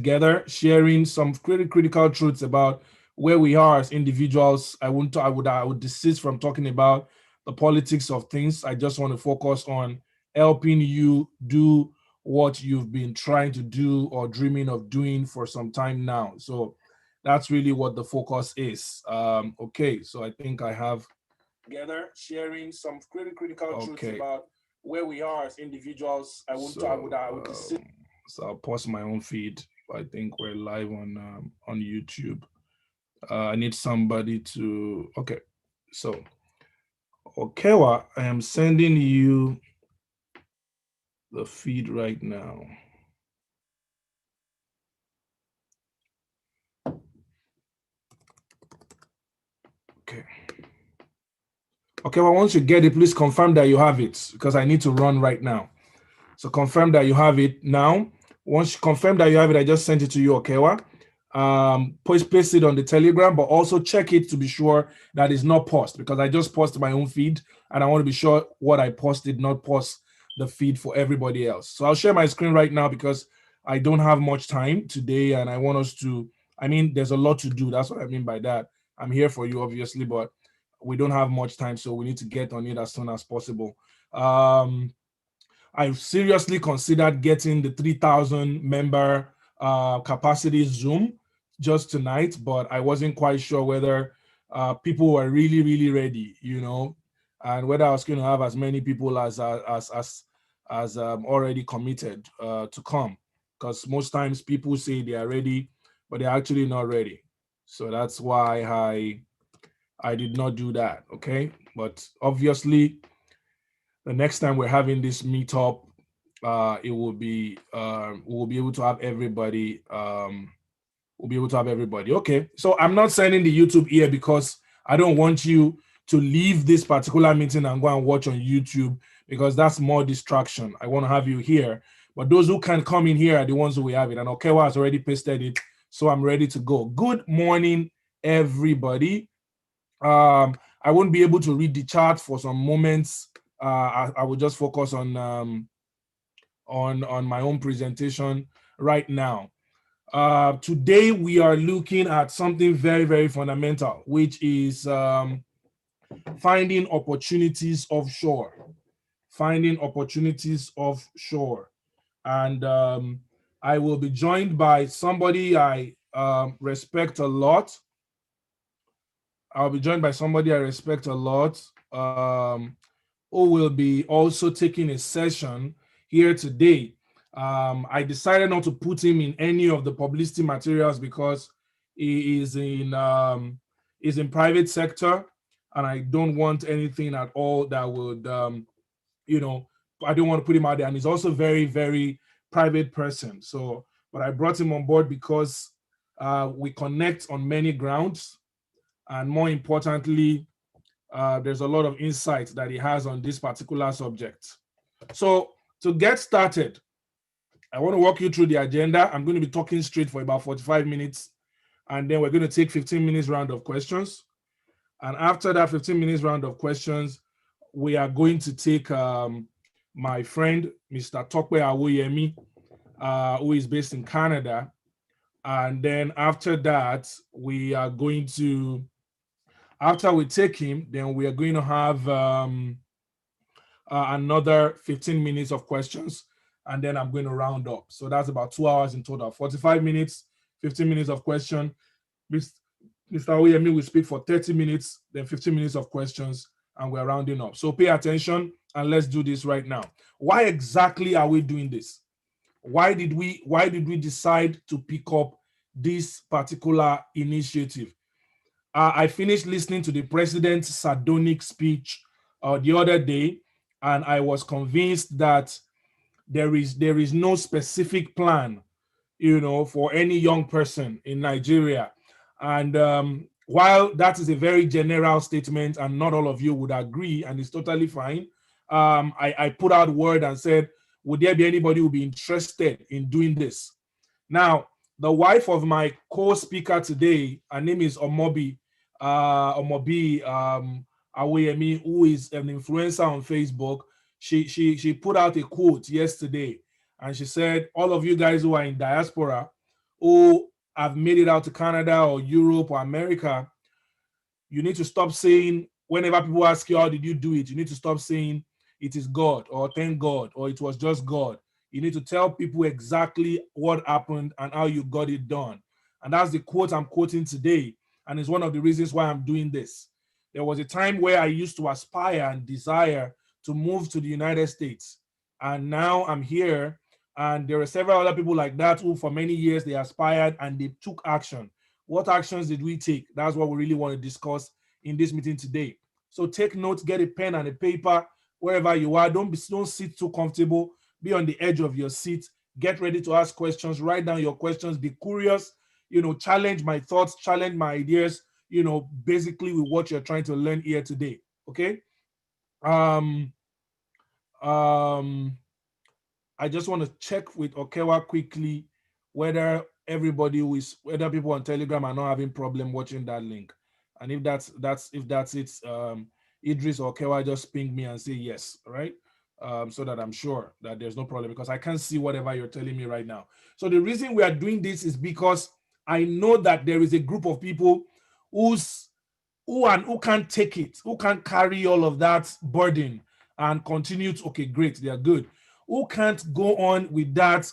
together, sharing some critical truths about where we are as individuals. I would desist from talking about the politics of things. I just want to focus on helping you do what you've been trying to do or dreaming of doing for some time now. So that's really what the focus is. Okay, so I think I have together sharing some critical truths about where we are as individuals. I would desist. So I'll pause my own feed. I think we're live on YouTube. I need somebody to. Okay, so Okewa, I am sending you the feed right now. Okay. Okay, well, once you get it, please confirm that you have it because I need to run right now. So confirm that you have it now. Once you confirm that you have it, I just sent it to you, Okewa. Please paste it on the Telegram, but also check it to be sure that it's not paused because I just posted my own feed and I want to be sure what I posted not post the feed for everybody else. So I'll share my screen right now because I don't have much time today and I want us to, there's a lot to do. That's what I mean by that. I'm here for you, obviously, but we don't have much time, so we need to get on it as soon as possible. I seriously considered getting the 3,000 member capacity Zoom just tonight, but I wasn't quite sure whether people were really ready, and whether I was going to have as many people as already committed to come. Because most times people say they are ready, but they're actually not ready. So that's why I did not do that. Okay, but obviously the next time we're having this meetup, it will be we'll be able to have everybody. We'll be able to have everybody. Okay, so I'm not sending the YouTube here because I don't want you to leave this particular meeting and go and watch on YouTube because that's more distraction. I want to have you here, but those who can come in here are the ones who we have it. And Okewa has already pasted it, so I'm ready to go. Good morning, everybody. I won't be able to read the chart for some moments. I will just focus on my own presentation right now. Today we are looking at something very fundamental, which is finding opportunities offshore. Finding opportunities offshore, and I will be joined by somebody I respect a lot. I'll be joined by somebody I respect a lot, who will be also taking a session here today. I decided not to put him in any of the publicity materials because he is in private sector, and I don't want anything at all that would, I don't want to put him out there. And he's also very private person. So, but I brought him on board because we connect on many grounds. And more importantly, there's a lot of insight that he has on this particular subject. So to get started, I want to walk you through the agenda. I'm going to be talking straight for about 45 minutes, and then we're going to take 15 minutes round of questions. And after that 15 minutes round of questions, we are going to take my friend, Mr. Tokwe Awoyemi, who is based in Canada. And then after that, we are going to, after we take him, then we are going to have another 15 minutes of questions, and then I'm going to round up. So that's about 2 hours in total. 45 minutes, 15 minutes of question. Mr. Oyemi will speak for 30 minutes, then 15 minutes of questions, and we're rounding up. So pay attention and let's do this right now. Why exactly are we doing this? Why did we decide to pick up this particular initiative? I finished listening to the president's sardonic speech the other day, and I was convinced that there is no specific plan, for any young person in Nigeria. And while that is a very general statement, and not all of you would agree, and it's totally fine, I put out word and said, would there be anybody who would be interested in doing this? Now, the wife of my co-speaker today, her name is Omobi Aweyemi, who is an influencer on Facebook. She put out a quote yesterday, and she said, all of you guys who are in diaspora, who have made it out to Canada or Europe or America, you need to stop saying, whenever people ask you, how did you do it? You need to stop saying it is God or thank God or it was just God. You need to tell people exactly what happened and how you got it done. And that's the quote I'm quoting today. And it's one of the reasons why I'm doing this. There was a time where I used to aspire and desire to move to the United States. And now I'm here. And there are several other people like that who, for many years, they aspired and they took action. What actions did we take? That's what we really want to discuss in this meeting today. So take notes, get a pen and a paper wherever you are. Don't sit too comfortable. Be on the edge of your seat. Get ready to ask questions. Write down your questions. Be curious. Challenge my thoughts, challenge my ideas. Basically with what you're trying to learn here today. Okay. Um. Um. I just want to check with Okewa quickly whether whether people on Telegram are not having problem watching that link. And if that's it, Idris or Okewa just ping me and say yes, right? So that I'm sure that there's no problem, because I can't see whatever you're telling me right now. So the reason we are doing this is because I know that there is a group of people who can't take it, who can't carry all of that burden and continue to, okay, great, they are good, who can't go on with that,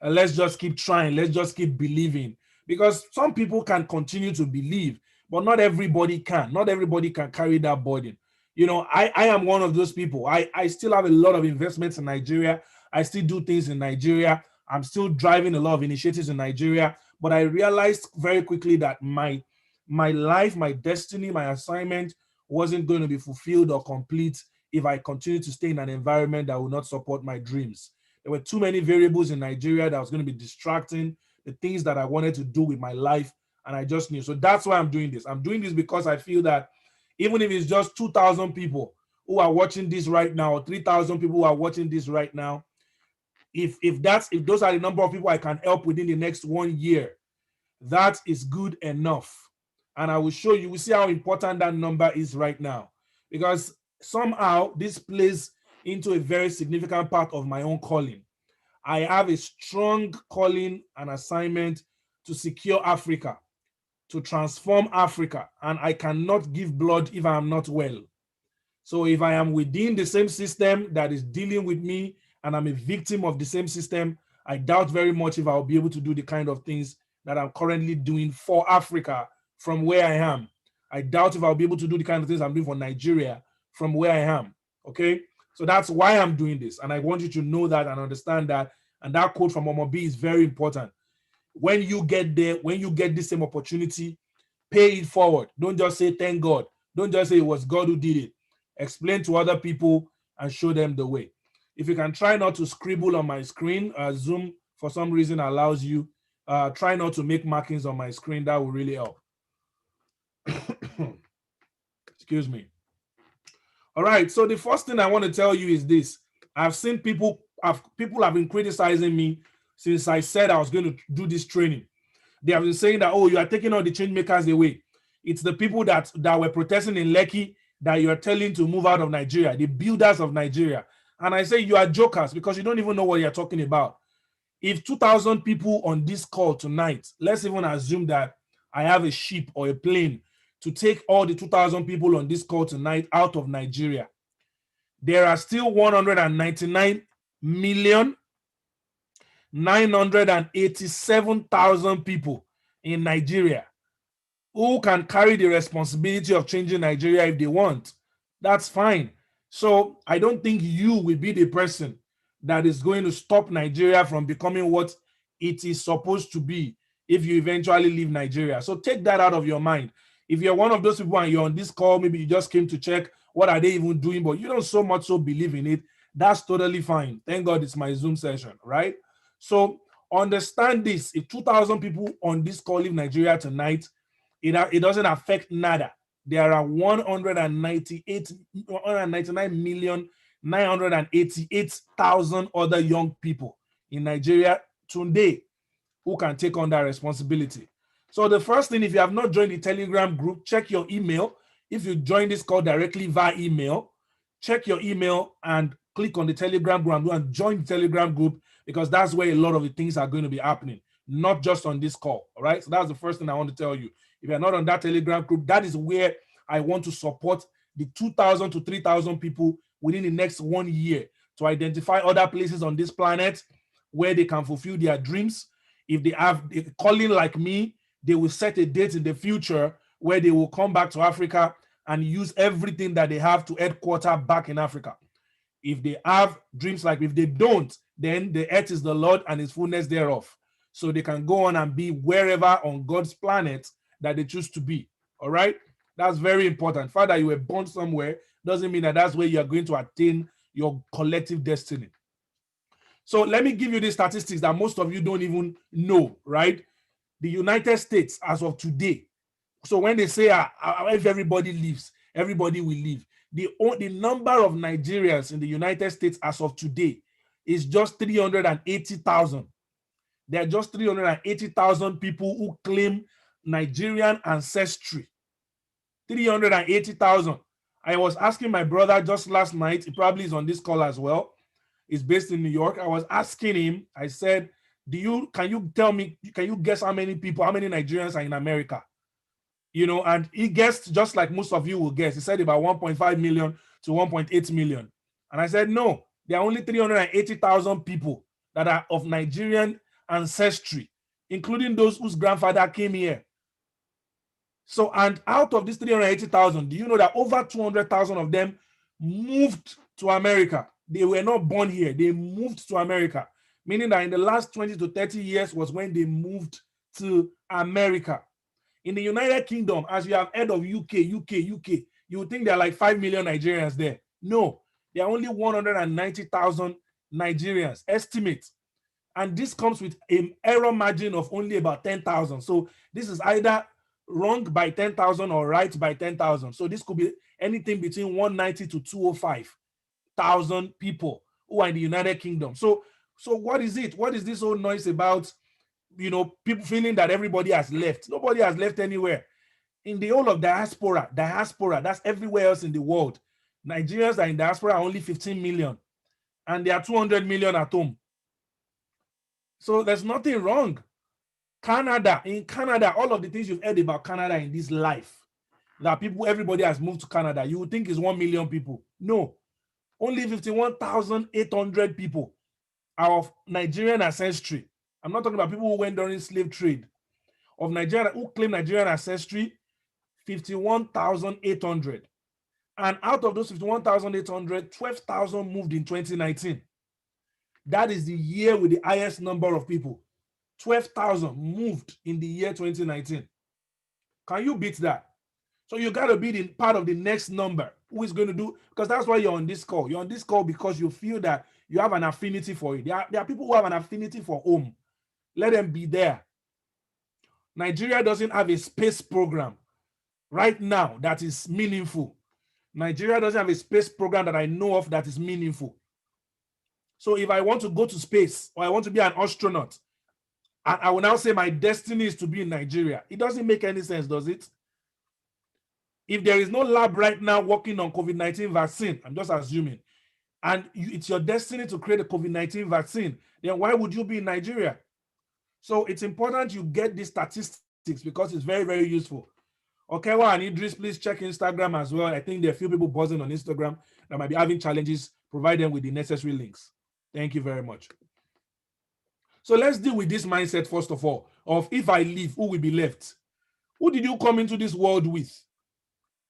let's just keep trying, let's just keep believing. Because some people can continue to believe, but not everybody can. Not everybody can carry that burden. I am one of those people. I still have a lot of investments in Nigeria. I still do things in Nigeria. I'm still driving a lot of initiatives in Nigeria. But I realized very quickly that my life, my destiny, my assignment wasn't going to be fulfilled or complete if I continue to stay in an environment that will not support my dreams. There were too many variables in Nigeria that was going to be distracting the things that I wanted to do with my life, and I just knew. So that's why I'm doing this. I'm doing this because I feel that even if it's just 2,000 people who are watching this right now, or 3,000 people who are watching this right now, if those are the number of people I can help within the next 1 year, that is good enough. And I will show you, we see how important that number is right now, because somehow this plays into a very significant part of my own calling. I have a strong calling and assignment to secure Africa, to transform Africa, and I cannot give blood if I am not well. So if I am within the same system that is dealing with me and I'm a victim of the same system, I doubt very much if I'll be able to do the kind of things that I'm currently doing for Africa from where I am. I doubt if I'll be able to do the kind of things I'm doing for Nigeria from where I am. Okay. So that's why I'm doing this. And I want you to know that and understand that. And that quote from Omo B is very important. When you get there, when you get this same opportunity, pay it forward. Don't just say thank God. Don't just say it was God who did it. Explain to other people and show them the way. If you can try not to scribble on my screen, Zoom for some reason allows you, try not to make markings on my screen. That will really help. Excuse me. All right. So the first thing I want to tell you is this. I've seen people have been criticizing me since I said I was going to do this training. They have been saying that, oh, you are taking all the change makers away. It's the people that were protesting in Lekki that you are telling to move out of Nigeria, the builders of Nigeria. And I say you are jokers because you don't even know what you're talking about. If 2,000 people on this call tonight, let's even assume that I have a ship or a plane to take all the 2,000 people on this call tonight out of Nigeria, there are still 199,987,000 people in Nigeria who can carry the responsibility of changing Nigeria if they want. That's fine. So I don't think you will be the person that is going to stop Nigeria from becoming what it is supposed to be if you eventually leave Nigeria. So take that out of your mind. If you're one of those people and you're on this call, maybe you just came to check what are they even doing, but you don't so much so believe in it, that's totally fine. Thank God it's my Zoom session, right? So understand this. If 2,000 people on this call leave Nigeria tonight, it doesn't affect nada. There are 199,988,000 other young people in Nigeria today who can take on that responsibility. So the first thing, if you have not joined the Telegram group, check your email. If you join this call directly via email, check your email and click on the Telegram group and join the Telegram group, because that's where a lot of the things are going to be happening, not just on this call. All right. So that's the first thing I want to tell you. If you're not on that Telegram group, that is where I want to support the 2,000 to 3,000 people within the next 1 year to identify other places on this planet where they can fulfill their dreams. If they have a calling like me, they will set a date in the future where they will come back to Africa and use everything that they have to headquarter back in Africa. If they have dreams like, if they don't, then the earth is the Lord and his fullness thereof. So they can go on and be wherever on God's planet that they choose to be. All right. That's very important. Father, you were born somewhere doesn't mean that that's where you are going to attain your collective destiny. So let me give you the statistics that most of you don't even know, right? The United States, as of today. So when they say if everybody leaves, everybody will leave. The number of Nigerians in the United States as of today is just 380,000. There are just 380,000 people who claim Nigerian ancestry. 380,000. I was asking my brother just last night, he probably is on this call as well. He's based in New York. I was asking him, I said, can you tell me, can you guess how many people, how many Nigerians are in America? You know, and he guessed just like most of you will guess. He said about 1.5 million to 1.8 million. And I said, no, there are only 380,000 people that are of Nigerian ancestry, including those whose grandfather came here. So, and out of these 380,000, do you know that over 200,000 of them moved to America? They were not born here. They moved to America, meaning that in the last 20 to 30 years was when they moved to America. In the United Kingdom, as you have heard of UK, you would think there are like 5 million Nigerians there. No, there are only 190,000 Nigerians, estimate. And this comes with an error margin of only about 10,000. So this is either wrong by 10,000 or right by 10,000. So this could be anything between 190 to 205,000 people who are in the United Kingdom. So what is it? What is this whole noise about? You know, people feeling that everybody has left. Nobody has left anywhere. In the whole of diaspora, that's everywhere else in the world. Nigerians that are in diaspora are only 15 million, and there are 200 million at home. So there's nothing wrong. In Canada, all of the things you've heard about Canada in this life, that everybody has moved to Canada, you would think is 1 million people. No, only 51,800 people are of Nigerian ancestry. I'm not talking about people who went during slave trade. Of Nigeria, who claim Nigerian ancestry, 51,800. And out of those 51,800, 12,000 moved in 2019. That is the year with the highest number of people. 12,000 moved in the year 2019. Can you beat that? So you got to be part of the next number who is going to do, because that's why you're on this call. You're on this call because you feel that you have an affinity for it. There are people who have an affinity for home. Let them be there. Nigeria doesn't have a space program right now that is meaningful. Nigeria doesn't have a space program that I know of that is meaningful. So if I want to go to space or I want to be an astronaut, and I will now say my destiny is to be in Nigeria, it doesn't make any sense, does it? If there is no lab right now working on COVID-19 vaccine, I'm just assuming, and it's your destiny to create a COVID-19 vaccine, then why would you be in Nigeria? So it's important you get these statistics because it's very, very useful. Okay, well, and Idris, please check Instagram as well. I think there are a few people buzzing on Instagram that might be having challenges. Provide them with the necessary links. Thank you very much. So let's deal with this mindset, first of all, of if I leave, who will be left? Who did you come into this world with?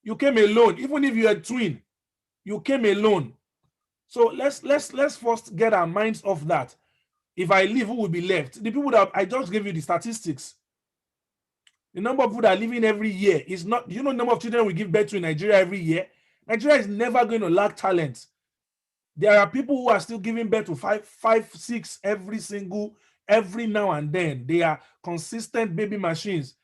You came alone. Even if you're a twin, you came alone. So let's first get our minds off that. If I leave, who will be left? The people that I just gave you the statistics. The number of people that are living every year is not, you know, the number of children we give birth to in Nigeria every year. Nigeria is never going to lack talent. There are people who are still giving birth to five, six every now and then. They are consistent baby machines.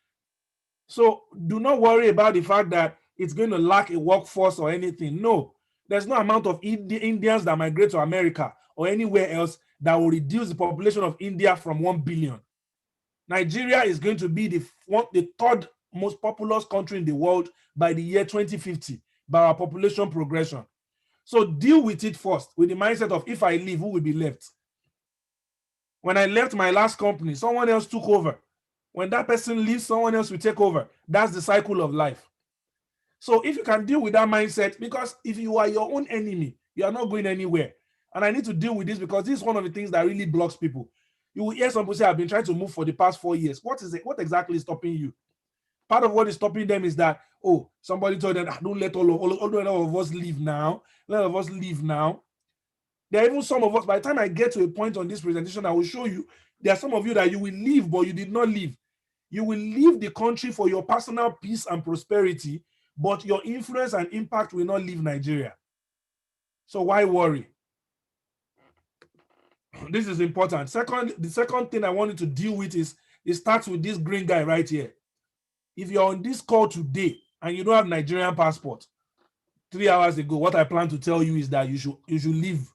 So do not worry about the fact that it's going to lack a workforce or anything. No, there's no amount of Indians that migrate to America or anywhere else that will reduce the population of India from 1 billion. Nigeria is going to be the third most populous country in the world by the year 2050 by our population progression. So deal with it first with the mindset of if I leave, who will be left? When I left my last company, someone else took over. When that person leaves, someone else will take over. That's the cycle of life. So if you can deal with that mindset, because if you are your own enemy, you are not going anywhere. And I need to deal with this because this is one of the things that really blocks people. You will hear some people say, I've been trying to move for the past 4 years. What is it? What exactly is stopping you? Part of what is stopping them is that, oh, somebody told them, don't let all of us leave now. Let all of us leave now. There are even some of us, by the time I get to a point on this presentation, I will show you, there are some of you that you will leave, but you did not leave. You will leave the country for your personal peace and prosperity, but your influence and impact will not leave Nigeria. So why worry? This is important. The second thing I wanted to deal with is, it starts with this green guy right here. If you're on this call today and you don't have Nigerian passport, 3 hours ago, what I plan to tell you is that you should leave.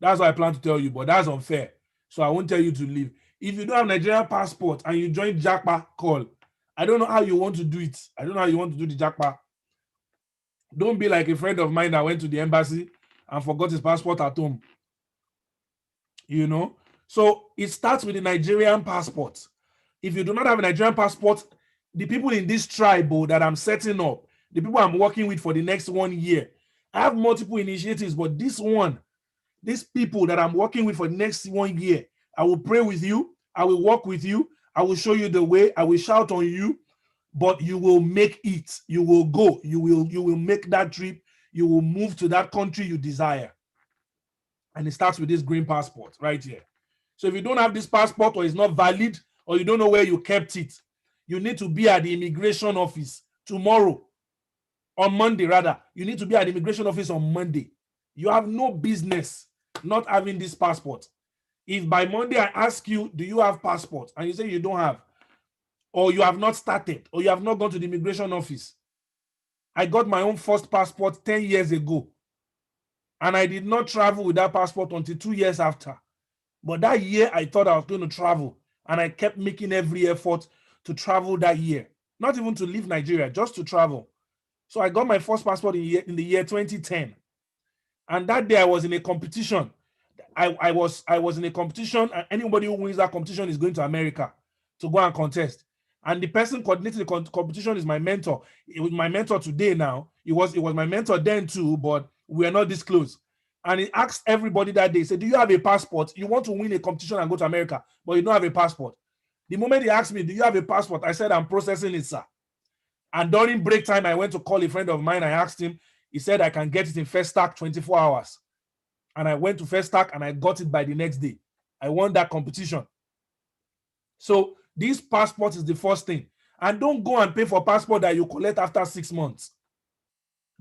That's what I plan to tell you, but that's unfair. So I won't tell you to leave. If you don't have Nigerian passport and you join Japa call, I don't know how you want to do it. I don't know how you want to do the Japa. Don't be like a friend of mine that went to the embassy and forgot his passport at home. You know? So it starts with the Nigerian passport. If you do not have a Nigerian passport, the people in this tribe that I'm setting up, the people I'm working with for the next 1 year, I have multiple initiatives, but these people that I'm working with for the next 1 year, I will pray with you, I will walk with you, I will show you the way, I will shout on you, but you will make it. You will go, you will make that trip, you will move to that country you desire. And it starts with this green passport right here. So if you don't have this passport, or it's not valid, or you don't know where you kept it, you need to be at the immigration office tomorrow, on Monday rather. You need to be at the immigration office on Monday. You have no business not having this passport. If by Monday I ask you, do you have passport? And you say you don't have, or you have not started, or you have not gone to the immigration office. I got my own first passport 10 years ago. And I did not travel with that passport until 2 years after. But that year, I thought I was going to travel. And I kept making every effort to travel that year. Not even to leave Nigeria, just to travel. So I got my first passport in the year 2010. And that day I was in a competition. I was in a competition, and anybody who wins that competition is going to America to go and contest. And the person coordinating the competition is my mentor. It was my mentor today now. It was my mentor then too, but we are not this close. And he asked everybody that day, he said, do you have a passport? You want to win a competition and go to America, but you don't have a passport. The moment he asked me, do you have a passport? I said, I'm processing it, sir. And during break time, I went to call a friend of mine. I asked him, he said, I can get it in First Stack 24 hours. And I went to First Stack and I got it by the next day. I won that competition. So this passport is the first thing. And don't go and pay for passport that you collect after 6 months.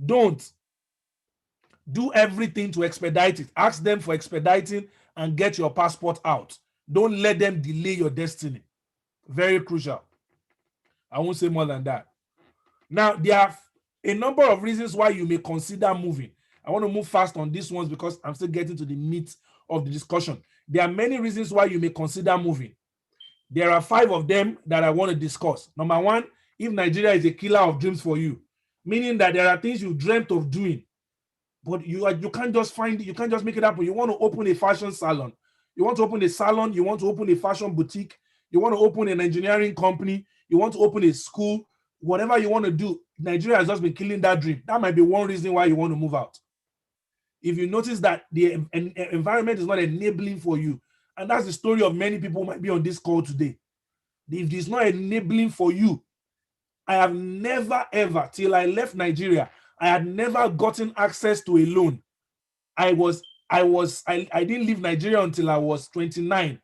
Don't. Do everything to expedite it. Ask them for expediting and get your passport out. Don't let them delay your destiny. Very crucial. I won't say more than that. Now, there are a number of reasons why you may consider moving. I want to move fast on these ones because I'm still getting to the meat of the discussion. There are many reasons why you may consider moving. There are 5 of them that I want to discuss. Number 1, if Nigeria is a killer of dreams for you, meaning that there are things you dreamt of doing, but you can't just find it, you can't just make it happen. You want to open a fashion salon, you want to open a salon, you want to open a fashion boutique, you want to open an engineering company, you want to open a school, whatever you want to do. Nigeria has just been killing that dream. That might be one reason why you want to move out. If you notice that the environment is not enabling for you, and that's the story of many people who might be on this call today. If it's not enabling for you, I have never ever, till I left Nigeria, I had never gotten access to a loan. I didn't leave Nigeria until I was 29.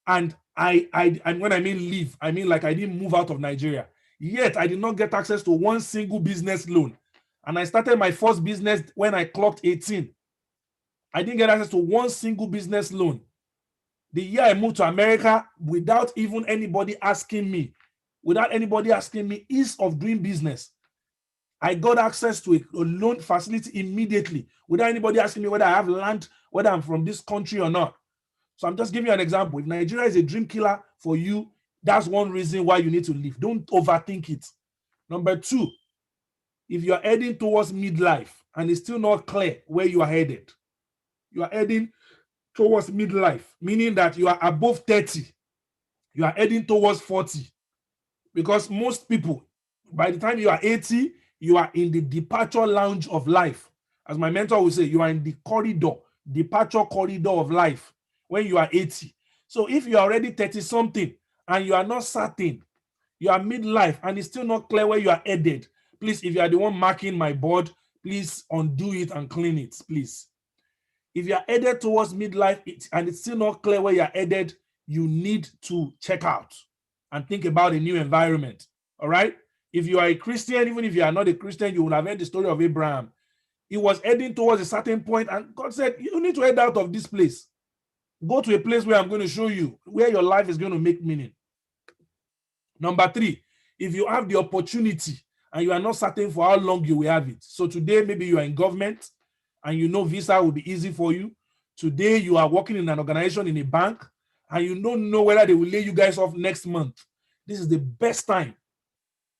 And and when I mean leave, I mean like I didn't move out of Nigeria. Yet I did not get access to one single business loan. And I started my first business when I clocked 18. I didn't get access to one single business loan. The year I moved to America, without anybody asking me ease of doing business, I got access to a loan facility immediately without anybody asking me whether I have land, whether I'm from this country or not. So I'm just giving you an example. If Nigeria is a dream killer for you, that's one reason why you need to leave. Don't overthink it. Number 2, if you're heading towards midlife and it's still not clear where you are headed, you are heading towards midlife, meaning that you are above 30, you are heading towards 40. Because most people, by the time you are 80, you are in the departure lounge of life. As my mentor will say, you are in the departure corridor of life when you are 80. So if you are already 30 something and you are not certain, you are midlife and it's still not clear where you are headed, please, if you are the one marking my board, please undo it and clean it, please. If you are headed towards midlife and it's still not clear where you are headed, you need to check out and think about a new environment. All right. If you are a Christian, even if you are not a Christian, you will have heard the story of Abraham. He was heading towards a certain point, and God said, you need to head out of this place. Go to a place where I'm going to show you where your life is going to make meaning. Number 3, if you have the opportunity and you are not certain for how long you will have it. So today, maybe you are in government and you know visa will be easy for you. Today, you are working in an organization in a bank and you don't know whether they will lay you guys off next month. This is the best time.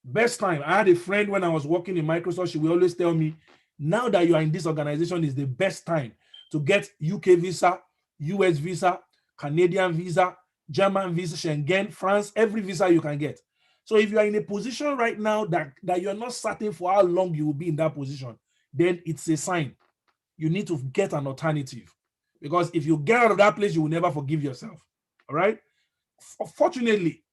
Best time. I had a friend when I was working in Microsoft, she will always tell me, now that you are in this organization is the best time to get UK visa, US visa, Canadian visa, German visa, Schengen, France, every visa you can get. So if you are in a position right now that you're not certain for how long you will be in that position, then it's a sign. You need to get an alternative. Because if you get out of that place, you will never forgive yourself. All right? Fortunately,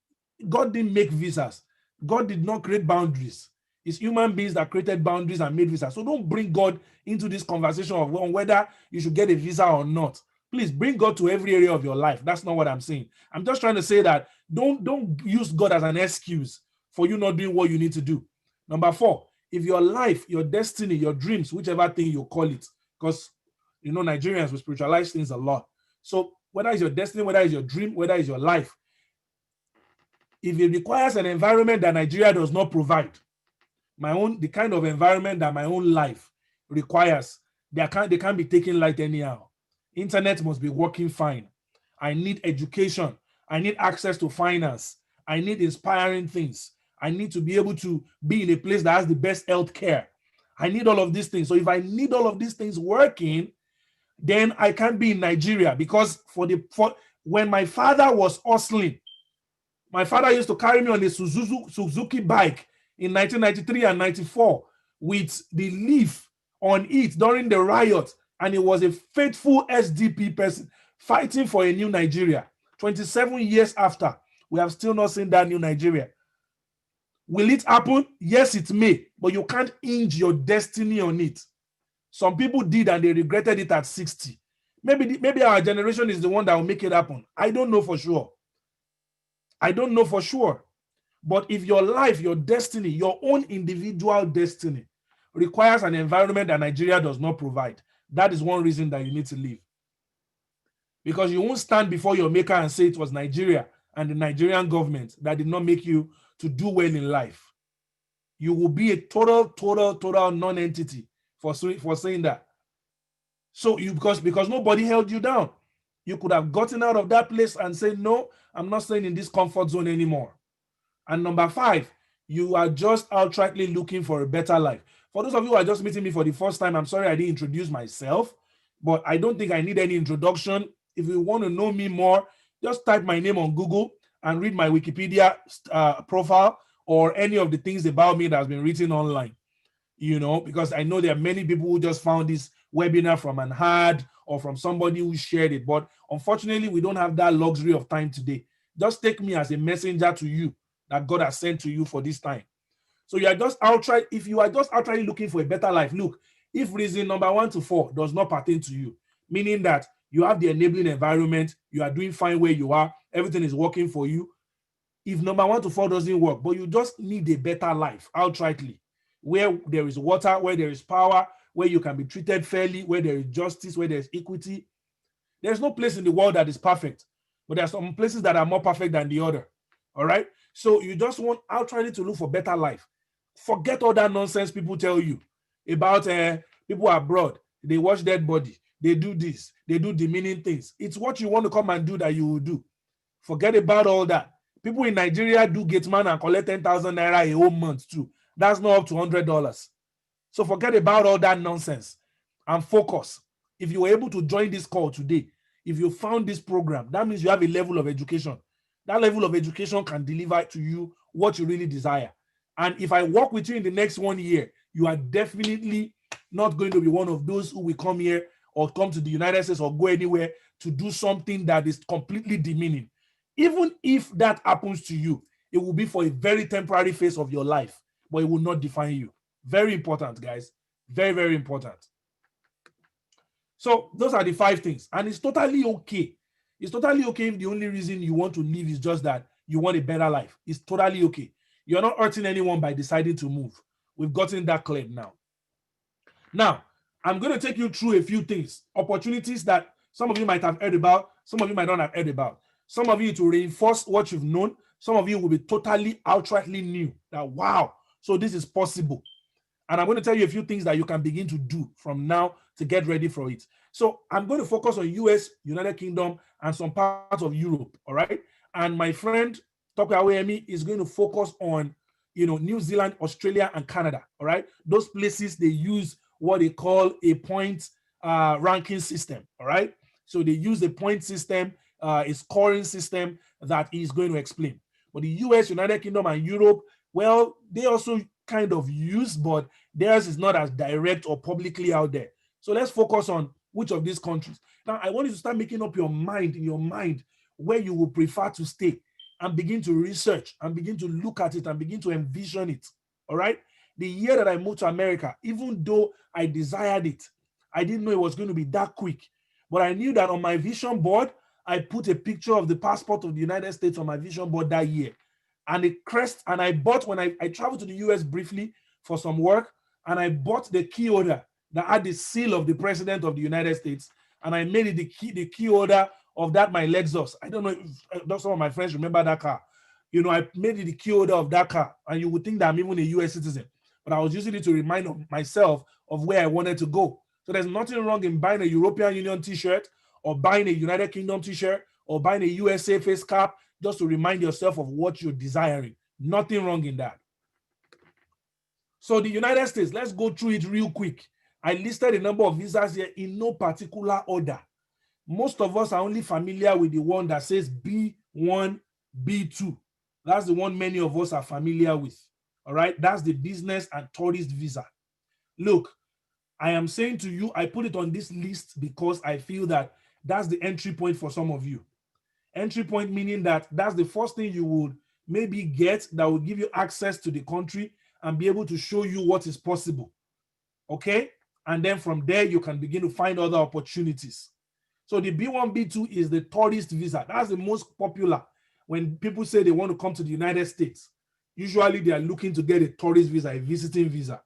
God didn't make visas. God did not create boundaries. It's human beings that created boundaries and made visas. So don't bring God into this conversation of whether you should get a visa or not. Please bring God to every area of your life. That's not what I'm saying. I'm just trying to say that don't use God as an excuse for you not doing what you need to do. Number 4, if your life, your destiny, your dreams, whichever thing you call it, because you know Nigerians will spiritualize things a lot. So whether it's your destiny, whether it's your dream, whether it's your life, if it requires an environment that Nigeria does not provide, the kind of environment that my own life requires, they can't be taken light anyhow. Internet must be working fine. I need education. I need access to finance. I need inspiring things. I need to be able to be in a place that has the best health care. I need all of these things. So if I need all of these things working, then I can't be in Nigeria, because when my father was hustling, my father used to carry me on a Suzuki bike in 1993 and 94 with the leaf on it during the riot. And he was a faithful SDP person fighting for a new Nigeria. 27 years after, we have still not seen that new Nigeria. Will it happen? Yes, it may, but you can't hinge your destiny on it. Some people did and they regretted it at 60. Maybe our generation is the one that will make it happen. I don't know for sure. But if your life, your destiny, your own individual destiny requires an environment that Nigeria does not provide, that is one reason that you need to leave. Because you won't stand before your maker and say it was Nigeria and the Nigerian government that did not make you to do well in life. You will be a total non-entity for saying that. So because nobody held you down, you could have gotten out of that place and say, no, I'm not staying in this comfort zone anymore. And number 5, you are just outrightly looking for a better life. For those of you who are just meeting me for the first time, I'm sorry I didn't introduce myself, but I don't think I need any introduction. If you want to know me more, just type my name on Google and read my Wikipedia profile or any of the things about me that has been written online. Because I know there are many people who just found this webinar from an ad or from somebody who shared it. But unfortunately, we don't have that luxury of time today. Just take me as a messenger to you that God has sent to you for this time. So if you are just outright looking for a better life, look, if reason number 1 to 4 does not pertain to you, meaning that you have the enabling environment, you are doing fine where you are, everything is working for you. If number 1 to 4 doesn't work, but you just need a better life outrightly, where there is water, where there is power, where you can be treated fairly, where there is justice, where there is equity. There's no place in the world that is perfect, but there are some places that are more perfect than the other. All right. So you just want outrightly to look for better life. Forget all that nonsense people tell you about people abroad. They watch dead body. They do this. They do demeaning things. It's what you want to come and do that you will do. Forget about all that. People in Nigeria do gate man and collect 10,000 naira a whole month too. That's not up to $100. So forget about all that nonsense and focus. If you were able to join this call today, if you found this program, that means you have a level of education. That level of education can deliver to you what you really desire. And if I work with you in the next 1 year, you are definitely not going to be one of those who will come here or come to the United States or go anywhere to do something that is completely demeaning. Even if that happens to you, it will be for a very temporary phase of your life, but it will not define you. Very important, guys. Very, very important. So those are the 5 things. And it's totally okay. It's totally okay if the only reason you want to leave is just that you want a better life. It's totally okay. You're not hurting anyone by deciding to move. We've gotten that clear now. Now, I'm going to take you through a few things, opportunities that some of you might have heard about, some of you might not have heard about. Some of you to reinforce what you've known. Some of you will be totally outrightly new. That, wow, so this is possible. And I'm going to tell you a few things that you can begin to do from now to get ready for it. So I'm going to focus on US, United Kingdom, and some parts of Europe, all right? And my friend, Tope Aweyemi, is going to focus on, New Zealand, Australia, and Canada, all right? Those places, they use what they call a point ranking system, all right? So they use a point system, a scoring system that he's going to explain. But the US, United Kingdom, and Europe, well, they also kind of use, but theirs is not as direct or publicly out there. So let's focus on which of these countries. Now, I want you to start making up your mind, in your mind, where you will prefer to stay, and begin to research and begin to look at it and begin to envision it. All right. The year that I moved to America, even though I desired it, I didn't know it was going to be that quick. But I knew that on my vision board, I put a picture of the passport of the United States on my vision board that year. And a crest, and I bought, when I traveled to the US briefly for some work, and I bought the key holder that had the seal of the president of the United States, and I made it the key holder of that my Lexus. I don't know if some of my friends remember that car. I made it the key holder of that car, and you would think that I'm even a US citizen, but I was using it to remind myself of where I wanted to go. So there's nothing wrong in buying a European Union t-shirt, or buying a United Kingdom t-shirt, or buying a USA face cap, just to remind yourself of what you're desiring. Nothing wrong in that. So the United States, let's go through it real quick. I listed a number of visas here in no particular order. Most of us are only familiar with the one that says B1, B2. That's the one many of us are familiar with. All right, that's the business and tourist visa. Look, I am saying to you, I put it on this list because I feel that that's the entry point for some of you. Entry point meaning that that's the first thing you would maybe get that will give you access to the country and be able to show you what is possible. Okay? And then from there, you can begin to find other opportunities. So the B1, B2 is the tourist visa. That's the most popular. When people say they want to come to the United States, usually they are looking to get a tourist visa, a visiting visa.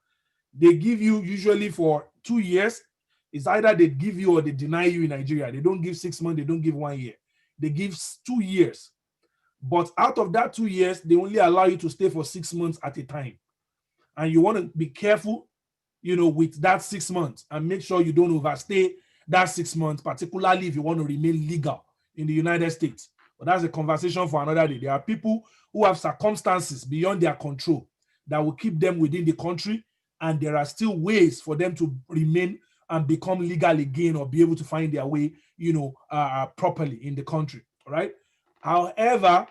They give you usually for 2 years. It's either they give you or they deny you in Nigeria. They don't give 6 months, they don't give 1 year. They give 2 years. But out of that 2 years, they only allow you to stay for 6 months at a time. And you want to be careful, with that 6 months, and make sure you don't overstay that 6 months, particularly if you want to remain legal in the United States. But that's a conversation for another day. There are people who have circumstances beyond their control that will keep them within the country, and there are still ways for them to remain and become legal again, or be able to find their way, properly in the country. All right. However,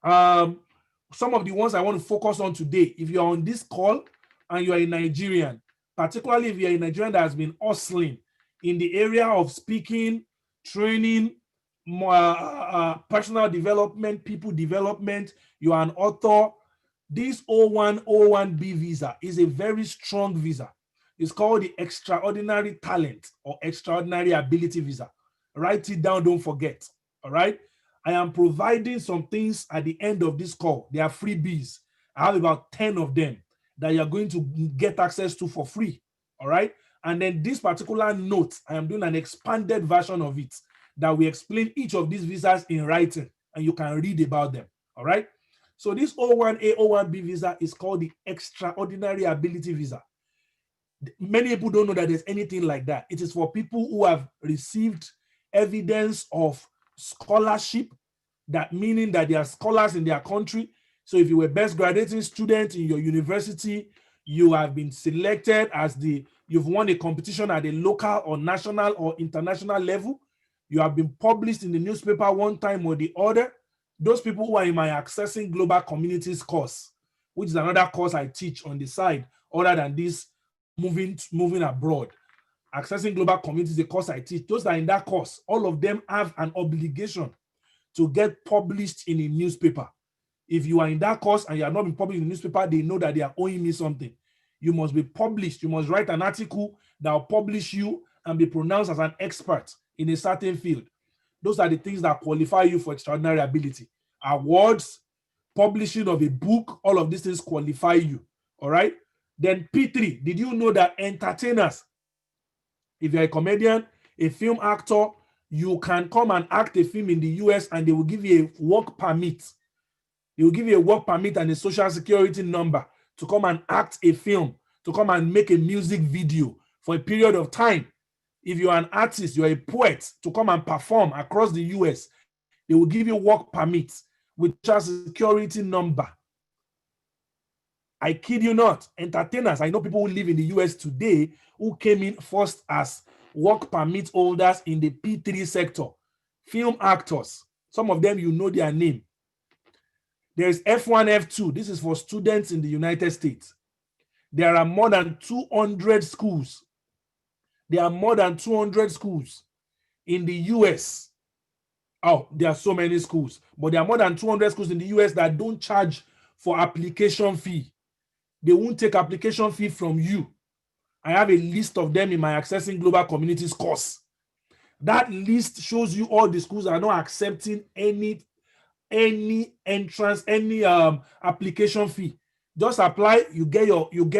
some of the ones I want to focus on today, if you're on this call and you're a Nigerian, particularly if you're a Nigerian that has been hustling in the area of speaking, training, personal development, people development, you are an author, this 0101B visa is a very strong visa. It's called the Extraordinary Talent or Extraordinary Ability Visa. Write it down, don't forget. All right. I am providing some things at the end of this call. They are freebies. I have about 10 of them that you're going to get access to for free. All right. And then this particular note, I am doing an expanded version of it that we explain each of these visas in writing, and you can read about them. All right. So this 01A, 01B visa is called the Extraordinary Ability Visa. Many people don't know that there's anything like that. It is for people who have received evidence of scholarship, that meaning that they are scholars in their country. So if you were best graduating student in your university, you have been selected as you've won a competition at a local or national or international level. you have been published in the newspaper one time or the other. Those people who are in my Accessing Global Communities course, which is another course I teach on the side, other than this moving abroad. Accessing Global Communities, the course I teach, those that are in that course, all of them have an obligation to get published in a newspaper. If you are in that course and you are not been published in the newspaper, they know that they are owing me something. You must be published. You must write an article that will publish you and be pronounced as an expert in a certain field. Those are the things that qualify you for extraordinary ability. Awards, publishing of a book, all of these things qualify you. All right. Then P3, did you know that entertainers, if you're a comedian, a film actor, you can come and act a film in the US and they will give you a work permit. They will give you a work permit and a social security number to come and act a film, to come and make a music video for a period of time. If you're an artist, you're a poet, to come and perform across the US, they will give you work permit with social security number. I kid you not. Entertainers, I know people who live in the US today who came in first as work permit holders in the P3 sector. Film actors, some of them you know their name. There's F1, F2. This is for students in the United States. There are more than 200 schools. There are more than 200 schools in the US. Oh, there are so many schools, but there are more than 200 schools in the US that don't charge for application fee. They won't take application fee from you. I have a list of them in my Accessing Global Communities course. That list shows you all the schools that are not accepting any entrance, any application fee. Just apply, you get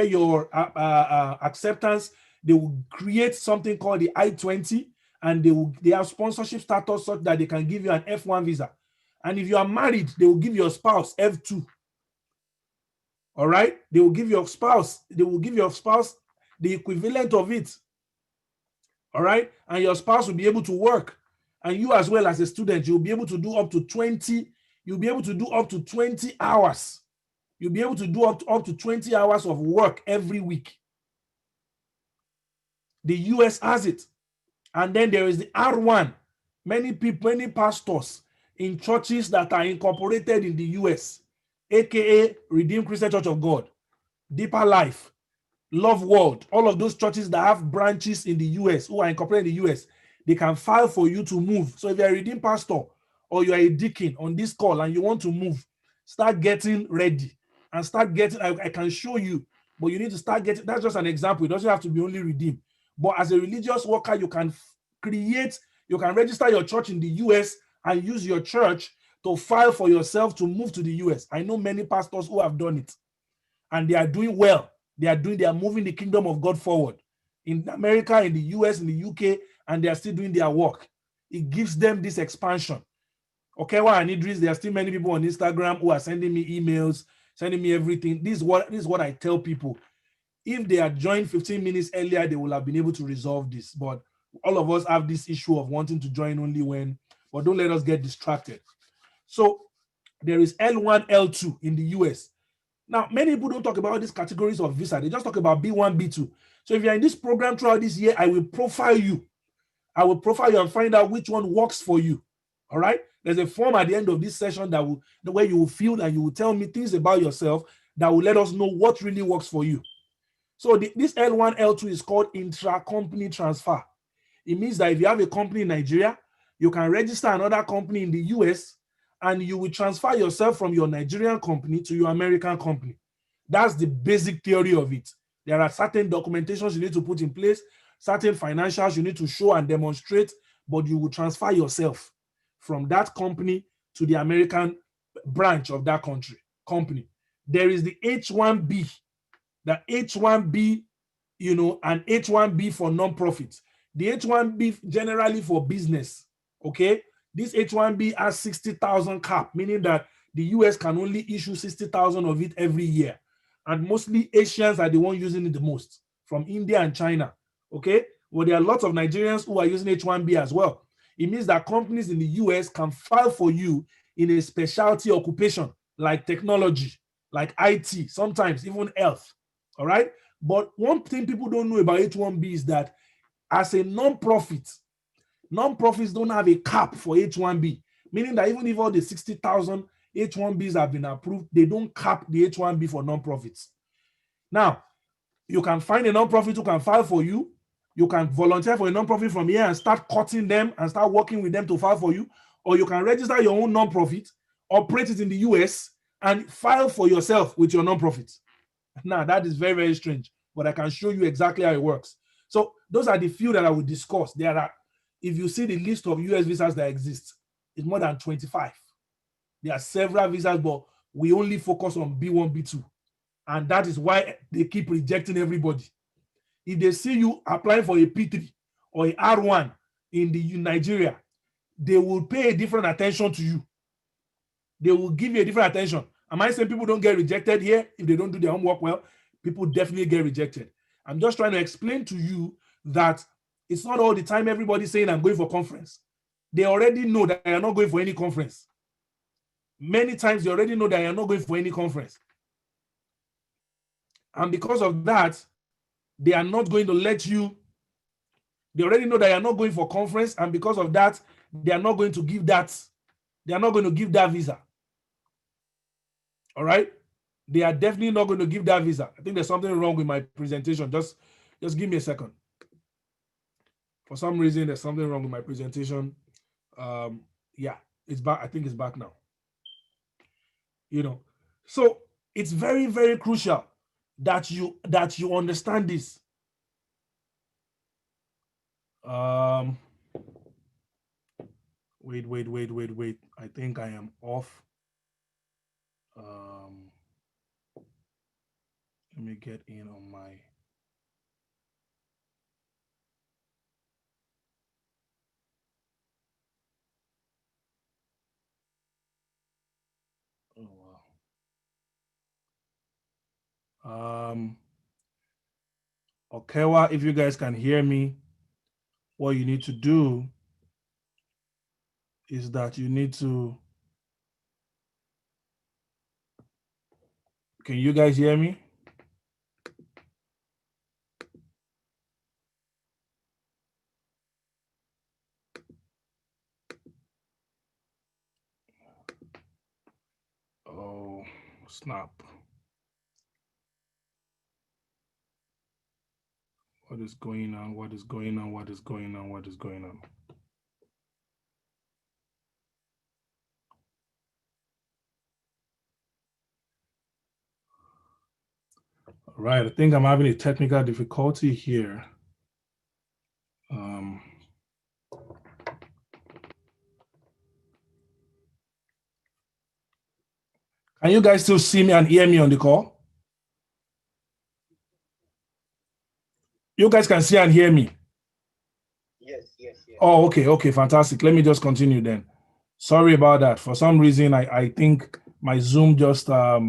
your acceptance. They will create something called the I-20, and they have sponsorship status such that they can give you an F1 visa. And if you are married, they will give your spouse F2. All right, they will give your spouse the equivalent of it. All right, and your spouse will be able to work, and you as well as a student, you'll be able to do up to 20. You'll be able to do up to 20 hours. You'll be able to do up to 20 hours of work every week. The US has it. And then there is the R1. Many people, many pastors in churches that are incorporated in the US, aka Redeemed Christian Church of God, Deeper Life, Love World, all of those churches that have branches in the US, who are incorporated in the US, they can file for you to move. So if you're a redeemed pastor or you're a deacon on this call and you want to move, start getting ready and start getting, I can show you, but you need to start getting, that's just an example. It doesn't have to be only redeemed. But as a religious worker, you can you can register your church in the US and use your church to file for yourself to move to the US. I know many pastors who have done it and they are doing well. They are moving the kingdom of God forward in America, in the US, in the UK, and they are still doing their work. It gives them this expansion. Okay, well, and Idris, there are still many people on Instagram who are sending me emails, sending me everything. This is what I tell people. If they had joined 15 minutes earlier, they will have been able to resolve this. But all of us have this issue of wanting to join only when, but don't let us get distracted. So there is L1, L2 in the US. Now, many people don't talk about these categories of visa. They just talk about B1, B2. So if you're in this program throughout this year, I will profile you. I will profile you and find out which one works for you. All right? There's a form at the end of this session where you will fill and you will tell me things about yourself that will let us know what really works for you. So this L1, L2 is called intra-company transfer. It means that if you have a company in Nigeria, you can register another company in the US and you will transfer yourself from your Nigerian company to your American company. That's the basic theory of it. There are certain documentations you need to put in place, certain financials you need to show and demonstrate, but you will transfer yourself from that company to the American branch of that company. There is the H1B, the H1B, and H1B for non-profits. The H1B generally for business, okay? This H1B has 60,000 cap, meaning that the US can only issue 60,000 of it every year. And mostly Asians are the ones using it the most, from India and China, okay? Well, there are lots of Nigerians who are using H1B as well. It means that companies in the US can file for you in a specialty occupation like technology, like IT, sometimes even health, all right? But one thing people don't know about H1B is that as a non-profit, Non-profits don't have a cap for H-1B, meaning that even if all the 60,000 H-1Bs have been approved, they don't cap the H-1B for non-profits. Now, you can find a non-profit who can file for you. You can volunteer for a non-profit from here and start cutting them and start working with them to file for you. Or you can register your own non-profit, operate it in the US, and file for yourself with your non-profit. Now, that is very, very strange, but I can show you exactly how it works. So those are the few that I will discuss. There are, if you see the list of US visas that exist, it's more than 25. There are several visas, but we only focus on B1, B2. And that is why they keep rejecting everybody. If they see you applying for a P3 or a R1 in Nigeria, they will pay a different attention to you. They will give you a different attention. Am I saying people don't get rejected here if they don't do their homework well? People definitely get rejected. I'm just trying to explain to you that it's not all the time everybody saying I'm going for conference. They already know that you're not going for any conference. Many times they already know that you're not going for any conference. And because of that, they are not going to let you. They already know that you're not going for conference, and because of that, they are not going to give that. They are not going to give that visa. All right? They are definitely not going to give that visa. I think there's something wrong with my presentation. Just give me a second. For some reason, there's something wrong with my presentation. Yeah, it's back. I think it's back now. So it's very, very crucial that you understand this. Wait. I think I am off. Let me get in on my. Oh wow. Okay, well, if you guys can hear me, what you need to do is that you need to. Can you guys hear me? Oh, snap. What is going on? What is going on? What is going on? What is going on? All right, I think I'm having a technical difficulty here. Can you guys still see me and hear me on the call? You guys can see and hear me? Yes. Oh, okay, fantastic. Let me just continue then. Sorry about that. For some reason, I think my Zoom just I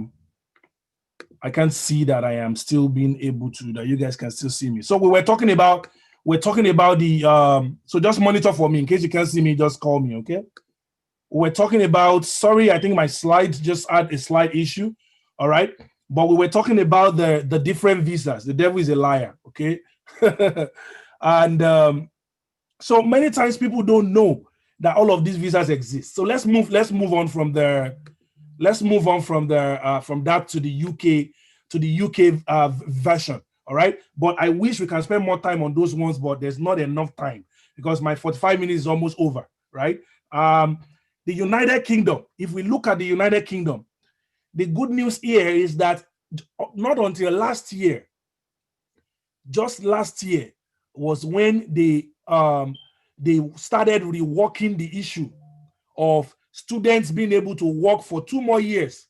can't see that I am still being able to, that you guys can still see me. So we're talking about the so just monitor for me. In case you can't see me, just call me, okay? We're talking about, sorry, I think my slides just had a slight issue. All right. But we were talking about the different visas. The devil is a liar, okay? And so many times people don't know that all of these visas exist. So let's move on from there. Let's move on from that to the UK version. All right. But I wish we can spend more time on those ones, but there's not enough time because my 45 minutes is almost over. Right. The United Kingdom. If we look at the United Kingdom, the good news here is that not until last year, just last year, was when they started reworking the issue of students being able to work for 2 more years.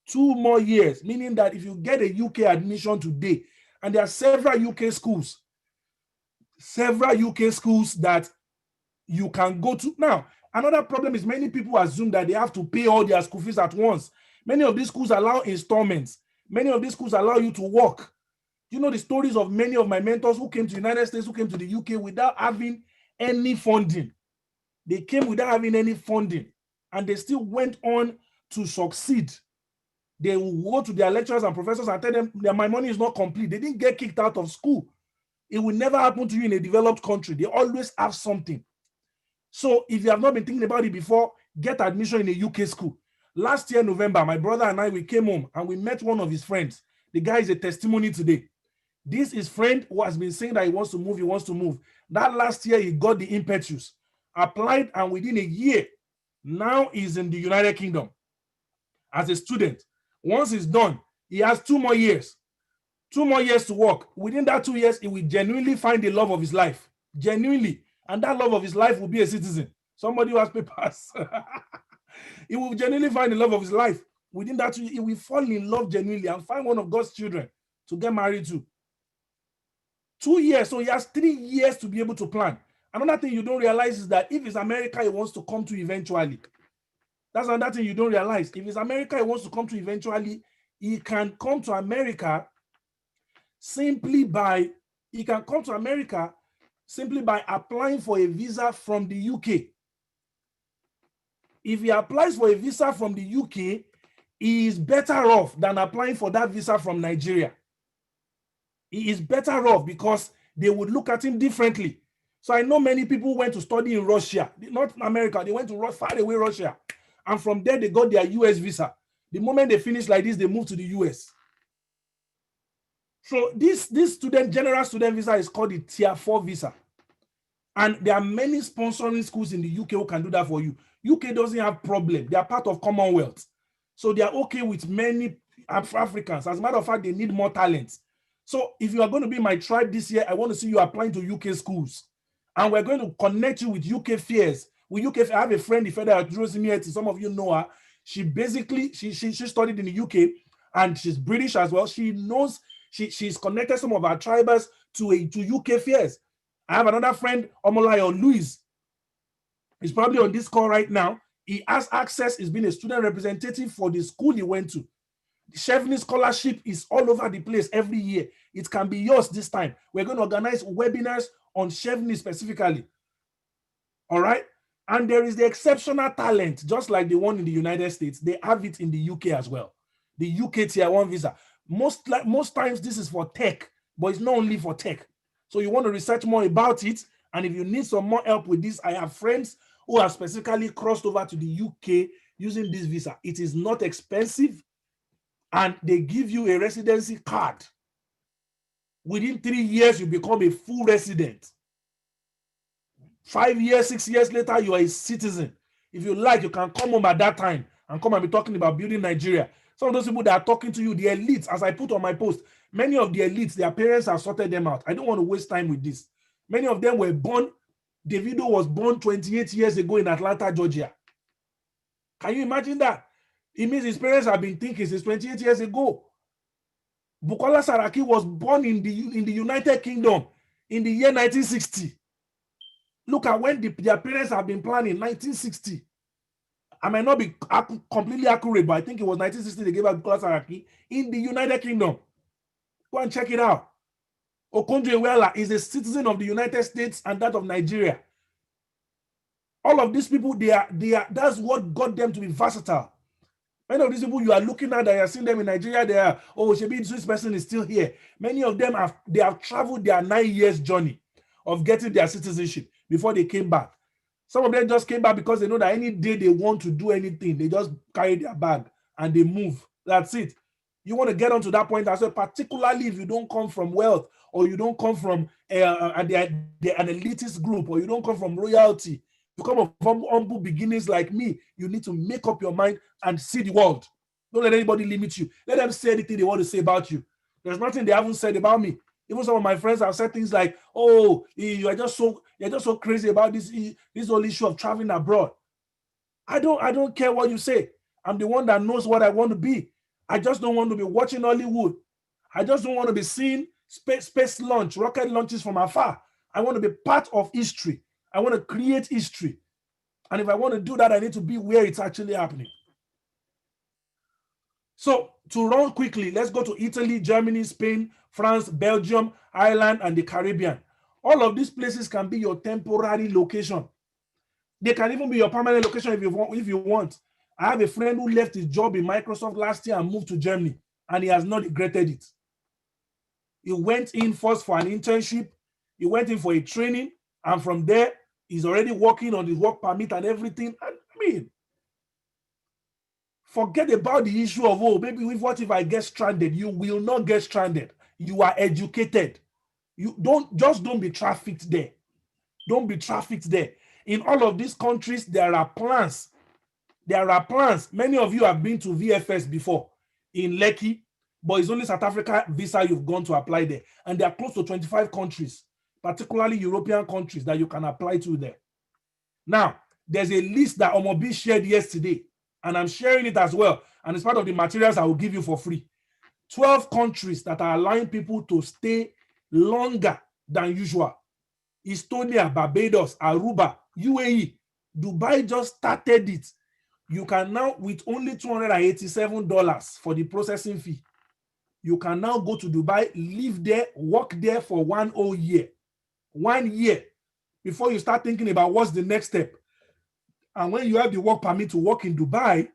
2 more years, meaning that if you get a UK admission today, and there are several UK schools that you can go to. Now, another problem is many people assume that they have to pay all their school fees at once. Many of these schools allow installments. Many of these schools allow you to work. You know the stories of many of my mentors who came to the United States, who came to the UK without having any funding. They came without having any funding, and they still went on to succeed. They will go to their lecturers and professors and tell them that my money is not complete. They didn't get kicked out of school. It will never happen to you in a developed country. They always have something. So if you have not been thinking about it before, get admission in a UK school. Last year, November, my brother and I, we came home and we met one of his friends. The guy is a testimony today. This is friend who has been saying that he wants to move, he wants to move. That last year, he got the impetus, applied, and within a year, now he's in the United Kingdom as a student. Once he's done, he has 2 more years. 2 more years to work. Within that 2 years, he will genuinely find the love of his life. Genuinely. And that love of his life will be a citizen. Somebody who has papers. He will genuinely find the love of his life. Within that 2 years, he will fall in love genuinely and find one of God's children to get married to. 2 years. So he has 3 years to be able to plan. Another thing you don't realize is that if it's America he wants to come to eventually, that's another thing you don't realize. If it's America he wants to come to eventually, he can come to America simply by applying for a visa from the UK. If he applies for a visa from the UK, he is better off than applying for that visa from Nigeria. He is better off because they would look at him differently. So I know many people went to study in Russia, not America. They went to far away Russia. And from there, they got their US visa. The moment they finish like this, they move to the US. So this general student visa is called the Tier 4 visa. And there are many sponsoring schools in the UK who can do that for you. UK doesn't have problem. They are part of Commonwealth. So they are okay with many Africans. As a matter of fact, they need more talent. So if you are going to be my tribe this year, I want to see you applying to UK schools. And we're going to connect you with UK fairs. With UK, I have a friend, the federal Rosemary, some of you know her. She basically, she studied in the UK and she's British as well. She knows, she's connected some of our tribers to UK fairs. I have another friend, Omolayo Louis. He's probably on this call right now. He has access. He's been a student representative for the school he went to. The Chevening scholarship is all over the place every year. It can be yours this time. We're going to organize webinars on Chevening specifically. All right? And there is the exceptional talent, just like the one in the United States. They have it in the UK as well. The UK Tier 1 visa. Most times this is for tech, but it's not only for tech. So you want to research more about it. And if you need some more help with this, I have friends who have specifically crossed over to the UK using this visa. It is not expensive. And they give you a residency card. Within 3 years, you become a full resident. 5 years, 6 years later, you are a citizen. If you like, you can come home at that time and come and be talking about building Nigeria. Some of those people that are talking to you, the elites, as I put on my post, many of the elites, their parents have sorted them out. I don't want to waste time with this. Many of them were born, Davido was born 28 years ago in Atlanta, Georgia. Can you imagine that? It means his parents have been thinking since 28 years ago. Bukola Saraki was born in the United Kingdom in the year 1960. Look at when their parents have been planning, 1960. I might not be completely accurate, but I think it was 1960 they gave out Bukola Saraki in the United Kingdom. Go and check it out. Okonjo-Iweala is a citizen of the United States and that of Nigeria. All of these people, they are that's what got them to be versatile. Many of these people you are looking at, that you are seeing them in Nigeria, they are, oh, Shebi, this person is still here. Many of them have traveled their 9 years journey of getting their citizenship before they came back. Some of them just came back because they know that any day they want to do anything, they just carry their bag and they move. That's it. You want to get onto that point as well, particularly if you don't come from wealth, or you don't come from an elitist group, or you don't come from royalty. You come from humble beginnings like me, you need to make up your mind and see the world. Don't let anybody limit you. Let them say anything they want to say about you. There's nothing they haven't said about me. Even some of my friends have said things like, "Oh, you're just so crazy about this whole issue of traveling abroad." I don't care what you say. I'm the one that knows what I want to be. I just don't want to be watching Hollywood. I just don't want to be seeing space launch, rocket launches from afar. I want to be part of history. I want to create history. And if I want to do that, I need to be where it's actually happening. So to run quickly, let's go to Italy, Germany, Spain, France, Belgium, Ireland, and the Caribbean. All of these places can be your temporary location. They can even be your permanent location if you want. I have a friend who left his job in Microsoft last year and moved to Germany, and he has not regretted it. He went in first for an internship. He went in for a training, and from there, He's already working on his work permit and everything. And I mean, forget about the issue of, oh, maybe what if I get stranded? You will not get stranded. You are educated. You don't be trafficked there. Don't be trafficked there. In all of these countries, there are plans. There are plans. Many of you have been to VFS before in Lekki, but it's only South Africa visa you've gone to apply there. And there are close to 25 countries, particularly European countries, that you can apply to there. Now, there's a list that Omobi shared yesterday, and I'm sharing it as well. And it's part of the materials I will give you for free. 12 countries that are allowing people to stay longer than usual. Estonia, Barbados, Aruba, UAE. Dubai just started it. You can now, with only $287 for the processing fee, you can now go to Dubai, live there, work there for 1 whole year. 1 year before you start thinking about what's the next step. And when you have the work permit to work in Dubai,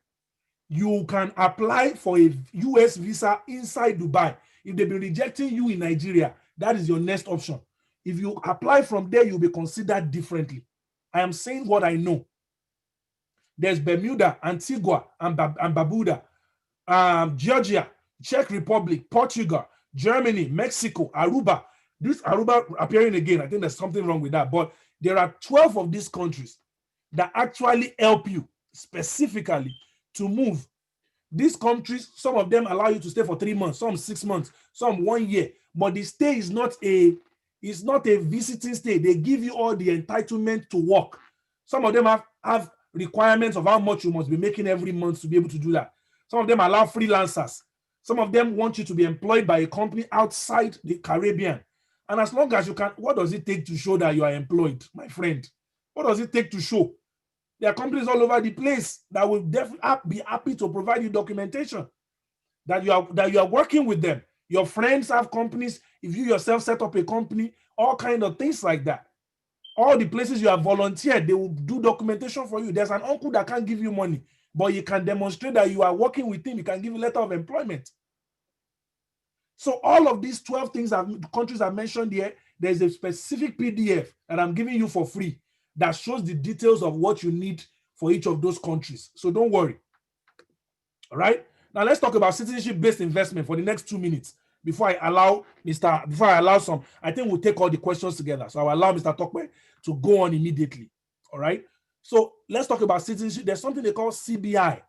you can apply for a US visa inside Dubai. If they've been rejecting you in Nigeria, that is your next option. If you apply from there, you'll be considered differently. I am saying what I know. There's Bermuda, Antigua, and Barbuda, Georgia, Czech Republic, Portugal, Germany, Mexico, Aruba. This Aruba appearing again, I think there's something wrong with that. But there are 12 of these countries that actually help you specifically to move. These countries, some of them allow you to stay for 3 months, some 6 months, some 1 year. But the stay is not a visiting stay. They give you all the entitlement to work. Some of them have requirements of how much you must be making every month to be able to do that. Some of them allow freelancers. Some of them want you to be employed by a company outside the Caribbean. And as long as you can, what does it take to show that you are employed, my friend? What does it take to show? There are companies all over the place that will definitely be happy to provide you documentation that you are working with them. Your friends have companies. If you yourself set up a company, all kind of things like that. All the places you have volunteered, they will do documentation for you. There's an uncle that can't give you money, but you can demonstrate that you are working with him. You can give a letter of employment. So all of these 12 things countries I've mentioned here, there's a specific PDF that I'm giving you for free that shows the details of what you need for each of those countries. So don't worry. All right. Now let's talk about citizenship-based investment for the next 2 minutes before I allow some. I think we'll take all the questions together. So I'll allow Mr. Tokwe to go on immediately. All right. So let's talk about citizenship. There's something they call CBI,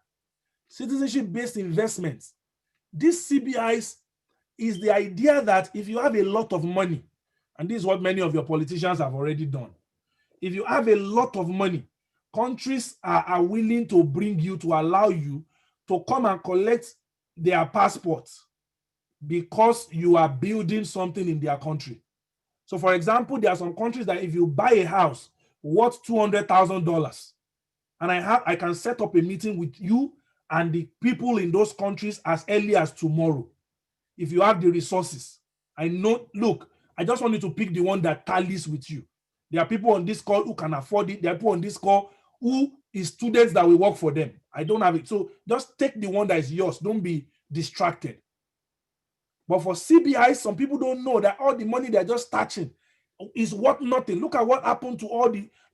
citizenship-based investments. These CBIs is the idea that if you have a lot of money, and this is what many of your politicians have already done. If you have a lot of money, countries are willing to bring you, to allow you to come and collect their passports because you are building something in their country. So for example, there are some countries that if you buy a house worth $200,000, and I can set up a meeting with you and the people in those countries as early as tomorrow. If you have the resources, I know, look, I just want you to pick the one that tallies with you. There are people on this call who can afford it. There are people on this call who is students that will work for them. I don't have it. So just take the one that is yours. Don't be distracted. But for CBI, some people don't know that all the money they're just touching is worth nothing. Look at what happened to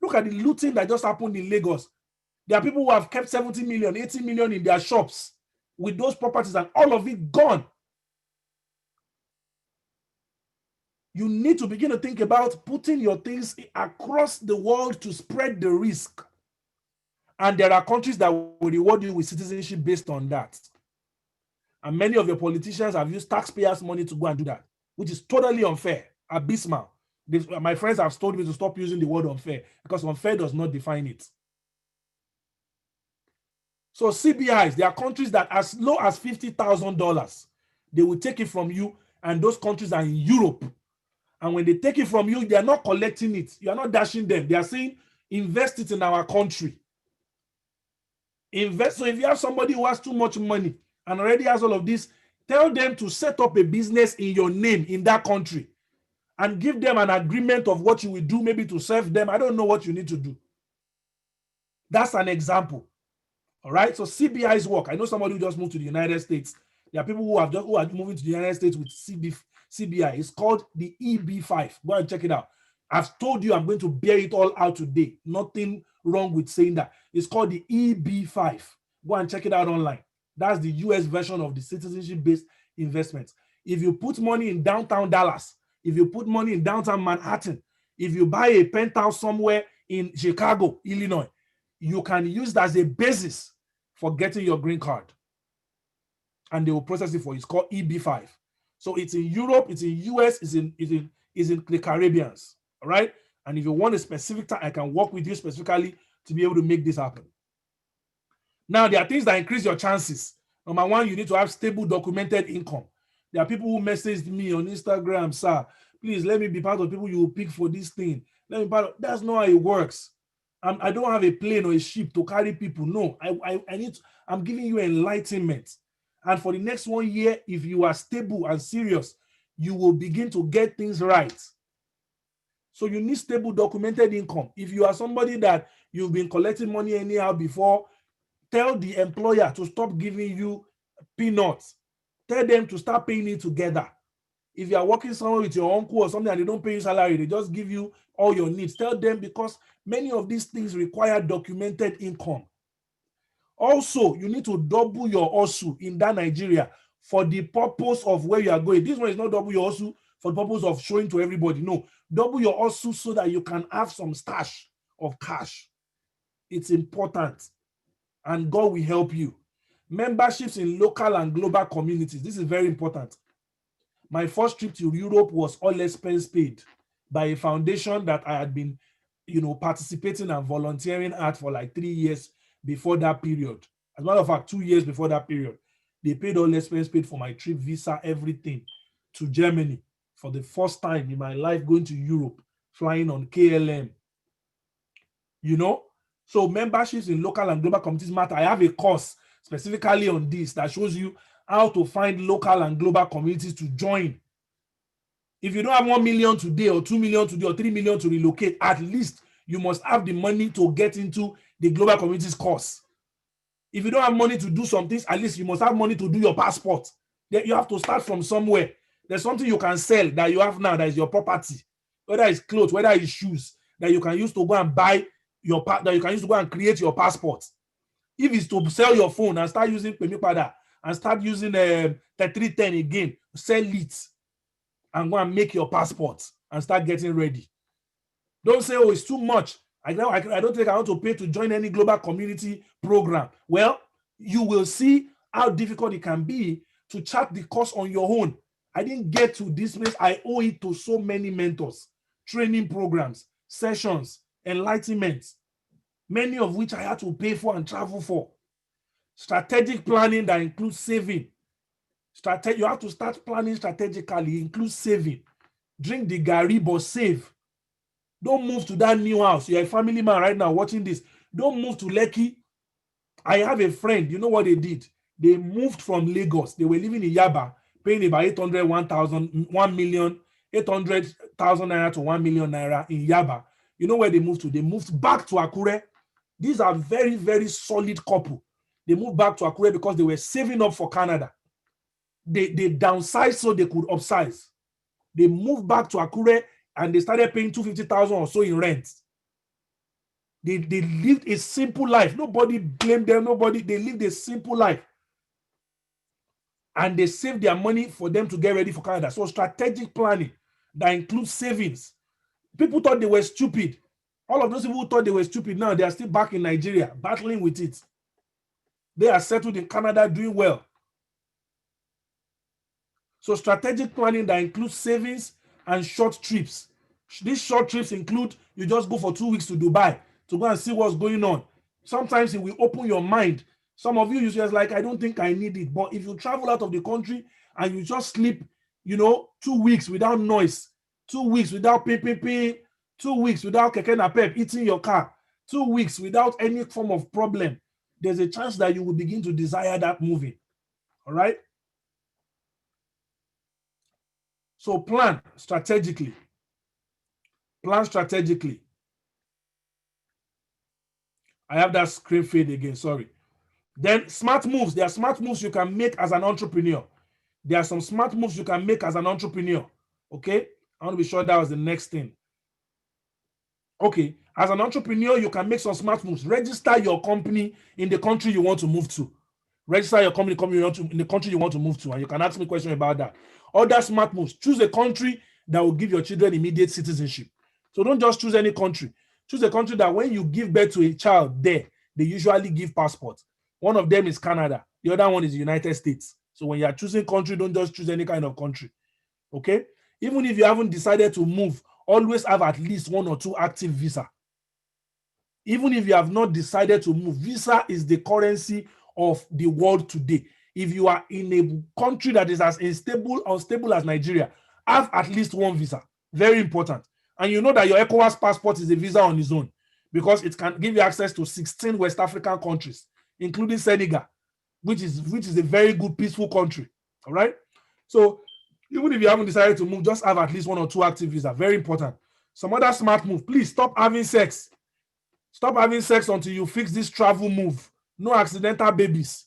look at the looting that just happened in Lagos. There are people who have kept 70 million, 80 million in their shops with those properties and all of it gone. You need to begin to think about putting your things across the world to spread the risk. And there are countries that will reward you with citizenship based on that. And many of your politicians have used taxpayers' money to go and do that, which is totally unfair, abysmal. My friends have told me to stop using the word unfair because unfair does not define it. So CBIs, there are countries that as low as $50,000, they will take it from you, and those countries are in Europe. And when they take it from you, they are not collecting it. You are not dashing them. They are saying, invest it in our country. Invest. So if you have somebody who has too much money and already has all of this, tell them to set up a business in your name in that country and give them an agreement of what you will do, maybe to serve them. I don't know what you need to do. That's an example. All right. So CBI's work. I know somebody who just moved to the United States. There are people who are moving to the United States with CBI. It's called the EB5. Go and check it out. I've told you I'm going to bear it all out today. Nothing wrong with saying that. It's called the EB5. Go and check it out online. That's the US version of the citizenship-based investment. If you put money in downtown Dallas, if you put money in downtown Manhattan, if you buy a penthouse somewhere in Chicago, Illinois, you can use that as a basis for getting your green card. And they will process it for you. It's called EB5. So it's in Europe, it's in US, it's in the Caribbeans. All right. And if you want a specific time, I can work with you specifically to be able to make this happen. Now, there are things that increase your chances. Number one, you need to have stable documented income. There are people who messaged me on Instagram, sir, please let me be part of people you will pick for this thing. Let me be part of. That's not how it works. I don't have a plane or a ship to carry people. No, I need to, I'm giving you enlightenment. And for the next 1 year, if you are stable and serious, you will begin to get things right. So you need stable documented income. If you are somebody that you've been collecting money anyhow before, tell the employer to stop giving you peanuts. Tell them to start paying it together. If you are working somewhere with your uncle or something and they don't pay you salary, they just give you all your needs. Tell them, because many of these things require documented income. Also, you need to double your hustle in that Nigeria for the purpose of where you are going. This one is not double your hustle for the purpose of showing to everybody. No, double your hustle so that you can have some stash of cash. It's important, and God will help you. Memberships in local and global communities. This is very important. My first trip to Europe was all expense paid by a foundation that I had been, participating and volunteering at for like 3 years before that period. As a matter of fact, 2 years before that period, they paid all expense paid for my trip, visa, everything to Germany for the first time in my life, going to Europe, flying on KLM. You know, so memberships in local and global communities matter. I have a course specifically on this that shows you how to find local and global communities to join. If you don't have 1 million today or 2 million today or 3 million to relocate, at least you must have the money to get into the global communities course. If you don't have money to do some things, at least you must have money to do your passport. Then you have to start from somewhere. There's something you can sell that you have now that is your property, whether it's clothes, whether it's shoes, that you can use to go and buy that you can use to go and create your passport. If it's to sell your phone and start using Pemipada and start using 3310 again, sell it and go and make your passport and start getting ready. Don't say, oh, it's too much. I don't think I want to pay to join any global community program. Well, you will see how difficult it can be to chart the course on your own. I didn't get to this place. I owe it to so many mentors, training programs, sessions, enlightenment, many of which I had to pay for and travel for. Strategic planning that includes saving. You have to start planning strategically, includes saving. Drink the Gary, but save. Don't move to that new house. You're a family man right now watching this. Don't move to Lekki. I have a friend. You know what they did? They moved from Lagos. They were living in Yaba, paying about 800, 1,000, 1 million, 800,000 naira to 1 million naira in Yaba. You know where they moved to? They moved back to Akure. These are very, very solid couple. They moved back to Akure because they were saving up for Canada. They downsized so they could upsize. They moved back to Akure and they started paying 250,000 or so in rent. They lived a simple life. Nobody blamed them. They lived a simple life. And they saved their money for them to get ready for Canada. So strategic planning that includes savings. People thought they were stupid. All of those people who thought they were stupid, now they are still back in Nigeria, battling with it. They are settled in Canada, doing well. So strategic planning that includes savings and short trips. These short trips include you just go for 2 weeks to Dubai to go and see what's going on. Sometimes it will open your mind. Some of you just like, I don't think I need it. But if you travel out of the country and you just sleep, 2 weeks without noise, 2 weeks without pee, 2 weeks without keke napep eating your car, 2 weeks without any form of problem, there's a chance that you will begin to desire that moving. All right? So plan strategically. Plan strategically. I have that screen fade again, sorry. Then smart moves. There are smart moves you can make as an entrepreneur. There are some smart moves you can make as an entrepreneur. Okay? I want to be sure that was the next thing. Okay, as an entrepreneur, you can make some smart moves. Register your company in the country you want to move to. Register your company in the country you want to move to, and you can ask me questions about that. Other smart moves: choose a country that will give your children immediate citizenship. So don't just choose any country. Choose a country that when you give birth to a child there, they usually give passports. One of them is Canada. The other one is the United States. So when you are choosing country, don't just choose any kind of country. Okay? Even if you haven't decided to move, always have at least 1 or 2 active visa. Even if you have not decided to move, visa is the currency of the world today. If you are in a country that is as unstable as Nigeria, have at least 1 visa. Very important. And you know that your ECOWAS passport is a visa on its own, because it can give you access to 16 West African countries, including Senegal, which is a very good, peaceful country. All right. So even if you haven't decided to move, just have at least 1 or 2 active visa. Very important. Some other smart move: please stop having sex. Stop having sex until you fix this travel move. No accidental babies.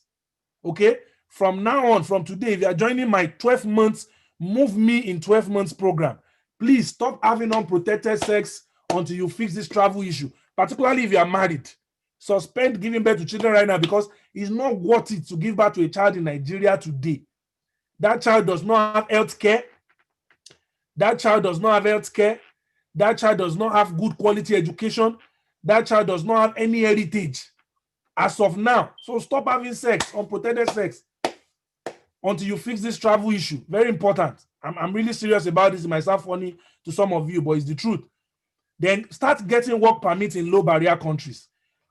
Okay? From now on, from today, if you are joining my 12 months Move Me in 12 months program, please stop having unprotected sex until you fix this travel issue, particularly if you are married. Suspend giving birth to children right now, because it's not worth it to give birth to a child in Nigeria today. That child does not have health care. That child does not have health care. That child does not have good quality education. That child does not have any heritage as of now. So stop having sex, unprotected sex, until you fix this travel issue. Very important. I'm really serious about this. It might sound funny to some of you, but it's the truth. Then start getting work permits in low barrier countries.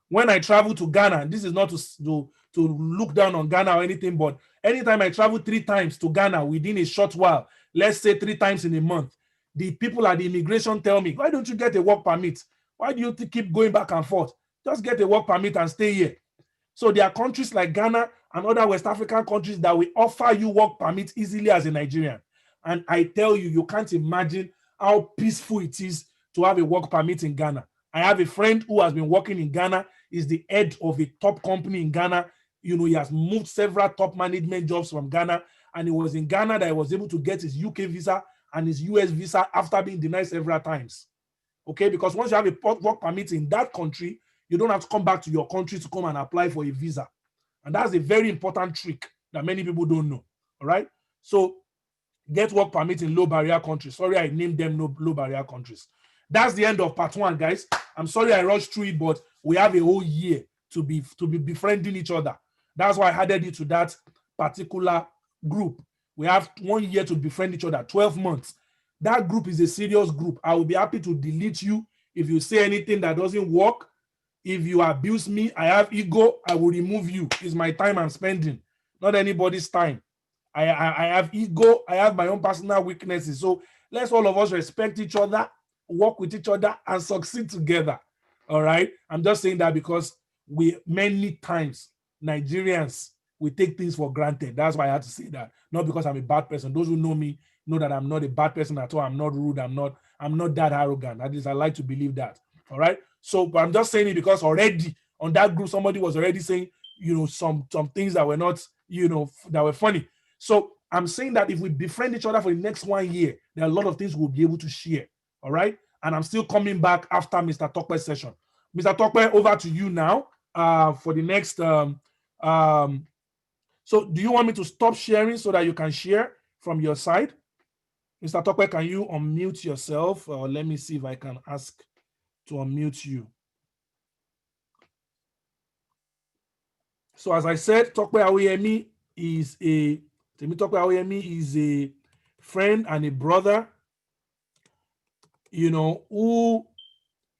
When I travel to Ghana, this is not to look down on Ghana or anything, but anytime I travel 3 times to Ghana within a short while, let's say 3 times in a month, the people at the immigration tell me, why don't you get a work permit? Why do you keep going back and forth? Just get a work permit and stay here. So there are countries like Ghana and other West African countries that will offer you work permits easily as a Nigerian. And I tell you, you can't imagine how peaceful it is to have a work permit in Ghana. I have a friend who has been working in Ghana, is the head of a top company in Ghana. You know, he has moved several top management jobs from Ghana, and it was in Ghana that he was able to get his UK visa and his US visa after being denied several times. Okay, because once you have a work permit in that country, you don't have to come back to your country to come and apply for a visa. And that's a very important trick that many people don't know. All right. So get work permit in low barrier countries. Sorry, I named them low barrier countries. That's the end of part 1, guys. I'm sorry I rushed through it, but we have a whole year to be befriending each other. That's why I added you to that particular group. We have 1 year to befriend each other, 12 months. That group is a serious group. I will be happy to delete you if you say anything that doesn't work. If you abuse me, I have ego, I will remove you. It's my time I'm spending, not anybody's time. I have ego, I have my own personal weaknesses. So let's all of us respect each other, work with each other, and succeed together. All right. I'm just saying that because we many times Nigerians, we take things for granted. That's why I had to say that. Not because I'm a bad person. Those who know me know that I'm not a bad person at all. I'm not rude. I'm not that arrogant. At least I like to believe that. All right. So, but I'm just saying it because already on that group, somebody was already saying, some things that were not, that were funny. So I'm saying that if we befriend each other for the next 1 year, there are a lot of things we'll be able to share. All right. And I'm still coming back after Mr. Tokpe's session. Mr. Tokpe, over to you now for the next. So do you want me to stop sharing so that you can share from your side? Mr. Tokpe, can you unmute yourself? Or let me see if I can ask to unmute you. So as I said, Tokpe Aoyemi is a friend and a brother, who,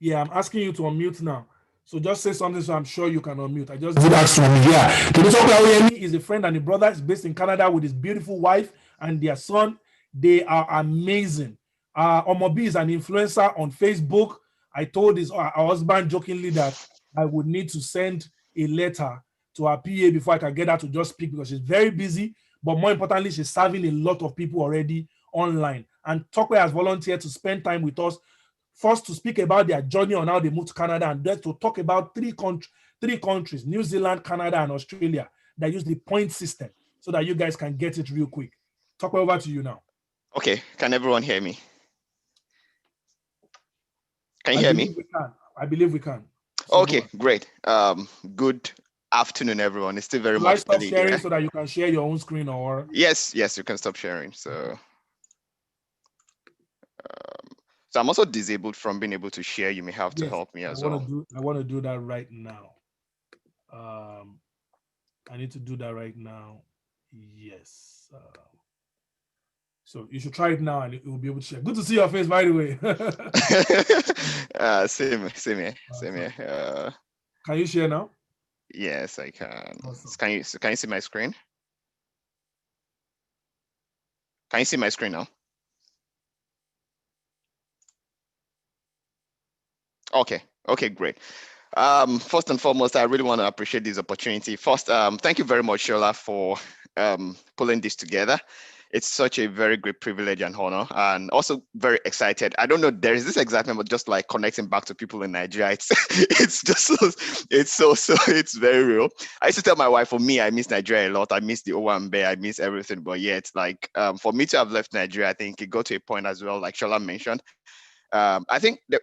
I'm asking you to unmute now. So just say something so I'm sure you can unmute. I just did ask from yeah. Tokpe Aoyemi is a friend and a brother. He's based in Canada with his beautiful wife and their son. They are amazing. Omobi is an influencer on Facebook. I told our husband jokingly that I would need to send a letter to her PA before I can get her to just speak, because she's very busy. But more importantly, she's serving a lot of people already online. And Tokwe has volunteered to spend time with us, first to speak about their journey on how they moved to Canada, and then to talk about three countries, New Zealand, Canada, and Australia, that use the point system so that you guys can get it real quick. Tokwe, over to you now. Okay, can everyone hear me? Can you I hear me? believe we can. I believe we can. So go Okay, on. great. Good afternoon, everyone. It's still very Will I much stop early sharing here. so that you can share your own screen or? Yes, yes, you can stop sharing. Okay. So I'm also disabled from being able to share. You may have to Yes, help me I as want to well. do. I want to do that right now. Um, I need to do that right now. Yes. So you should try it now, and it will be able to share. Good to see your face, by the way. Same here, same here. Awesome. Can you share now? Yes, I can. Awesome. Can you see my screen? Can you see my screen now? Okay. Okay, great. First and foremost, I really want to appreciate this opportunity. First, thank you very much, Shola, for pulling this together. It's such a very great privilege and honor, and also very excited. I don't know, there is this excitement, but just like connecting back to people in Nigeria, it's it's just so, it's very real. I used to tell my wife, for me, I miss Nigeria a lot. I miss the Owambe, I miss everything. But yeah, it's like for me to have left Nigeria, I think it got to a point as well, like Shola mentioned. I think that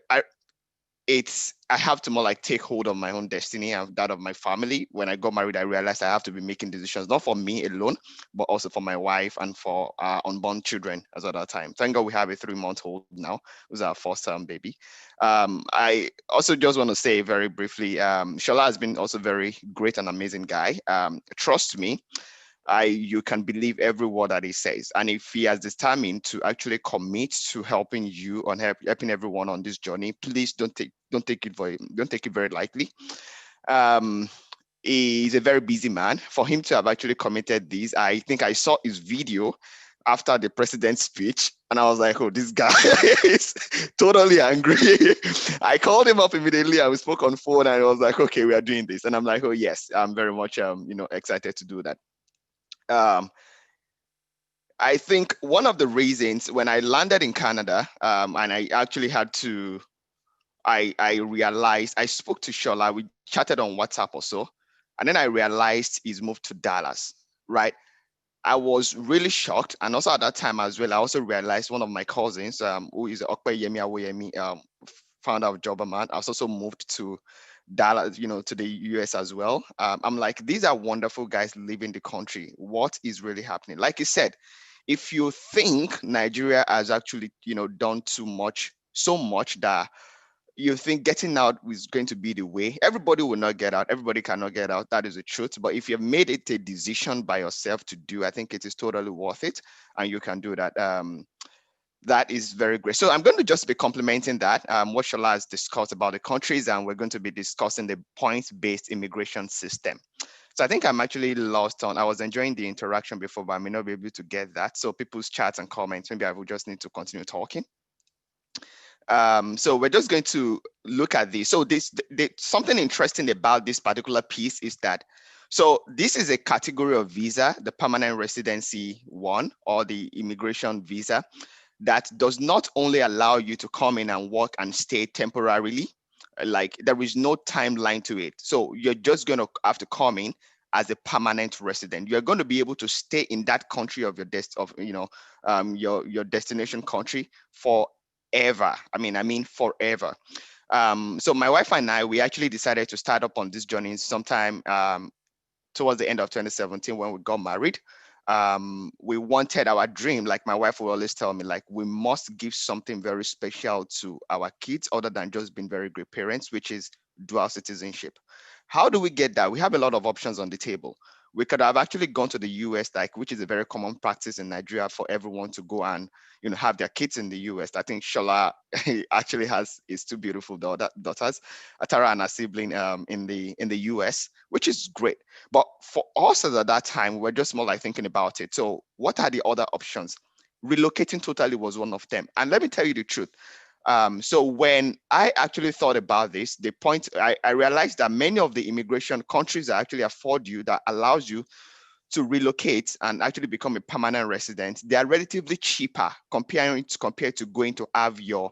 I have to more like take hold of my own destiny and that of my family. When I got married, I realized I have to be making decisions not for me alone, but also for my wife and for our unborn children as at that time. Thank God we have a 3 month old now, who's our first baby. I also just want to say very briefly, Shola has been also very great and amazing guy. Trust me, I you can believe every word that he says. And if he has determined to actually commit to helping you on helping everyone on this journey, please don't take it very lightly. Um, he's a very busy man. For him to have actually committed this, I think I saw his video after the president's speech, and I was like, "Oh, this guy is totally angry." I called him up immediately. I spoke on phone, and I was like, "Okay, we are doing this," and I'm like, "Oh yes, I'm very much excited to do that." Um, I think one of the reasons when I landed in Canada, and I actually had to, I realized I spoke to Shola. We chatted on WhatsApp or so, and then I realized he's moved to Dallas. Right, I was really shocked, and also at that time as well, I also realized one of my cousins, who is Okpe Yemi Awoyemi, founder of Jobberman, has also moved to Dallas, to the US as well. I'm like, these are wonderful guys leaving the country. What is really happening? Like you said, if you think Nigeria has actually, done too much, so much that you think getting out is going to be the way, everybody will not get out. Everybody cannot get out. That is the truth. But if you've made it a decision by yourself to do, I think it is totally worth it, and you can do that. That is very great. So I'm going to just be complementing that, what Shola has discussed about the countries, and we're going to be discussing the points-based immigration system. So I think I'm actually lost on, I was enjoying the interaction before, but I may not be able to get that. So people's chats and comments, maybe I will just need to continue talking. So we're just going to look at this. So something interesting about this particular piece is that, so this is a category of visa, the permanent residency one, or the immigration visa, that does not only allow you to come in and work and stay temporarily, like there is no timeline to it. So you're just going to have to come in as a permanent resident. You're going to be able to stay in that country of your destination country forever. I mean forever. So my wife and I, we actually decided to start up on this journey sometime towards the end of 2017 when we got married. We wanted our dream, like my wife will always tell me, like we must give something very special to our kids other than just being very great parents, which is dual citizenship. How do we get that? We have a lot of options on the table. We could have actually gone to the US, like which is a very common practice in Nigeria for everyone to go and have their kids in the US. I think Shola actually has his two beautiful daughters, Atara and a sibling in the US, which is great. But for us at that time, we're just more like thinking about it. So, what are the other options? Relocating totally was one of them. And let me tell you the truth. So when I actually thought about this, the point I realized that many of the immigration countries that actually afford you, that allows you to relocate and actually become a permanent resident, they are relatively cheaper compared to going to have your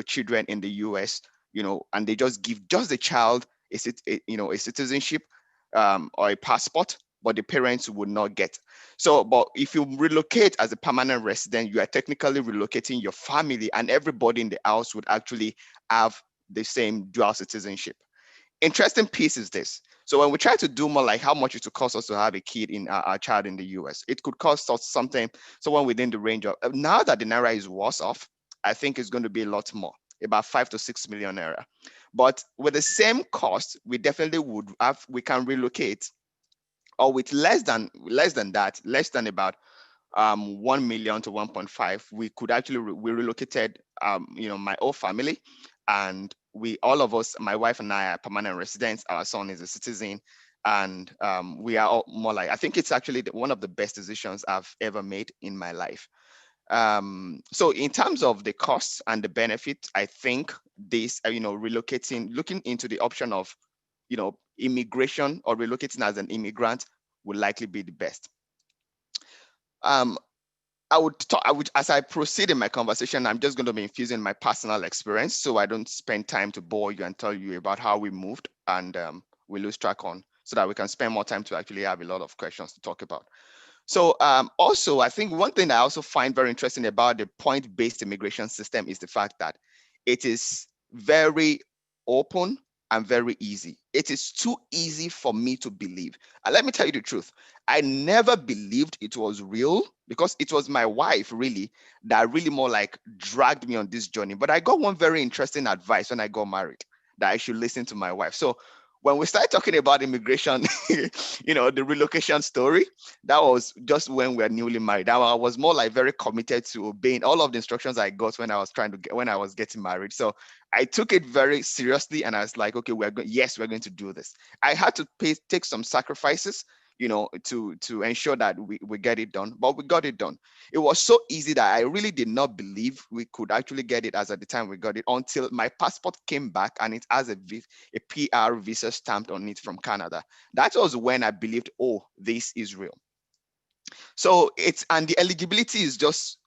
children in the US, and they just give just the child a citizenship or a passport, but the parents would not get. So, but if you relocate as a permanent resident, you are technically relocating your family, and everybody in the house would actually have the same dual citizenship. Interesting piece is this. So when we try to do more like how much it would cost us to have a kid in our child in the US, it could cost us something, someone within the range of, now that the Naira is worse off, I think it's going to be a lot more, about 5 to 6 million Naira. But with the same cost, we definitely we can relocate, or with less than that, less than about 1 million to 1.5, we could actually we relocated my whole family, and we all of us, my wife and I, are permanent residents. Our son is a citizen, and we are all more like, I think it's actually one of the best decisions I've ever made in my life. So in terms of the costs and the benefit, I think this relocating, looking into the option of immigration or relocating as an immigrant would likely be the best. um, as I proceed in my conversation, I'm just going to be infusing my personal experience so I don't spend time to bore you and tell you about how we moved and we lose track on, so that we can spend more time to actually have a lot of questions to talk about. So also, I think one thing I also find very interesting about the point-based immigration system is the fact that it is very open and very easy. It is too easy for me to believe. And let me tell you the truth. I never believed it was real, because it was my wife really that really more like dragged me on this journey. But I got one very interesting advice when I got married, that I should listen to my wife. So when we started talking about immigration, the relocation story, that was just when we were newly married. I was more like very committed to obeying all of the instructions I got when I was getting married. So I took it very seriously, and I was like, okay, yes, we're going to do this. I had to take some sacrifices, to ensure that we get it done, but we got it done. It was so easy that I really did not believe we could actually get it as at the time we got it, until my passport came back and it has a PR visa stamped on it from Canada. That was when I believed, oh, this is real. So the eligibility is just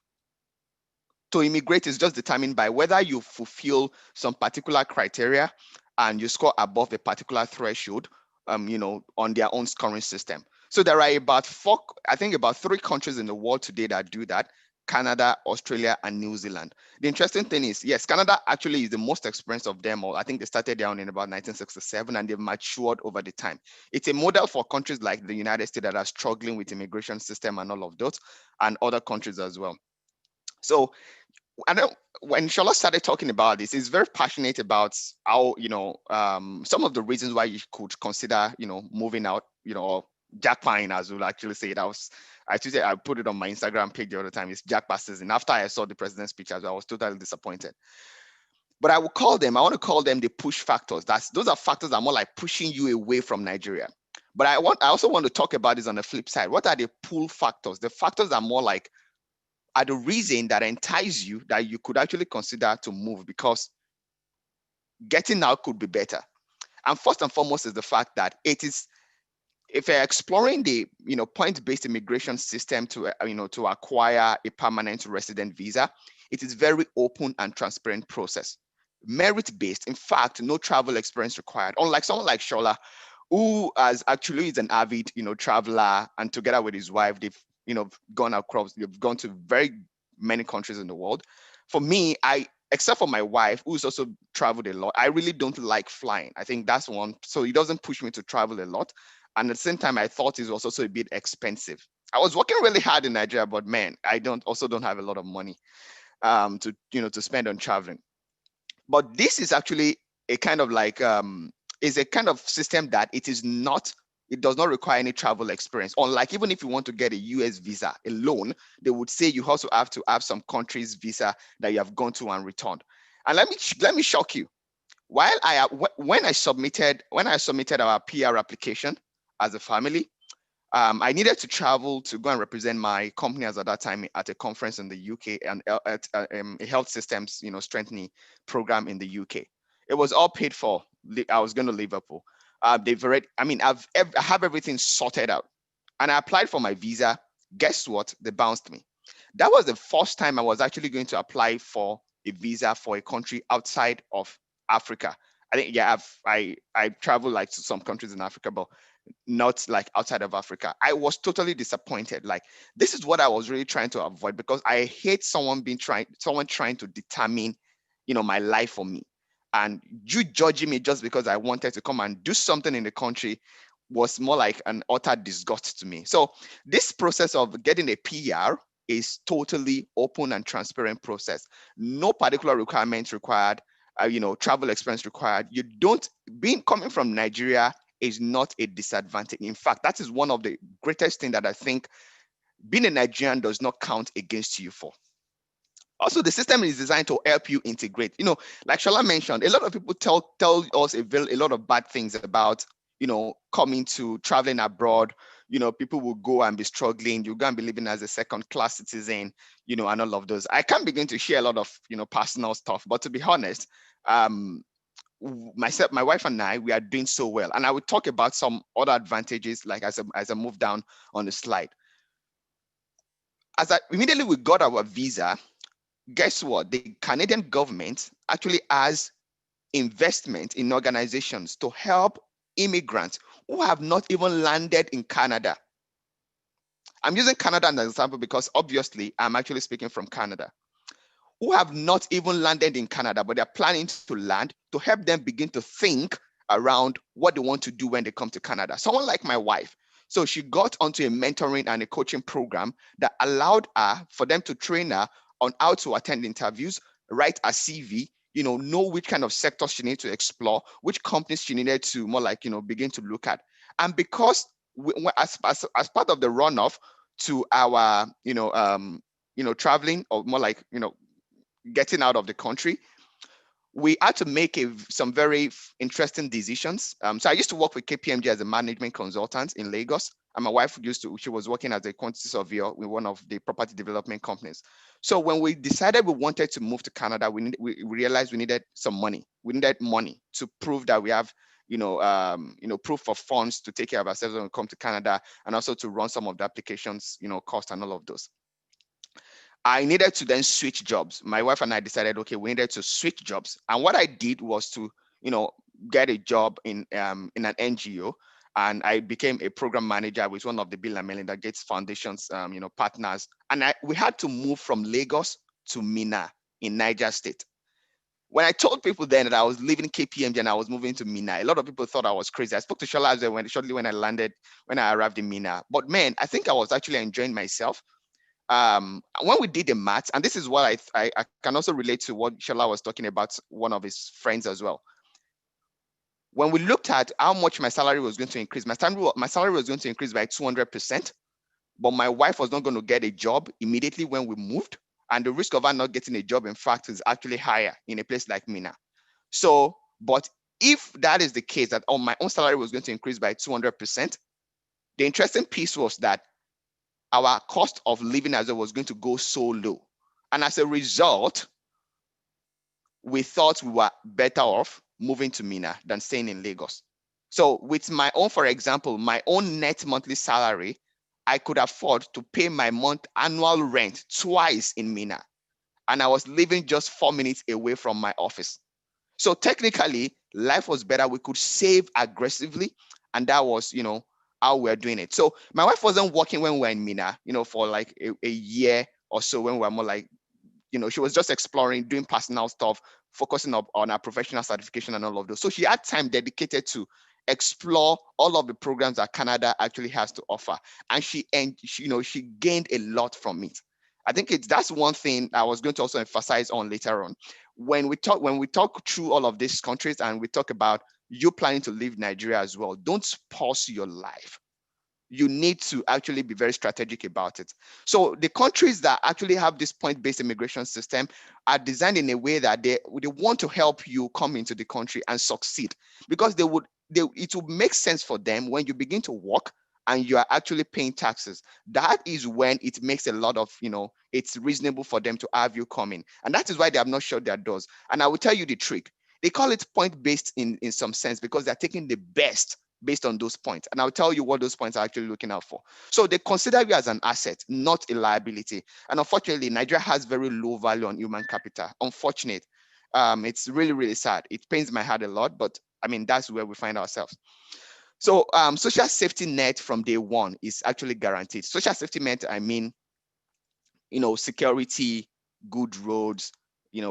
to immigrate is just determined by whether you fulfill some particular criteria and you score above a particular threshold, on their own scoring system. So there are about 3 countries in the world today that do that: Canada, Australia, and New Zealand. The interesting thing is, yes, Canada actually is the most experienced of them all. I think they started down in about 1967, and they've matured over the time. It's a model for countries like the United States that are struggling with immigration system and all of those, and other countries as well. So I know when Shola started talking about this, he's very passionate about how, some of the reasons why you could consider, moving out, or jackpine, as we'll actually say it. I put it on my Instagram page the other time. It's jackpot season. After I saw the president's speech, I was totally disappointed. But I want to call them the push factors. Those are factors that are more like pushing you away from Nigeria. But I also want to talk about this on the flip side. What are the pull factors? The factors that are more like, are the reason that entice you that you could actually consider to move, because getting out could be better. And first and foremost is the fact that if you're exploring the point-based immigration system to acquire a permanent resident visa, it is very open and transparent process. Merit-based, in fact, no travel experience required. Unlike someone like Shola, who is an avid traveler, and together with his wife, they've they've gone to very many countries in the world. For me, except for my wife, who's also traveled a lot, I really don't like flying. I think that's one. So it doesn't push me to travel a lot. And at the same time, I thought it was also a bit expensive. I was working really hard in Nigeria, but man, I don't have a lot of money to spend on traveling. But this is actually a kind of like is a kind of system that it does not require any travel experience. Unlike, even if you want to get a US visa alone, they would say you also have to have some country's visa that you have gone to and returned. And let me shock you. When I submitted our PR application as a family, I needed to travel to go and represent my company as at that time at a conference in the UK, and at a health systems strengthening program in the UK. It was all paid for. I was going to Liverpool. I have everything sorted out, and I applied for my visa. Guess what? They bounced me. That was the first time I was actually going to apply for a visa for a country outside of Africa. I think, yeah, I traveled like to some countries in Africa, but not like outside of Africa. I was totally disappointed. Like, this is what I was really trying to avoid, because I hate someone trying to determine, my life for me. And you judging me just because I wanted to come and do something in the country was more like an utter disgust to me. So this process of getting a PR is totally open and transparent process. No particular requirements required, travel expense required. You don't, being coming from Nigeria is not a disadvantage. In fact, that is one of the greatest things that I think being a Nigerian does not count against you for. Also, the system is designed to help you integrate. Like Shola mentioned, a lot of people tell us a lot of bad things about, coming to traveling abroad. People will go and be struggling. You're going to be living as a second class citizen, and all of those. I can't begin to share a lot of, personal stuff, but to be honest, um, myself, my wife and I, we are doing so well. And I will talk about some other advantages, like as I move down on the slide. Immediately we got our visa, guess what? The Canadian government actually has investment in organizations to help immigrants who have not even landed in Canada. I'm using Canada as an example because obviously I'm actually speaking from Canada, who have not even landed in Canada, but they're planning to land, to help them begin to think around what they want to do when they come to Canada. Someone like my wife. So she got onto a mentoring and a coaching program that allowed her for them to train her on how to attend interviews, write a CV, know which kind of sectors she needed to explore, which companies she needed to more like, begin to look at. And because as part of the runoff to our, traveling, or more like, getting out of the country, we had to make some very interesting decisions. So I used to work with KPMG as a management consultant in Lagos, and my wife she was working as a quantity surveyor with one of the property development companies. So when we decided we wanted to move to Canada, we realized we needed some money. We needed money to prove that we have, proof of funds to take care of ourselves when we come to Canada, and also to run some of the applications, cost and all of those. I needed to then switch jobs. My wife and I decided, okay, we needed to switch jobs. And what I did was to, get a job in an NGO, and I became a program manager with one of the Bill and Melinda Gates Foundation's, partners. And we had to move from Lagos to Minna in Niger State. When I told people then that I was leaving KPMG and I was moving to Minna, a lot of people thought I was crazy. I spoke to Shola shortly when I arrived in Minna. But man, I think I was actually enjoying myself. When we did the maths, and this is what I can also relate to what Shola was talking about, one of his friends as well. When we looked at how much my salary was going to increase, my salary was going to increase by 200%, but my wife was not going to get a job immediately when we moved. And the risk of her not getting a job, in fact, is actually higher in a place like Minna. So, but if that is the case, that my own salary was going to increase by 200%, the interesting piece was that our cost of living as well was going to go so low. And as a result, we thought we were better off moving to Minna than staying in Lagos. So with my own, for example, my own net monthly salary, I could afford to pay my annual rent twice in Minna. And I was living just 4 minutes away from my office. So technically, life was better. We could save aggressively. And that was, how we're doing it. So my wife wasn't working when we were in Minna, for like a year or so, when we were more like, she was just exploring, doing personal stuff, focusing on her professional certification and all of those. So she had time dedicated to explore all of the programs that Canada actually has to offer. And she gained a lot from it. I think that's one thing I was going to also emphasize on later on. When we talk through all of these countries and we talk about you planning to leave Nigeria as well, don't pause your life. You need to actually be very strategic about it. So the countries that actually have this point-based immigration system are designed in a way that they want to help you come into the country and succeed, because it would make sense for them when you begin to work and you are actually paying taxes. That is when it makes a lot of, it's reasonable for them to have you come in. And that is why they have not shut their doors. And I will tell you the trick. They call it point-based in some sense because they're taking the best based on those points. And I'll tell you what those points are actually looking out for. So they consider you as an asset, not a liability. And unfortunately, Nigeria has very low value on human capital. Unfortunate. It's really, really sad. It pains my heart a lot, but I mean, that's where we find ourselves. So social safety net from day one is actually guaranteed. Social safety net, I mean, security, good roads,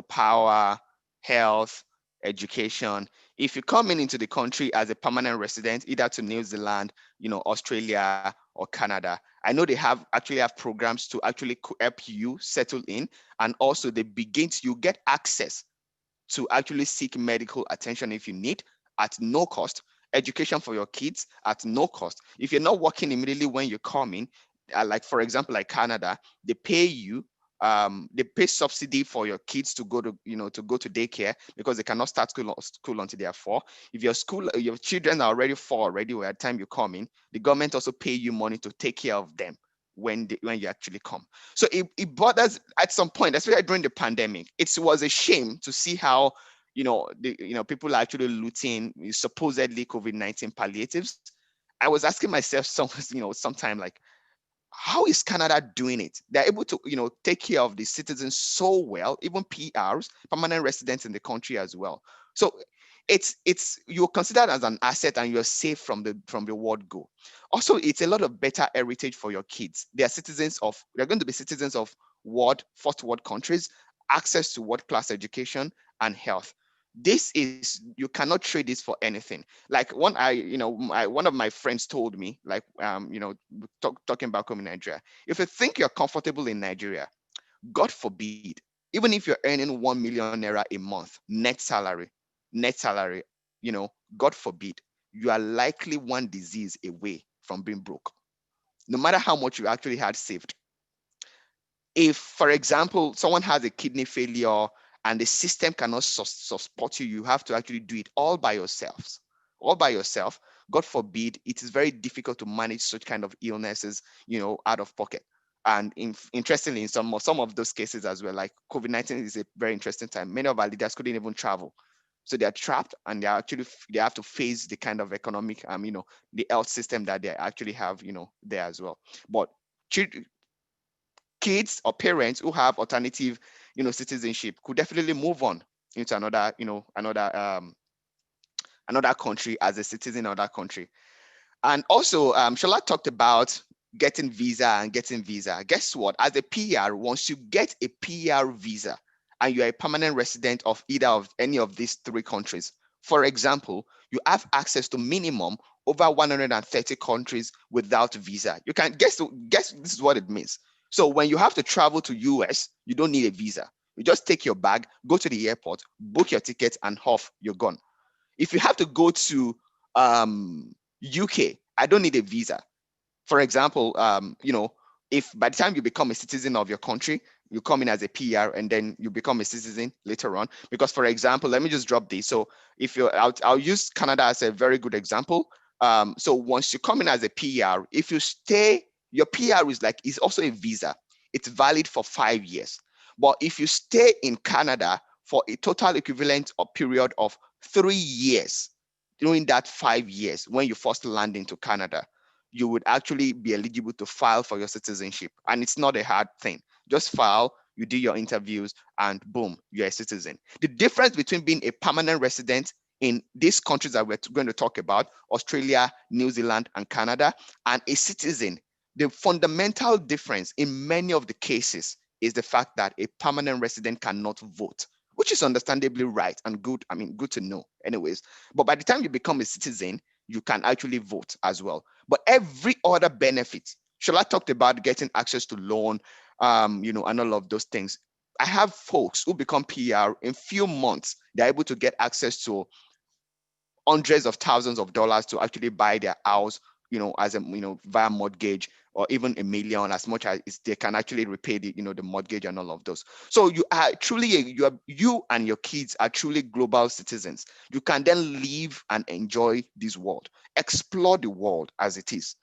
power, health, education. If you're coming into the country as a permanent resident, either to New Zealand, Australia or Canada, I know they have programs to actually help you settle in, and also you get access to actually seek medical attention if you need at no cost, education for your kids at no cost. If you're not working immediately when you come in, like for example, like Canada, they pay you. They pay subsidy for your kids to go to daycare because they cannot start school until they are 4. If your children are already 4 already by the time you come in, the government also pay you money to take care of them when you actually come. So it bothers at some point, especially during the pandemic. It was a shame to see how people are actually looting supposedly COVID-19 palliatives. I was asking myself sometime, like, how is Canada doing it? They're able to, take care of the citizens so well, even PRs, permanent residents in the country as well. So it's you're considered as an asset and you're safe from the word go. Also, it's a lot of better heritage for your kids. They're going to be citizens of first world countries, access to world class education and health. You cannot trade this for anything. Like one of my friends told me, like, talking about coming to Nigeria. If you think you're comfortable in Nigeria, God forbid, even if you're earning 1 million naira a month net salary, God forbid, you are likely one disease away from being broke, no matter how much you actually had saved. If, for example, someone has a kidney failure and the system cannot support you, you have to actually do it all by yourselves. All by yourself. God forbid, it is very difficult to manage such kind of illnesses, out of pocket. And interestingly, in some of those cases as well, like COVID-19 is a very interesting time. Many of our leaders couldn't even travel. So they're trapped and they have to face the kind of economic, the health system that they actually have, there as well. But kids or parents who have alternative, citizenship could definitely move on into another country as a citizen of that country. And also, Shola talked about getting visa and getting visa. Guess what? As a PR, once you get a PR visa and you're a permanent resident of either of any of these 3 countries, for example, you have access to minimum over 130 countries without visa. You can guess this is what it means. So when you have to travel to US, you don't need a visa. You just take your bag, go to the airport, book your ticket, and off you're gone. If you have to go to UK, I don't need a visa. For example, if by the time you become a citizen of your country, you come in as a PR and then you become a citizen later on. Because, for example, let me just drop this. So if I'll use Canada as a very good example. So once you come in as a PR, if you stay, your PR is also a visa. It's valid for 5 years. But if you stay in Canada for a total equivalent of period of 3 years, during that 5 years, when you first land into Canada, you would actually be eligible to file for your citizenship. And it's not a hard thing. Just file, you do your interviews, and boom, you're a citizen. The difference between being a permanent resident in these countries that we're going to talk about, Australia, New Zealand, and Canada, and a citizen, the fundamental difference in many of the cases is the fact that a permanent resident cannot vote, which is understandably right and good. I mean, good to know, anyways. But by the time you become a citizen, you can actually vote as well. But every other benefit, Shola talked about getting access to loan, and all of those things. I have folks who become PR in few months, they're able to get access to hundreds of thousands of dollars to actually buy their house, as a, via mortgage, or even 1 million, as much as they can actually repay the mortgage and all of those. So you are truly, you and your kids are truly global citizens. You can then live and enjoy this world, explore the world as it is.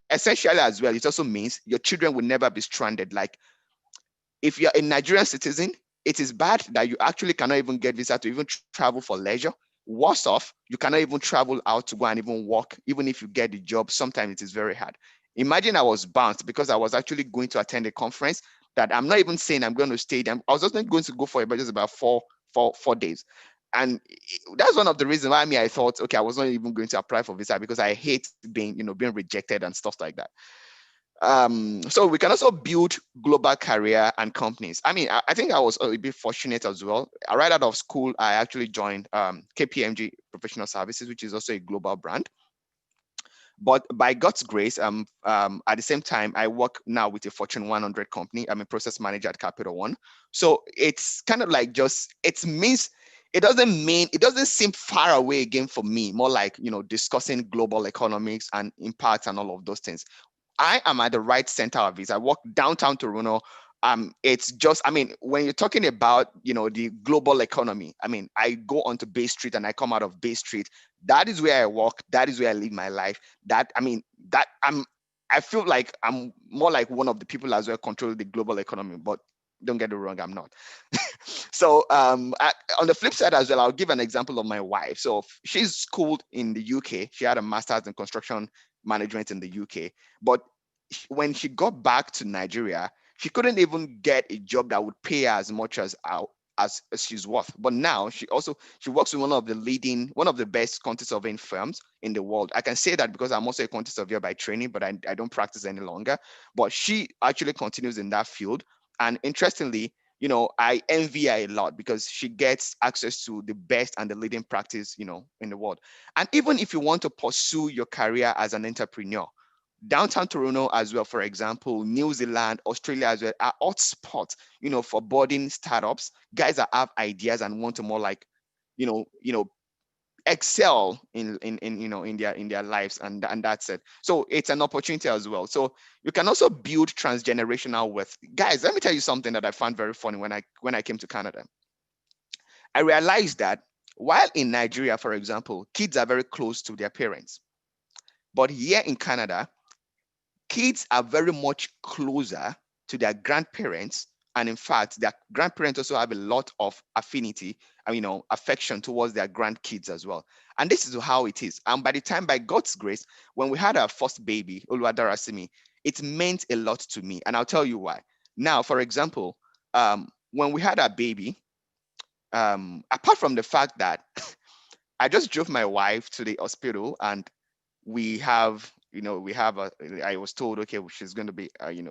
Essentially as well, it also means your children will never be stranded. Like, if you're a Nigerian citizen, it is bad that you actually cannot even get visa to even travel for leisure. Worse off, you cannot even travel out to go and even work. Even if you get the job, sometimes it is very hard. Imagine I was bounced because I was actually going to attend a conference that I'm not even saying I'm going to stay there. I was just going to go for just about 4 days. And that's one of the reasons why I thought, okay, I was not even going to apply for visa because I hate being rejected and stuff like that. So we can also build global career and companies. I think I was a bit fortunate as well. Right out of school, I actually joined KPMG Professional Services, which is also a global brand. But by God's grace, at the same time, I work now with a Fortune 100 company. I'm a process manager at Capital One. So it's kind of like it doesn't seem far away again for me, more like, discussing global economics and impacts and all of those things. I am at the right center of it. I walk downtown Toronto. It's just, when you're talking about, the global economy, I go onto Bay Street and I come out of Bay Street. That is where I walk. That is where I live my life. I feel like I'm more like one of the people as well control the global economy, but don't get it wrong, I'm not. So on the flip side as well, I'll give an example of my wife. So she's schooled in the UK. She had a master's in construction management in the UK. But when she got back to Nigeria, she couldn't even get a job that would pay her as much as she's worth. But now she works with one of the best quantity surveying firms in the world. I can say that because I'm also a quantity surveyor by training, but I don't practice any longer. But she actually continues in that field. And interestingly, I envy her a lot because she gets access to the best and the leading practice, in the world. And even if you want to pursue your career as an entrepreneur, downtown Toronto as well, for example, New Zealand, Australia as well, are hot spots, for budding startups, guys that have ideas and want to more like, excel in their lives, and that's it. So it's an opportunity as well. So you can also build transgenerational wealth. Guys, let me tell you something that I found very funny when I came to Canada. I realized that while in Nigeria, for example, kids are very close to their parents, but here in Canada, kids are very much closer to their grandparents. And in fact, their grandparents also have a lot of affinity and, affection towards their grandkids as well. And this is how it is. And by the time, by God's grace, when we had our first baby, Oluwadarasimi, it meant a lot to me. And I'll tell you why. Now, for example, when we had our baby, apart from the fact that I just drove my wife to the hospital, and I was told, okay, she's going to be,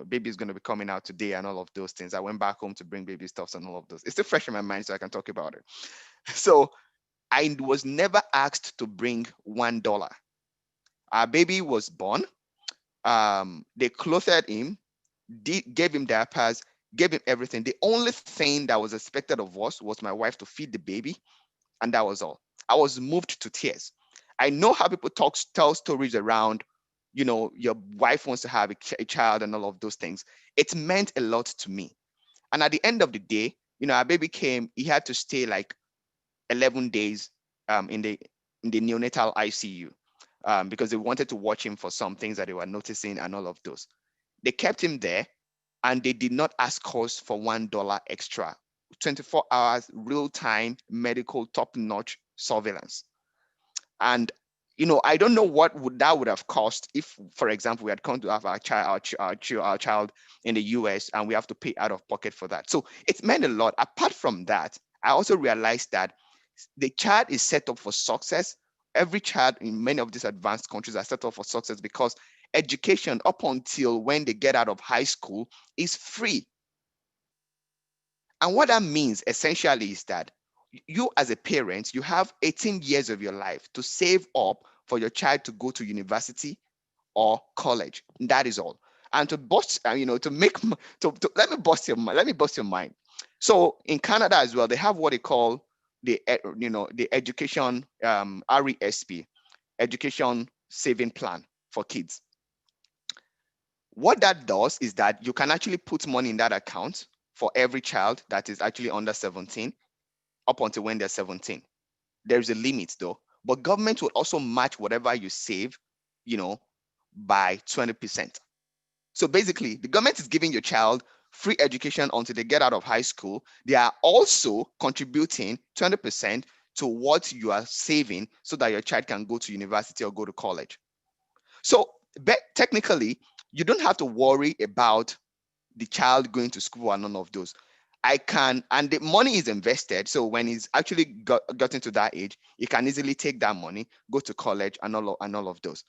baby's going to be coming out today and all of those things. I went back home to bring baby stuffs and all of those. It's still fresh in my mind, so I can talk about it. So I was never asked to bring $1. Our baby was born. They clothed him, gave him diapers, gave him everything. The only thing that was expected of us was my wife to feed the baby, and that was all. I was moved to tears. I know how people tell stories around, your wife wants to have a child and all of those things. It meant a lot to me. And at the end of the day, our baby came. He had to stay like 11 days in the neonatal ICU, because they wanted to watch him for some things that they were noticing and all of those. They kept him there, and they did not ask us for $1 extra. 24 hours real time medical top notch surveillance. And I don't know what would have cost if, for example, we had come to have our child in the US and we have to pay out of pocket for that. So it meant a lot. Apart from that, I also realized that the child is set up for success. Every child in many of these advanced countries are set up for success because education up until when they get out of high school is free. And what that means essentially is that you, as a parent, you have 18 years of your life to save up for your child to go to university or college. That is all. And to bust, to make, to let me bust your mind. So in Canada as well, they have what they call the education RESP, education saving plan for kids. What that does is that you can actually put money in that account for every child that is actually under 17 up until when they're 17. There's a limit though, but government will also match whatever you save, by 20%. So basically, the government is giving your child free education until they get out of high school. They are also contributing 20% to what you are saving so that your child can go to university or go to college. So technically, you don't have to worry about the child going to school and none of those. I can, and the money is invested. So when he's actually gotten to that age, he can easily take that money, go to college, and all of those.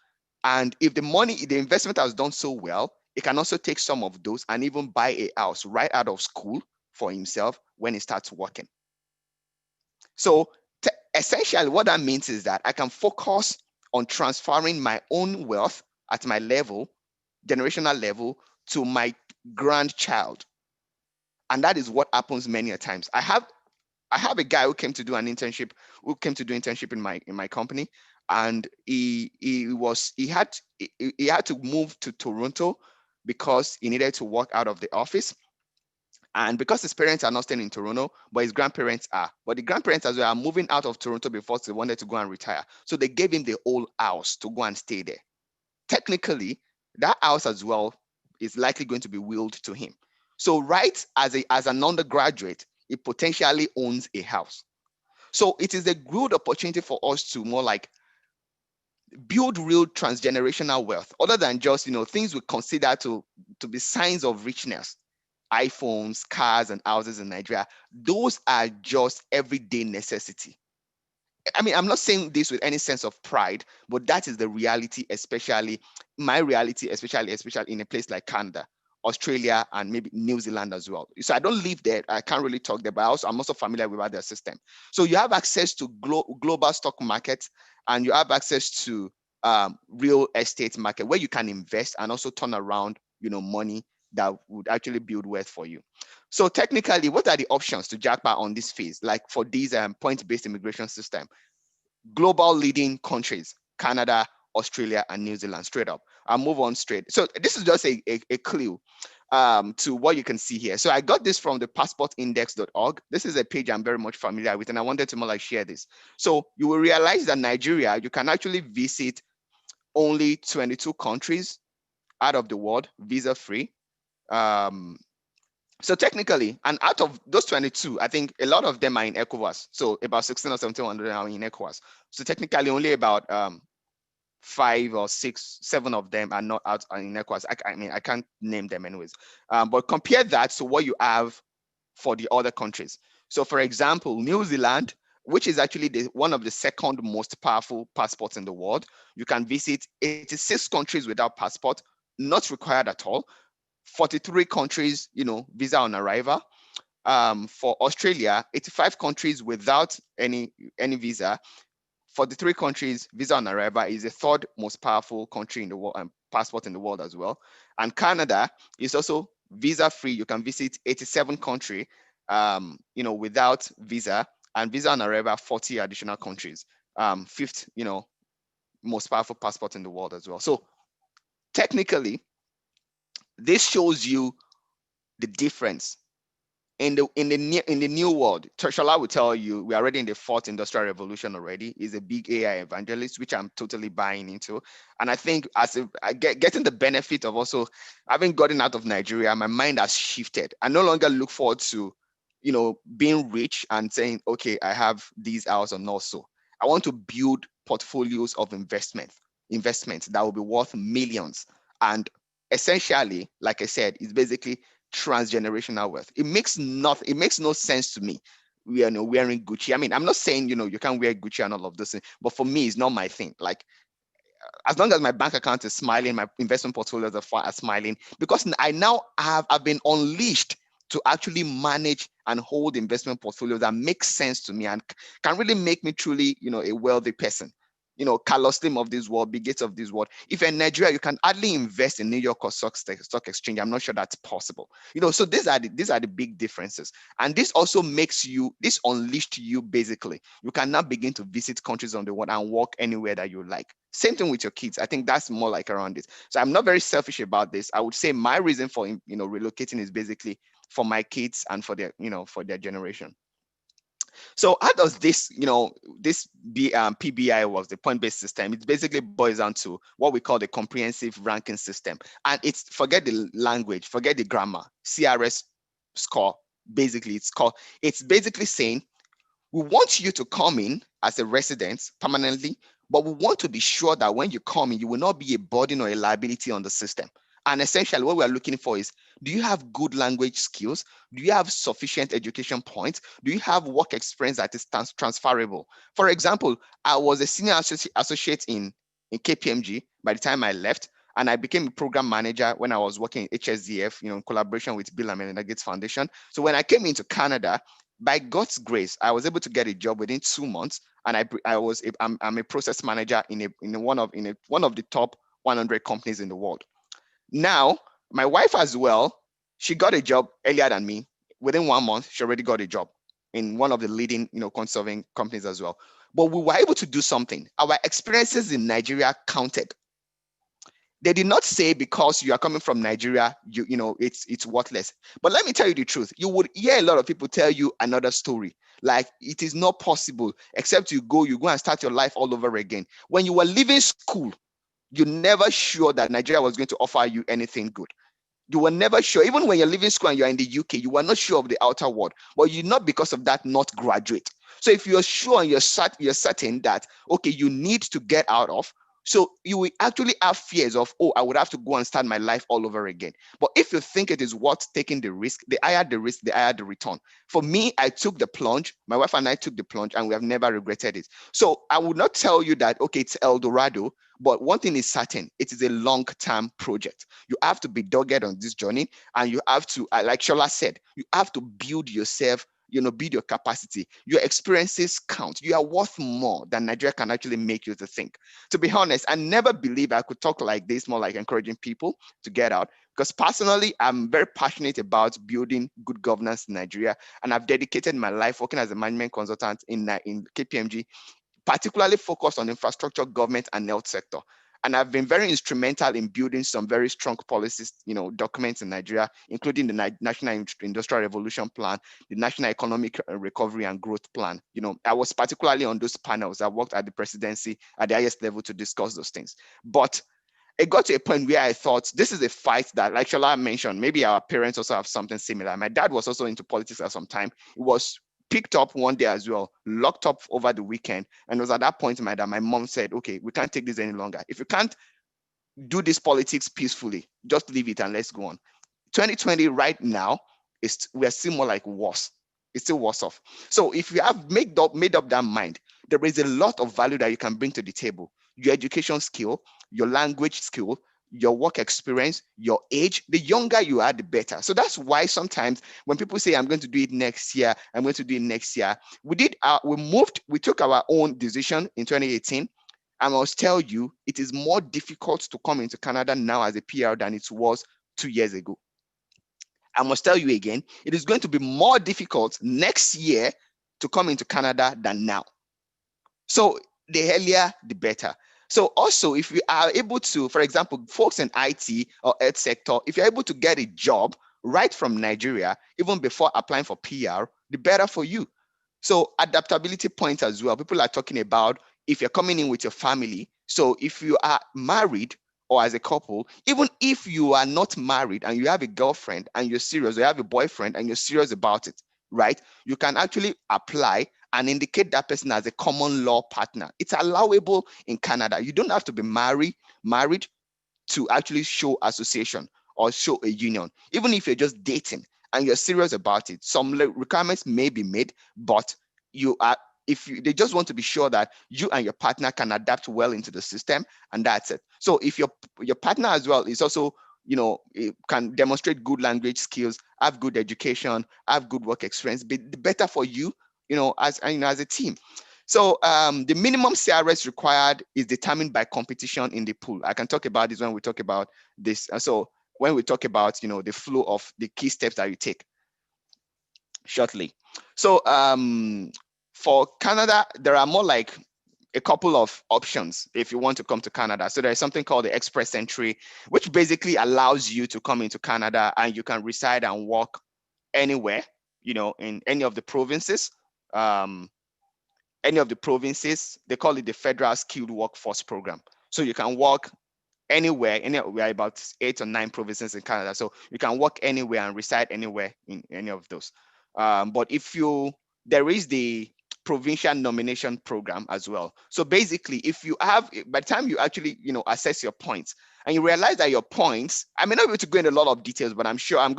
And if the investment has done so well, he can also take some of those and even buy a house right out of school for himself when he starts working. So essentially, what that means is that I can focus on transferring my own wealth at my level, generational level, to my grandchild. And that is what happens many a times. I have a guy who came to do an internship, in my company, and he had to move to Toronto because he needed to work out of the office. And because his parents are not staying in Toronto, but his grandparents are. But the grandparents as well are moving out of Toronto before they wanted to go and retire. So they gave him the old house to go and stay there. Technically, that house as well is likely going to be willed to him. So right as an undergraduate, he potentially owns a house. So it is a good opportunity for us to more like build real transgenerational wealth, other than just things we consider to be signs of richness. iPhones, cars, and houses in Nigeria, those are just everyday necessity. I mean, I'm not saying this with any sense of pride, but that is the reality, especially my reality, especially in a place like Canada, Australia, and maybe New Zealand as well. So I don't live there. I can't really talk there, but I'm also familiar with their system. So you have access to global stock markets, and you have access to real estate market where you can invest and also turn around, money that would actually build wealth for you. So technically, what are the options to jackpot on this phase? Like for these point-based immigration system, global leading countries, Canada, Australia, and New Zealand, straight up. I'll move on straight. So this is just a clue to what you can see here. So I got this from the passportindex.org. This is a page I'm very much familiar with, and I wanted to more like share this. So you will realize that Nigeria, you can actually visit only 22 countries out of the world, visa-free. Um, so technically, and out of those 22, I think a lot of them are in ECOWAS. So about 16 or 1700 are in ECOWAS. So technically, only about 5 or 6, 7 of them are not out in ECOWAS. I mean, I can't name them anyways. But compare that to what you have for the other countries. So for example, New Zealand, which is actually one of the second most powerful passports in the world, you can visit 86 countries without passport, not required at all. 43 countries, visa on arrival. For Australia, 85 countries without any visa. 43 countries, visa on arrival is the third most powerful country in the world and passport in the world as well. And Canada is also visa free. You can visit 87 country, without visa, and visa on arrival 40 additional countries. Fifth, most powerful passport in the world as well. So technically, this shows you the difference in the new world. Shola will tell you we're already in the fourth industrial revolution already. He's a big AI evangelist, which I'm totally buying into. And I think getting the benefit of also having gotten out of Nigeria, my mind has shifted. I no longer look forward to, being rich and saying, okay, I have these hours and also I want to build portfolios of investments that will be worth millions. And essentially, like I said, it's basically transgenerational wealth. It makes no sense to me. We are wearing Gucci. I mean, I'm not saying you can't wear Gucci and all of those things, but for me, it's not my thing. Like, as long as my bank account is smiling, my investment portfolios are smiling, because I've been unleashed to actually manage and hold investment portfolios that make sense to me and can really make me truly, a wealthy person. Carlos Slim of this world, Bill Gates of this world. If you're in Nigeria, you can hardly invest in New York or stock exchange. I'm not sure that's possible. So these are the big differences. And this unleashed you basically. You can now begin to visit countries on the world and walk anywhere that you like. Same thing with your kids. I think that's more like around this. So I'm not very selfish about this. I would say my reason for relocating is basically for my kids and for their generation. So how does this PBI works, the point-based system? It basically boils down to what we call the comprehensive ranking system. And forget the language, forget the grammar, CRS score. Basically, it's basically saying we want you to come in as a resident permanently, but we want to be sure that when you come in, you will not be a burden or a liability on the system. And essentially, what we're looking for is, do you have good language skills? Do you have sufficient education points? Do you have work experience that is transferable? For example, I was a senior associate in KPMG by the time I left, and I became a program manager when I was working in HSDF, in collaboration with Bill and Melinda Gates Foundation. So when I came into Canada, by God's grace, I was able to get a job within 2 months, and I'm a process manager in one of the top 100 companies in the world. Now, my wife as well, she got a job earlier than me. Within 1 month, she already got a job in one of the leading, consulting companies as well. But we were able to do something. Our experiences in Nigeria counted. They did not say because you are coming from Nigeria, it's worthless. But let me tell you the truth. You would hear a lot of people tell you another story. Like, it is not possible except you go and start your life all over again. When you were leaving school, you never sure that Nigeria was going to offer you anything good. You were never sure. Even when you're leaving school and you're in the UK, you were not sure of the outer world. But you're not, because of that, not graduate. So if you're sure and you're certain that, okay, you need to get out of, so you will actually have fears of, oh, I would have to go and start my life all over again. But if you think it is worth taking the risk, the higher the risk, the higher the return. For me, I took the plunge. My wife and I took the plunge, and we have never regretted it. So I would not tell you that, okay, it's El Dorado. But one thing is certain, it is a long-term project. You have to be dogged on this journey, and you have to, like Shola said, you have to build yourself, build your capacity. Your experiences count. You are worth more than Nigeria can actually make you to think. To be honest, I never believed I could talk like this, more like encouraging people to get out. Because personally, I'm very passionate about building good governance in Nigeria, and I've dedicated my life working as a management consultant in KPMG, particularly focused on infrastructure, government, and health sector. And I've been very instrumental in building some very strong policies, documents in Nigeria, including the National Industrial Revolution Plan, the National Economic Recovery and Growth Plan. I was particularly on those panels. I worked at the presidency at the highest level to discuss those things. But it got to a point where I thought, this is a fight that, like Shola mentioned, maybe our parents also have something similar. My dad was also into politics at some time. It was picked up one day as well, locked up over the weekend. And it was at that point my mom said, okay, we can't take this any longer. If you can't do this politics peacefully, just leave it and let's go on. 2020 right now, we're still more like worse. It's still worse off. So if you have made up that mind, there is a lot of value that you can bring to the table. Your education skill, your language skill, your work experience, your age. The younger you are, the better. So that's why sometimes when people say, I'm going to do it next year, I'm going to do it next year, we took our own decision in 2018. I must tell you, it is more difficult to come into Canada now as a PR than it was 2 years ago. I must tell you again, it is going to be more difficult next year to come into Canada than now. So the earlier, the better. So also, if we are able to, for example, folks in IT or health sector, if you're able to get a job right from Nigeria, even before applying for PR, the better for you. So adaptability points as well. People are talking about if you're coming in with your family. So if you are married or as a couple, even if you are not married and you have a girlfriend and you're serious, or you have a boyfriend and you're serious about it, right? You can actually apply and indicate that person as a common law partner. It's allowable in Canada. You don't have to be married to actually show association or show a union. Even if you're just dating and you're serious about it, some requirements may be made, but they just want to be sure that you and your partner can adapt well into the system, and that's it. So if your partner as well is also, can demonstrate good language skills, have good education, have good work experience, be better for you, as a team. So the minimum CRS required is determined by competition in the pool. I can talk about this when we talk about this. So when we talk about, the flow of the key steps that you take shortly. So for Canada, there are more like a couple of options if you want to come to Canada. So there's something called the Express Entry, which basically allows you to come into Canada and you can reside and work anywhere, in any of the provinces. They call it the Federal Skilled Workforce Program. So you can work anywhere, we are about 8 or 9 provinces in Canada. So you can work anywhere and reside anywhere in any of those. But there is the provincial nomination program as well. So basically, if you have, by the time you actually, assess your points and you realize that your points, I may not be able to go into a lot of details, but I'm sure I'm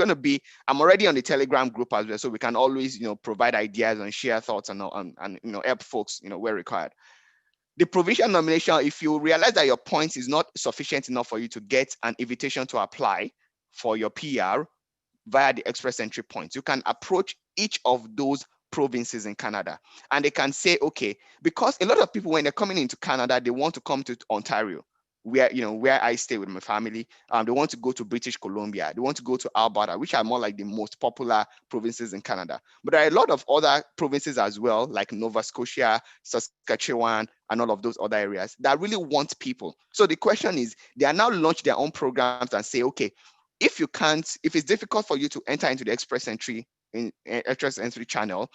already on the Telegram group as well. So we can always, provide ideas and share thoughts and help folks, where required. The provincial nomination, if you realize that your points is not sufficient enough for you to get an invitation to apply for your PR via the express entry points, you can approach each of those provinces in Canada and they can say, okay, because a lot of people, when they're coming into Canada, they want to come to Ontario, where I stay with my family. They want to go to British Columbia, they want to go to Alberta, which are more like the most popular provinces in Canada. But there are a lot of other provinces as well, like Nova Scotia, Saskatchewan, and all of those other areas that really want people. So the question is, they are now launch their own programs and say, okay, if it's difficult for you to enter into the express entry channel,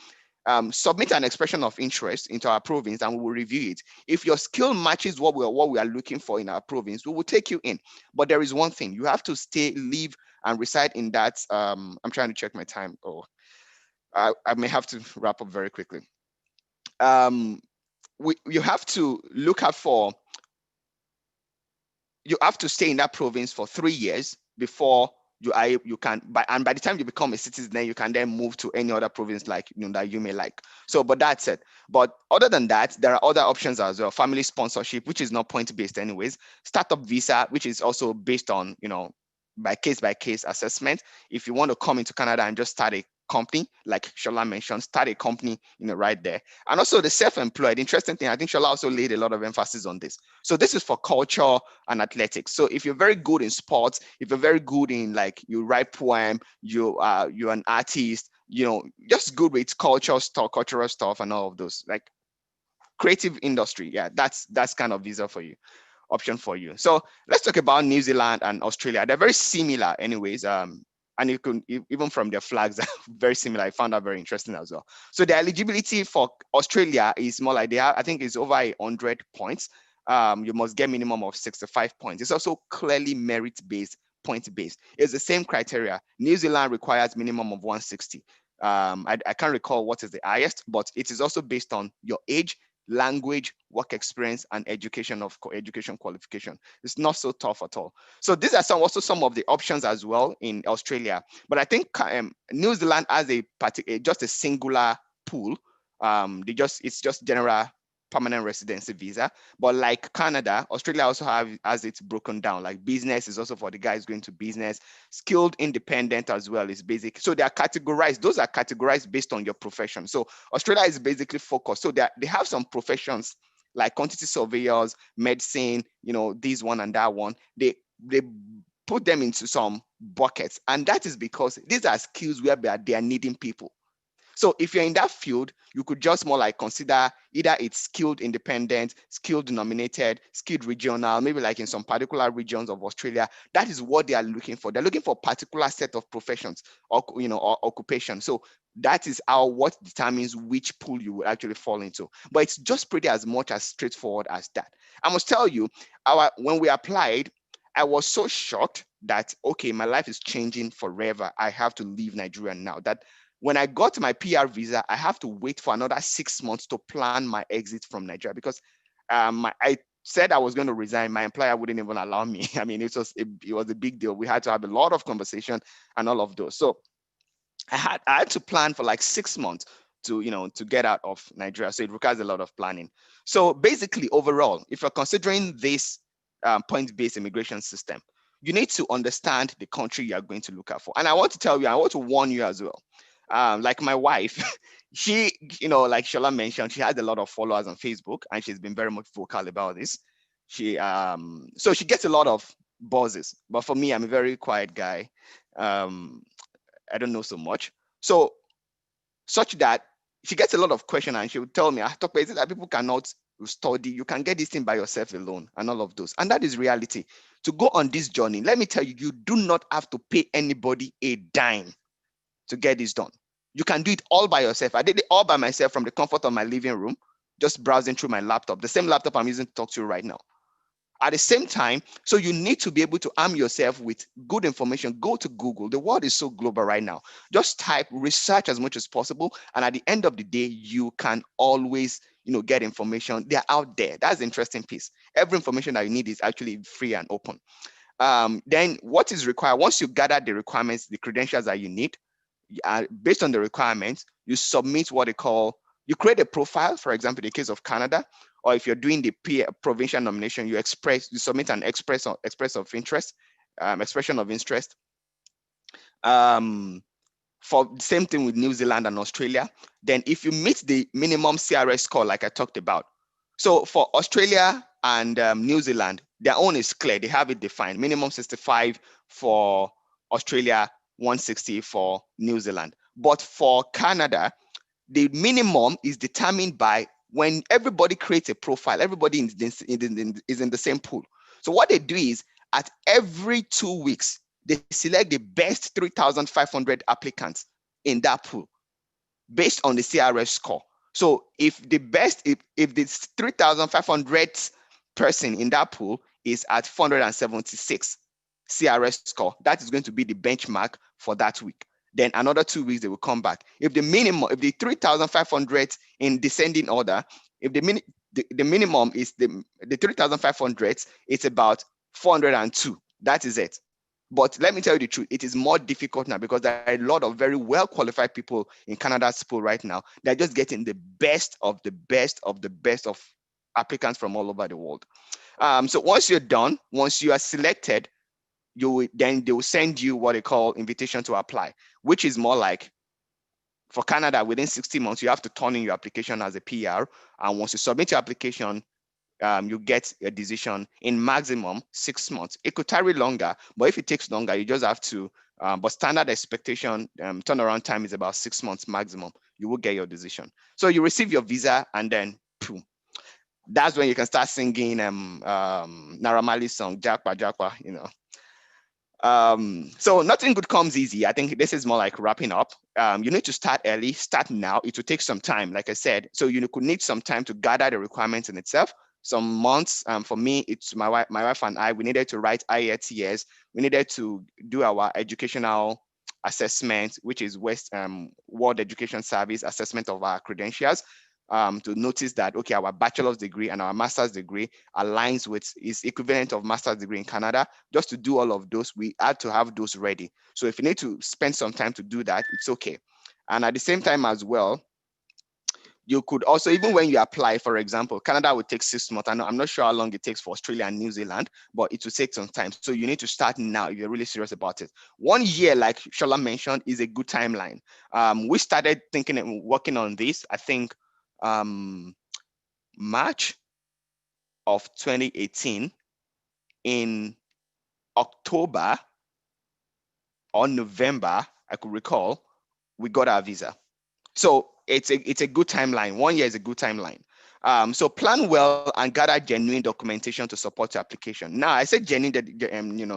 submit an expression of interest into our province and we will review it. If your skill matches what we are looking for in our province, we will take you in. But there is one thing, you have to live and reside in that. I'm trying to check my time. I may have to wrap up very quickly. You have to look out for, you have to stay in that province for 3 years before you can, by the time you become a citizen, then you can then move to any other province like that you may like. So, but that's it. But other than that, there are other options as well. Family sponsorship, which is not point based anyways. Startup visa, which is also based on by case assessment. If you want to come into Canada and just start a company, like Shola mentioned, start a company, right there. And also the self-employed. Interesting thing, I think Shola also laid a lot of emphasis on this. So this is for culture and athletics. So if you're very good in sports, if you're very good in, like, you write poem, you're an artist, just good with cultural stuff and all of those, like creative industry. Yeah, that's kind of visa for you, option for you. So let's talk about New Zealand and Australia. They're very similar anyways. And you can, even from their flags, very similar. I found that very interesting as well. So the eligibility for Australia is more like I think it's over 100 points. You must get minimum of 65 points. It's also clearly merit-based, point-based. It's the same criteria. New Zealand requires minimum of 160. I can't recall what is the highest, but it is also based on your age, language, work experience, and education qualification. It's not so tough at all. So these are some of the options as well in Australia. But I think New Zealand has just a singular pool. It's just general permanent residency visa. But like Canada, Australia also has it broken down. Like business is also for the guys going to business. Skilled independent as well is basic. So they are categorized. Those are categorized based on your profession. So Australia is basically focused. So they have some professions like quantity surveyors, medicine, this one and that one. They put them into some buckets. And that is because these are skills where they are needing people. So if you're in that field, you could just more like consider either it's skilled independent, skilled nominated, skilled regional, maybe like in some particular regions of Australia. That is what they are looking for. They're looking for a particular set of professions or occupation. So that is what determines which pool you will actually fall into. But it's just pretty as much as straightforward as that. I must tell you, when we applied, I was so shocked that, okay, my life is changing forever. I have to leave Nigeria now. That when I got my PR visa, I have to wait for another 6 months to plan my exit from Nigeria because I said I was going to resign. My employer wouldn't even allow me. I mean, it was a big deal. We had to have a lot of conversation and all of those. So I had to plan for like 6 months to get out of Nigeria. So it requires a lot of planning. So basically, overall, if you're considering this point-based immigration system, you need to understand the country you are going to look out for. And I want to warn you as well. Like my wife, she, like Shola mentioned, she has a lot of followers on Facebook and she's been very much vocal about this. So she gets a lot of buzzes, but for me, I'm a very quiet guy. I don't know so much. So such that she gets a lot of questions and she would tell me, talk about it that people cannot study, you can get this thing by yourself alone and all of those. And that is reality. To go on this journey, let me tell you, you do not have to pay anybody a dime to get this done. You can do it all by yourself. I did it all by myself from the comfort of my living room, just browsing through my laptop, the same laptop I'm using to talk to you right now. At the same time, so you need to be able to arm yourself with good information. Go to Google. The world is so global right now. Just type research as much as possible, and at the end of the day, you can always get information. They're out there. That's the interesting piece. Every information that you need is actually free and open. Then what is required once you gather the requirements, the credentials that you need, based on the requirements, you submit what they call, you create a profile. For example, in the case of Canada, or if you're doing the provincial nomination, you submit an expression of interest. For the same thing with New Zealand and Australia. Then if you meet the minimum CRS score, like I talked about. So for Australia and New Zealand, their own is clear. They have it defined. Minimum 65 for Australia, 160 for New Zealand. But for Canada, the minimum is determined by when everybody creates a profile, everybody is in the same pool. So what they do is at every 2 weeks, they select the best 3,500 applicants in that pool based on the CRS score. So if the 3,500th person in that pool is at 476 CRS score, that is going to be the benchmark for that week. Then another 2 weeks they will come back. If the 3,500 in descending order, if the minimum is the 3,500, it's about 402. That is it. But let me tell you the truth, it is more difficult now because there are a lot of very well qualified people in Canada's pool right now. They're just getting the best of the best of the best of applicants from all over the world. So once you're done, once you are selected, then they will send you what they call invitation to apply, which is more like, for Canada, within 60 months, you have to turn in your application as a PR. And once you submit your application, you get a decision in maximum 6 months. It could tarry longer, but if it takes longer, you just have to, but standard expectation turnaround time is about 6 months maximum. You will get your decision. So you receive your visa, and then boom, that's when you can start singing Naramali song, Jakpa, Jakpa. So nothing good comes easy. I think this is more like wrapping up. You need to start early, start now. It will take some time, like I said. So you could need some time to gather the requirements in itself. Some months. For me, it's my wife and I. We needed to write IELTS. We needed to do our educational assessment, which is World Education Service assessment of our credentials. To notice that, okay, our bachelor's degree and our master's degree aligns with, is equivalent of master's degree in Canada. Just to do all of those, we had to have those ready. So if you need to spend some time to do that, it's okay. And at the same time as well, you could also, even when you apply, for example, Canada would take 6 months. I'm not sure how long it takes for Australia and New Zealand, but it will take some time. So you need to start now if you're really serious about it. 1 year, like Shola mentioned, is a good timeline. We started thinking and working on this, I think, March of 2018. In October or November, I could recall, we got our visa. So it's a good timeline. 1 year is a good timeline. So plan well and gather genuine documentation to support your application. Now, I said genuine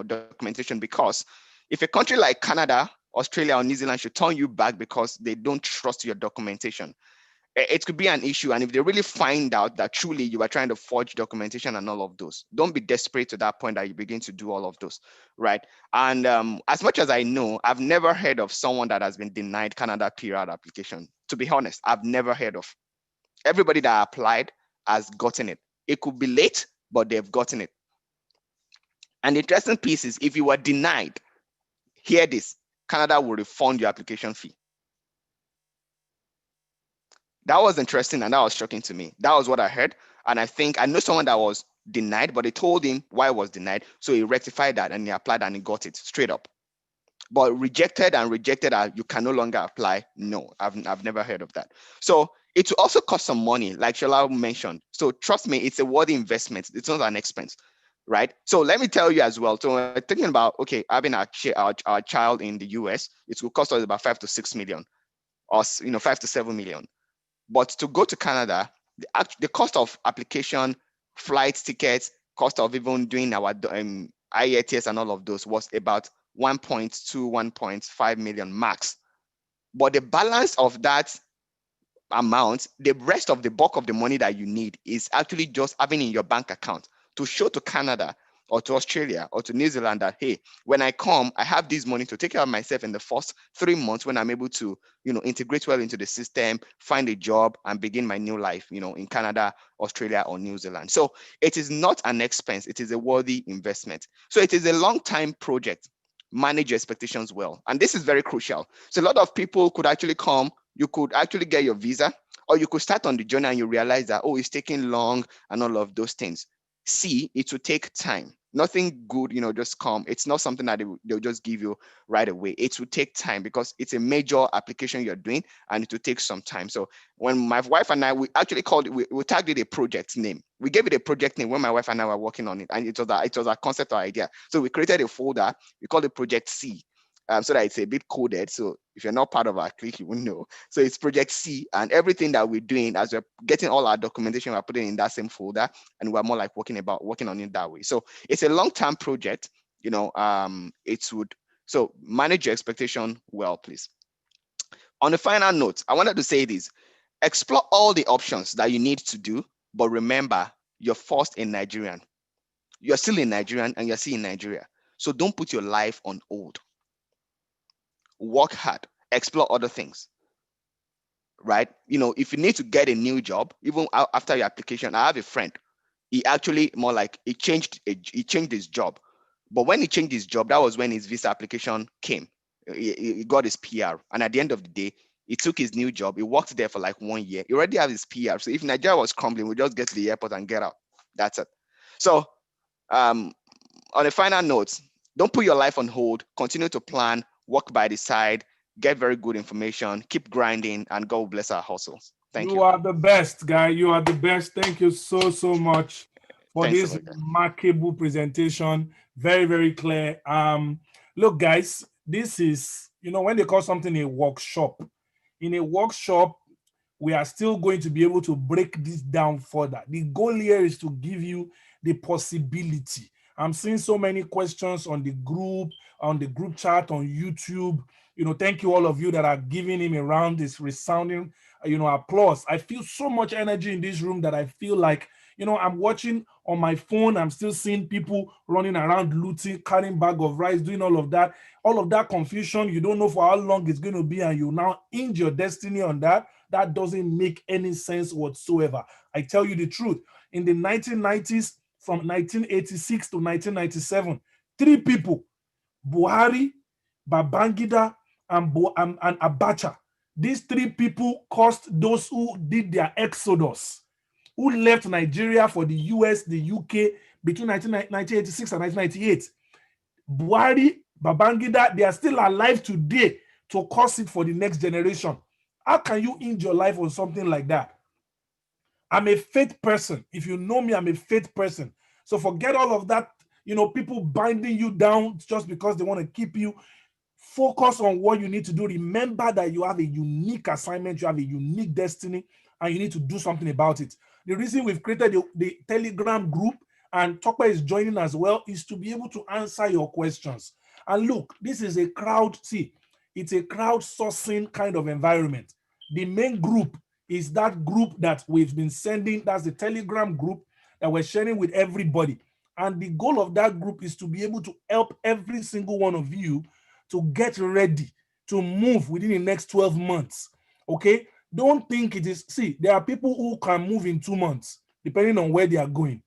documentation because if a country like Canada, Australia, or New Zealand should turn you back because they don't trust your documentation, it could be an issue. And if they really find out that truly you are trying to forge documentation and all of those, don't be desperate to that point that you begin to do all of those, right? And as much as I know, I've never heard of someone that has been denied Canada PR application. To be honest, I've never heard of. Everybody that applied has gotten it. It could be late, but they've gotten it. And the interesting piece is, if you were denied, hear this, Canada will refund your application fee. That was interesting and that was shocking to me. That was what I heard. And I think I know someone that was denied, but they told him why it was denied. So he rectified that and he applied and he got it straight up. But rejected, you can no longer apply. No, I've never heard of that. So it will also cost some money, like Shola mentioned. So trust me, it's a worthy investment. It's not an expense, right? So let me tell you as well. So we're thinking about, okay, having our child in the US, it will cost us about 5 to 6 million, or 5 to 7 million. But to go to Canada, the cost of application, flight tickets, cost of even doing our IELTS and all of those was about 1.2, 1.5 million max. But the balance of that amount, the rest of the bulk of the money that you need is actually just having in your bank account to show to Canada or to Australia or to New Zealand that, hey, when I come, I have this money to take care of myself in the first 3 months when I'm able to, integrate well into the system, find a job, and begin my new life, in Canada, Australia, or New Zealand. So it is not an expense, it is a worthy investment. So it is a long-time project. Manage your expectations well. And this is very crucial. So a lot of people could actually come, you could actually get your visa, or you could start on the journey and you realize that, oh, it's taking long and all of those things. See, it will take time. Nothing good, just come. It's not something that they'll just give you right away. It will take time because it's a major application you're doing and it will take some time. So when my wife and I, we actually called it, we tagged it a project name. We gave it a project name when my wife and I were working on it, and it was a concept or idea. So we created a folder. We called it Project C. So that it's a bit coded. So if you're not part of our clique, you won't know. So it's Project C, and everything that we're doing as we're getting all our documentation, we're putting in that same folder, and we're more like working on it that way. So it's a long-term project. So manage your expectation well, please. On the final note, I wanted to say this: explore all the options that you need to do, but remember, you're first in Nigerian. You're still in Nigerian, and you're still in Nigeria. So don't put your life on hold. Work hard, explore other things, right? If you need to get a new job, even after your application, I have a friend. He actually more like he changed his job, but when he changed his job, that was when his visa application came. He got his PR, and at the end of the day, he took his new job. He worked there for like 1 year. He already have his PR. So if Nigeria was crumbling, we just get to the airport and get out. That's it. So um, on a final note, don't put your life on hold. Continue to plan, work by the side, get very good information, keep grinding, and God will bless our hustles. Thank You you. are the best, guy. You are the best. Thank you so, so much for Thanks a this lot, guys. remarkable presentation. Very, very clear. Look, guys, this is, when they call something a workshop. In a workshop, we are still going to be able to break this down further. The goal here is to give you the possibility. I'm seeing so many questions on the group chat, on YouTube. Thank you all of you that are giving him around this resounding, applause. I feel so much energy in this room that I feel like, I'm watching on my phone. I'm still seeing people running around looting, carrying bag of rice, doing all of that. All of that confusion, you don't know for how long it's going to be, and you now hinge your destiny on that. That doesn't make any sense whatsoever. I tell you the truth. In the 1990s, from 1986 to 1997, three people, Buhari, Babangida, and Abacha, these three people caused those who did their exodus, who left Nigeria for the US, the UK between 1986 and 1998. Buhari, Babangida, they are still alive today to cause it for the next generation. How can you end your life on something like that? I'm a faith person. If you know me, I'm a faith person. So forget all of that, people binding you down just because they want to keep you. Focus on what you need to do. Remember that you have a unique assignment, you have a unique destiny, and you need to do something about it. The reason we've created the Telegram group, and Tokpa is joining as well, is to be able to answer your questions. And look, this is a it's a crowdsourcing kind of environment. The main group is that group that we've been sending, that's the Telegram group that we're sharing with everybody. And the goal of that group is to be able to help every single one of you to get ready to move within the next 12 months. Okay? Don't think it is. See, there are people who can move in 2 months, depending on where they are going.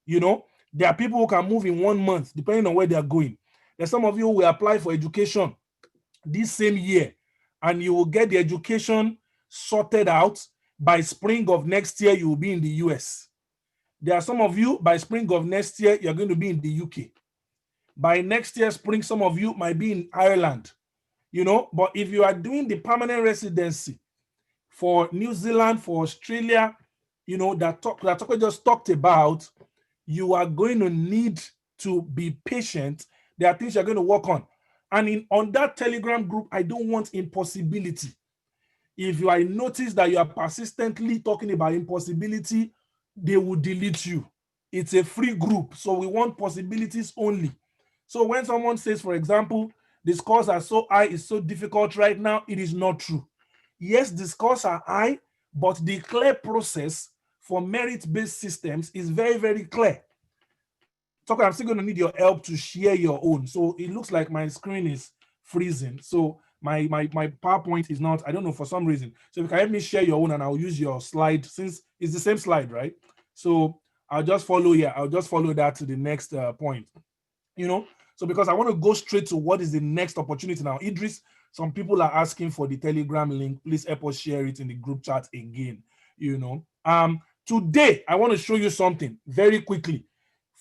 There are people who can move in 1 month, depending on where they are going. There's some of you who will apply for education this same year, and you will get the education sorted out by spring of next year. You will be in the US. There are some of you, by spring of next year, you're going to be in the UK. By next year spring, some of you might be in Ireland. But if you are doing the permanent residency for New Zealand, for Australia, that Toko just talked about, you are going to need to be patient. There are things you're going to work on. And on that Telegram group, I don't want impossibility. If I notice that you are persistently talking about impossibility, they will delete you. It's a free group, so we want possibilities only. So when someone says, for example, the scores are so high, it's so difficult right now, it is not true. Yes, the scores are high, but the clear process for merit-based systems is very, very clear. Tucker, I'm still going to need your help to share your own. So it looks like my screen is freezing. So my PowerPoint is not, I don't know, for some reason. So if you can help me share your own, and I'll use your slide, since it's the same slide, right? So I'll just follow here. I'll just follow that to the next point. So because I want to go straight to what is the next opportunity now. Idris, some people are asking for the Telegram link. Please help us share it in the group chat again. Today I want to show you something very quickly.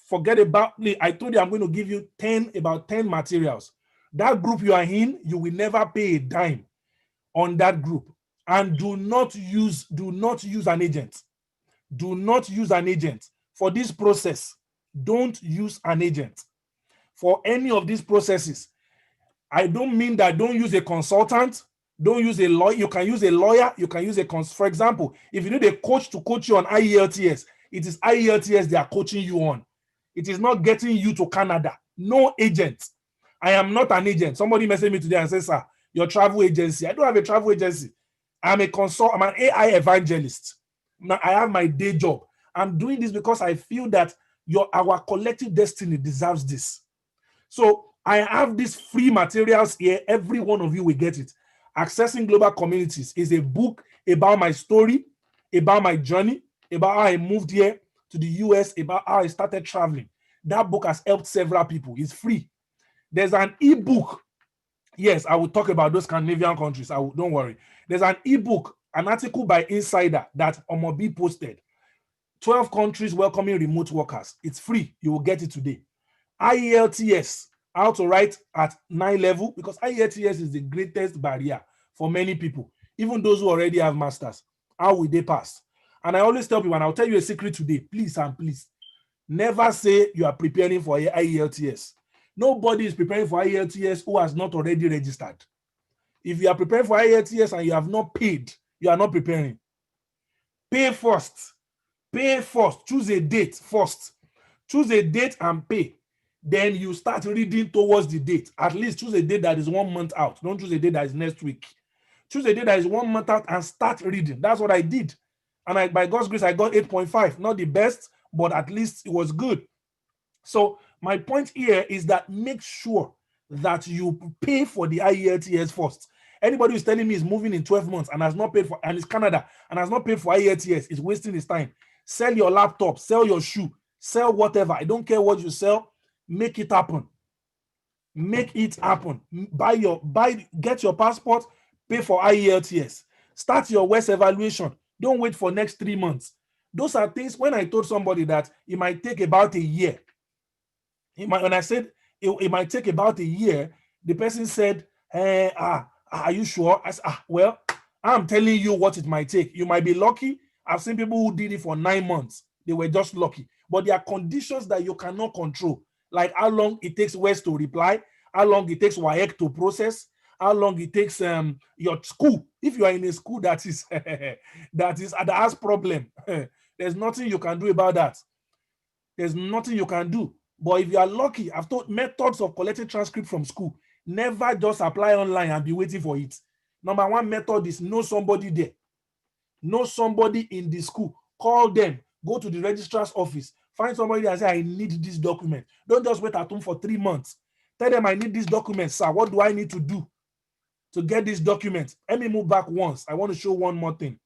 Forget about me. I told you I'm going to give you about 10 materials. That group you are in, you will never pay a dime on that group. And do not use an agent. Do not use an agent for this process. Don't use an agent for any of these processes. I don't mean that don't use a consultant, don't use a lawyer. You can use a lawyer, you can use for example, if you need a coach to coach you on IELTS, it is IELTS they are coaching you on. It is not getting you to Canada. No agent. I am not an agent. Somebody messaged me today and said, sir, your travel agency. I don't have a travel agency. I'm an AI evangelist. Now I have my day job. I'm doing this because I feel that our collective destiny deserves this. So I have these free materials here. Every one of you will get it. Accessing Global Communities is a book about my story, about my journey, about how I moved here to the US, about how I started traveling. That book has helped several people. It's free. There's an ebook. Yes, I will talk about those Scandinavian countries. Don't worry. There's an ebook, an article by Insider that Omobi posted. 12 countries welcoming remote workers. It's free. You will get it today. IELTS, how to write at 9 level, because IELTS is the greatest barrier for many people, even those who already have masters. How will they pass? And I always tell people, and I'll tell you a secret today, please and please, never say you are preparing for IELTS. Nobody is preparing for IELTS who has not already registered. If you are preparing for IELTS and you have not paid, you are not preparing. Pay first. Pay first. Choose a date first. Choose a date and pay. Then you start reading towards the date. At least choose a date that is 1 month out. Don't choose a date that is next week. Choose a date that is 1 month out and start reading. That's what I did. And by God's grace, I got 8.5. Not the best, but at least it was good. So my point here is that make sure that you pay for the IELTS first. Anybody who's telling me is moving in 12 months and has not paid for, and is Canada and has not paid for IELTS, is wasting his time. Sell your laptop, sell your shoe, sell whatever. I don't care what you sell. Make it happen. Make it happen. Get your passport, pay for IELTS. Start your West evaluation. Don't wait for next 3 months. Those are things, when I told somebody that it might take about a year, when I said it might take about a year, the person said, are you sure? I said, well, I'm telling you what it might take. You might be lucky. I've seen people who did it for 9 months. They were just lucky. But there are conditions that you cannot control, like how long it takes West to reply, how long it takes WAEC to process, how long it takes your school. If you are in a school that has problem, there's nothing you can do about that. There's nothing you can do. But if you are lucky, I've taught methods of collecting transcript from school. Never just apply online and be waiting for it. Number one method is know somebody there. Know somebody in the school. Call them. Go to the registrar's office. Find somebody and say, I need this document. Don't just wait at home for 3 months. Tell them I need this document, sir. What do I need to do to get this document? Let me move back once. I want to show one more thing.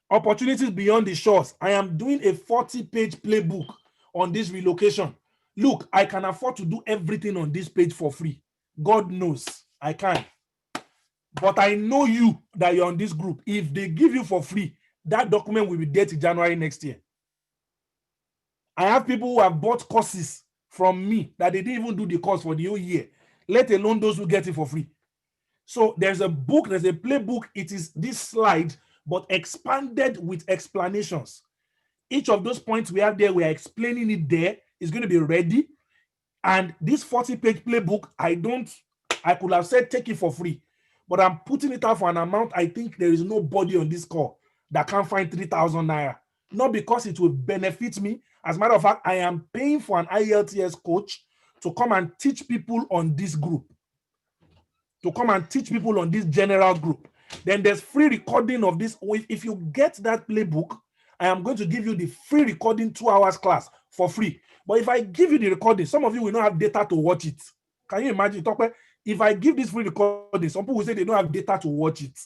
Opportunities beyond the shores. I am doing a 40-page playbook on this relocation. Look, I can afford to do everything on this page for free. God knows I can. But I know you that you're on this group. If they give you for free, that document will be there till January next year. I have people who have bought courses from me that they didn't even do the course for the whole year, let alone those who get it for free. So there's a book, there's a playbook. It is this slide, but expanded with explanations. Each of those points we have there, we are explaining it there. It's going to be ready. And this 40-page playbook, I could have said take it for free, but I'm putting it out for an amount. I think there is nobody on this call that can find 3,000 naira. Not because it will benefit me. As a matter of fact, I am paying for an IELTS coach to come and teach people on this group, to come and teach people on this general group. Then there's free recording of this. If you get that playbook, I am going to give you the free recording 2 hours class for free. But if I give you the recording, some of you will not have data to watch it. Can you imagine? If I give this free recording, some people will say they don't have data to watch it,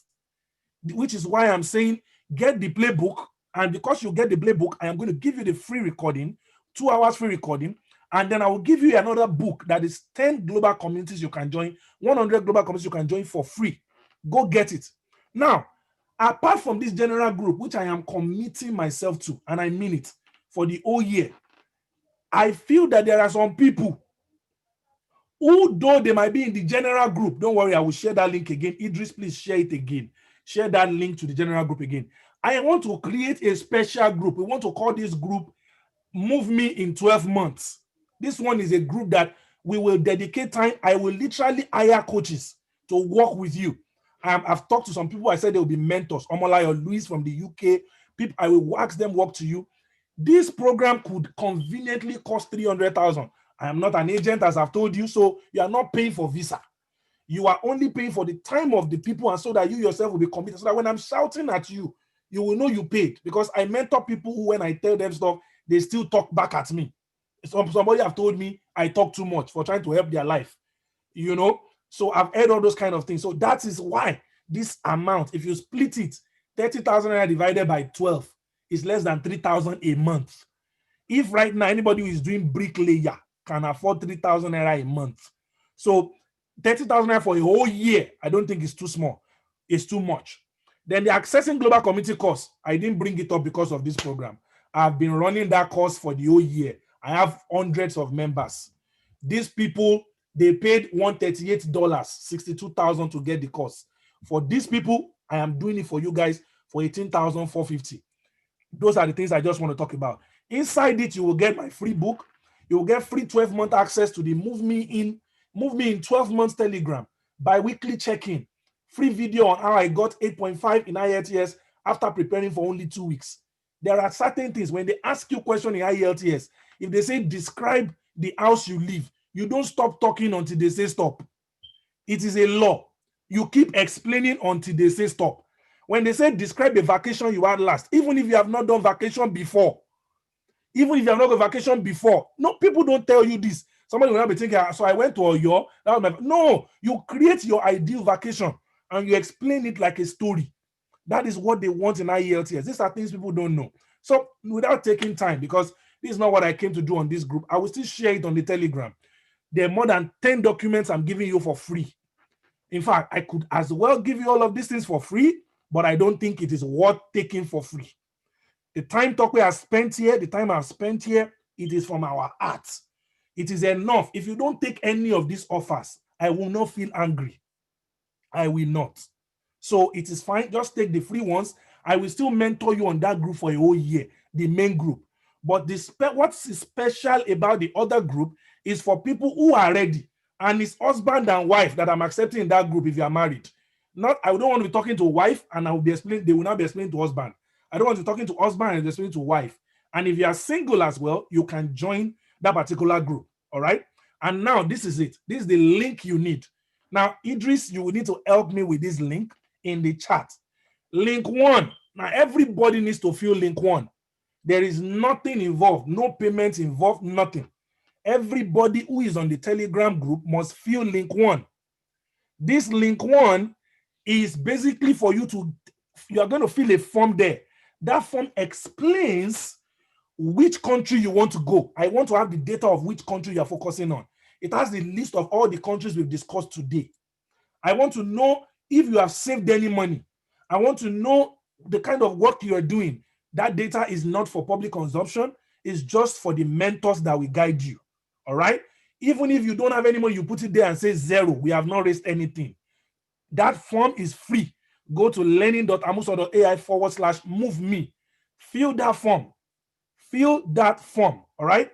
which is why I'm saying get the playbook. And because you get the playbook, I am going to give you the free recording, 2 hours free recording. And then I will give you another book that is 10 global communities you can join, 100 global communities you can join for free. Go get it. Now, apart from this general group, which I am committing myself to, and I mean it, for the whole year, I feel that there are some people who, though they might be in the general group, don't worry, I will share that link again. Idris, please share it again. Share that link to the general group again. I want to create a special group. We want to call this group Move Me in 12 Months. This one is a group that we will dedicate time. I will literally hire coaches to work with you. I've talked to some people. I said they will be mentors. Omolai or Luis from the UK. People, I will ask them work to you. This program could conveniently cost 300,000. I am not an agent, as I've told you, so you are not paying for visa. You are only paying for the time of the people, and so that you yourself will be committed. So that when I'm shouting at you, you will know you paid. Because I mentor people who, when I tell them stuff, they still talk back at me. Somebody have told me I talk too much for trying to help their life. You know, so I've heard all those kind of things. So that is why this amount, if you split it, 30,000 naira divided by 12 is less than 3,000 a month. If right now anybody who is doing bricklayer can afford 3,000 naira a month, so 30,000 naira for a whole year, I don't think it's too small. It's too much. Then the Accessing Global Community course, I didn't bring it up because of this program. I've been running that course for the whole year. I have hundreds of members. These people, they paid $138, 62,000 to get the course. For these people, I am doing it for you guys for 18,450. Those are the things I just want to talk about. Inside it, you will get my free book. You will get free 12-month access to the Move Me in 12 months Telegram, bi-weekly check-in, free video on how I got 8.5 in IELTS after preparing for only 2 weeks. There are certain things when they ask you a question in IELTS, if they say describe the house you live, you don't stop talking until they say stop. It is a law. You keep explaining until they say stop. When they say describe a vacation you had last, even if you have not done vacation before, no, people don't tell you this. Somebody will not be thinking, so I went to Oyo. No, you create your ideal vacation and you explain it like a story. That is what they want in IELTS. These are things people don't know. So without taking time, because this is not what I came to do on this group, I will still share it on the Telegram. There are more than 10 documents I'm giving you for free. In fact, I could as well give you all of these things for free, but I don't think it is worth taking for free. The time Tokwe has spent here, the time I've spent here, it is from our hearts. It is enough. If you don't take any of these offers, I will not feel angry. I will not. So it is fine. Just take the free ones. I will still mentor you on that group for a whole year, the main group. But what's special about the other group is for people who are ready. And it's husband and wife that I'm accepting in that group if you are married. I don't want to be talking to wife and I will be explaining, they will not be explaining to husband. I don't want to be talking to husband and explaining to wife. And if you are single as well, you can join that particular group. All right. And now this is it. This is the link you need. Now, Idris, you will need to help me with this link in the chat. Link 1. Now, everybody needs to fill link 1. There is nothing involved, no payments involved, nothing. Everybody who is on the Telegram group must fill link 1. This link 1 is basically for you are going to fill a form there. That form explains which country you want to go. I want to have the data of which country you're focusing on. It has the list of all the countries we've discussed today. I want to know if you have saved any money. I want to know the kind of work you are doing. That data is not for public consumption. It's just for the mentors that will guide you. All right? Even if you don't have any money, you put it there and say 0. We have not raised anything. That form is free. Go to learning.amusan.ai/move me. Fill that form. Fill that form. All right?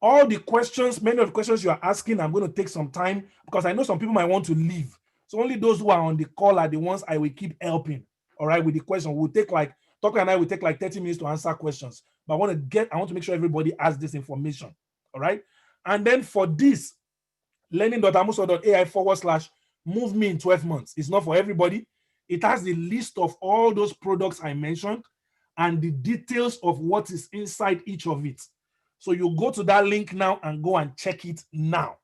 All the questions, many of the questions you are asking, I'm going to take some time because I know some people might want to leave. So only those who are on the call are the ones I will keep helping. All right, with the question. Tucker and I will take like 30 minutes to answer questions. But I want to make sure everybody has this information. All right. And then for this, learning.amusan.ai/move me in 12 months. It's not for everybody. It has the list of all those products I mentioned and the details of what is inside each of it. So you go to that link now and go and check it now.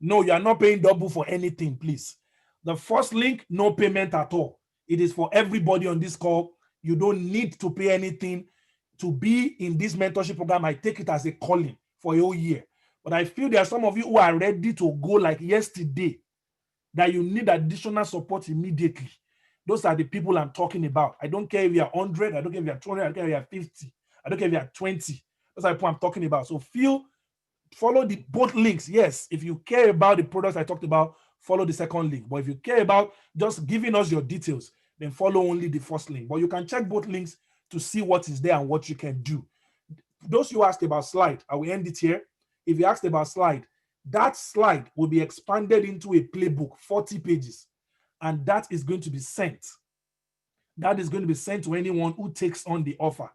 No, you are not paying double for anything, please. The first link, no payment at all. It is for everybody on this call. You don't need to pay anything to be in this mentorship program. I take it as a calling for a whole year. But I feel there are some of you who are ready to go like yesterday, that you need additional support immediately. Those are the people I'm talking about. I don't care if you're 100, I don't care if you're 200, I don't care if you're 50, I don't care if you're 20. Those are the people I'm talking about. So follow the both links. Yes, if you care about the products I talked about, follow the second link. But if you care about just giving us your details, then follow only the first link. But you can check both links to see what is there and what you can do. Those who asked about slide, I will end it here. If you asked about slide, that slide will be expanded into a playbook, 40 pages, and that is going to be sent. That is going to be sent to anyone who takes on the offer.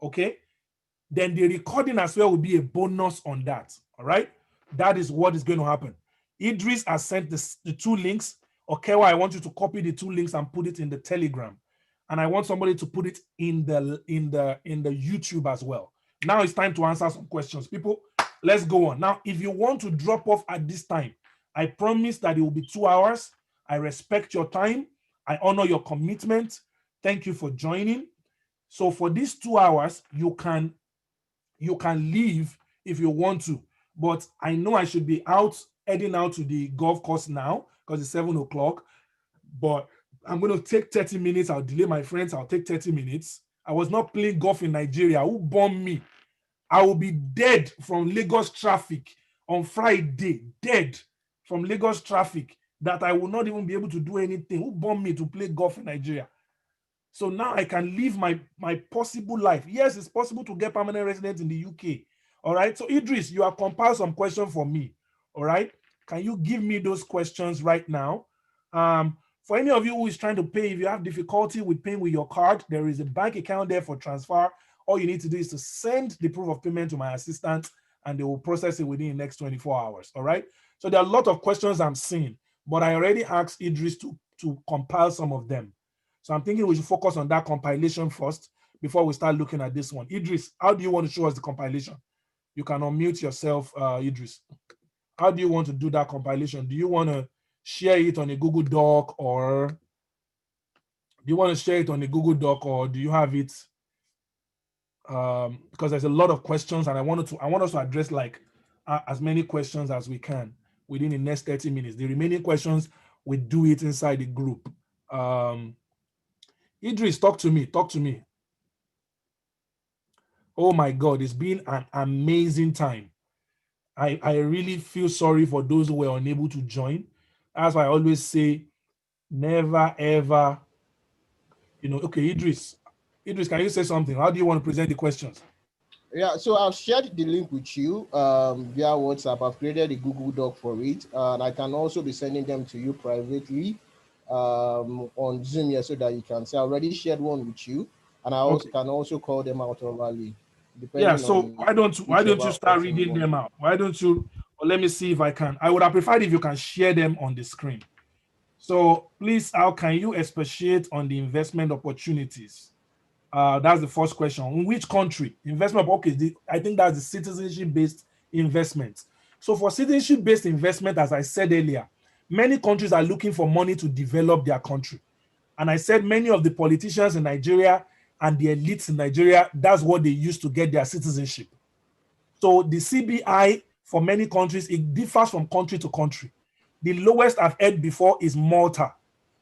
Okay? Then the recording as well will be a bonus on that. All right? That is what is going to happen. Idris has sent the two links. Okay, well, I want you to copy the two links and put it in the Telegram. And I want somebody to put it in the YouTube as well. Now it's time to answer some questions. People, let's go on. Now, if you want to drop off at this time, I promise that it will be 2 hours. I respect your time. I honor your commitment. Thank you for joining. So for these 2 hours, you can leave if you want to, but I know I should be heading out to the golf course now because it's 7 o'clock. But I'm going to take 30 minutes. I'll delay my friends. I'll take 30 minutes. I was not playing golf in Nigeria. Who bombed me? I will be dead from Lagos traffic on Friday. Dead from Lagos traffic that I will not even be able to do anything. Who bombed me to play golf in Nigeria? So now I can live my possible life. Yes, it's possible to get permanent residence in the UK. All right. So Idris, you have compiled some questions for me. All right. Can you give me those questions right now? For any of you who is trying to pay, if you have difficulty with paying with your card, there is a bank account there for transfer. All you need to do is to send the proof of payment to my assistant and they will process it within the next 24 hours. All right. So there are a lot of questions I'm seeing, but I already asked Idris to compile some of them. So I'm thinking we should focus on that compilation first before we start looking at this one. Idris, how do you want to show us the compilation? You can unmute yourself, Idris. How do you want to do that compilation? Do you want to share it on a Google Doc or do you want to share it on a Google Doc or do you have it? Because there's a lot of questions and I want us to address like as many questions as we can within the next 30 minutes. The remaining questions, we do it inside the group. Idris, talk to me. Oh my God, it's been an amazing time. I really feel sorry for those who were unable to join. That's why I always say, never ever, okay, Idris, can you say something? How do you want to present the questions? Yeah, so I've shared the link with you via WhatsApp. I've created a Google Doc for it, and I can also be sending them to you privately on Zoom here so that you can see. I already shared one with you, and I also can also call them out orally, Yeah, depending so on why don't you whichever start option you reading want. them out? Why don't you, or let me see if I can. I would have preferred if you can share them on the screen. So please, how can you expatiate on the investment opportunities? That's the first question. In which country? Investment, okay, I think that's the citizenship-based investment. So for citizenship-based investment, as I said earlier, many countries are looking for money to develop their country. And I said many of the politicians in Nigeria and the elites in Nigeria, that's what they use to get their citizenship. So the CBI for many countries, it differs from country to country. The lowest I've heard before is Malta.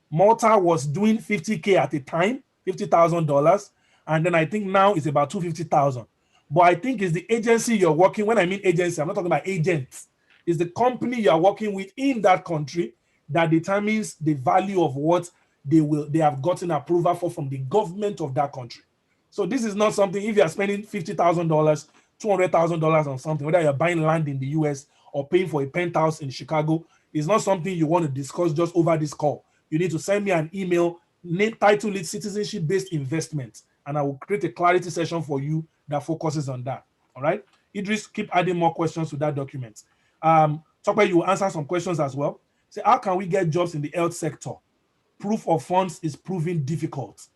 Malta was doing 50K at a time, $50,000. And then I think now it's about 250,000. But I think it's the agency you're working. When I mean agency, I'm not talking about agents. It's the company you're working with in that country that determines the value of what they have gotten approval for from the government of that country. So this is not something, if you're spending $50,000, $200,000 on something, whether you're buying land in the US or paying for a penthouse in Chicago, it's not something you want to discuss just over this call. You need to send me an email, title it citizenship-based investment, and I will create a clarity session for you that focuses on that. All right. Idris, keep adding more questions to that document. Tokwe, you will answer some questions as well. Say, how can we get jobs in the health sector? Proof of funds is proving difficult.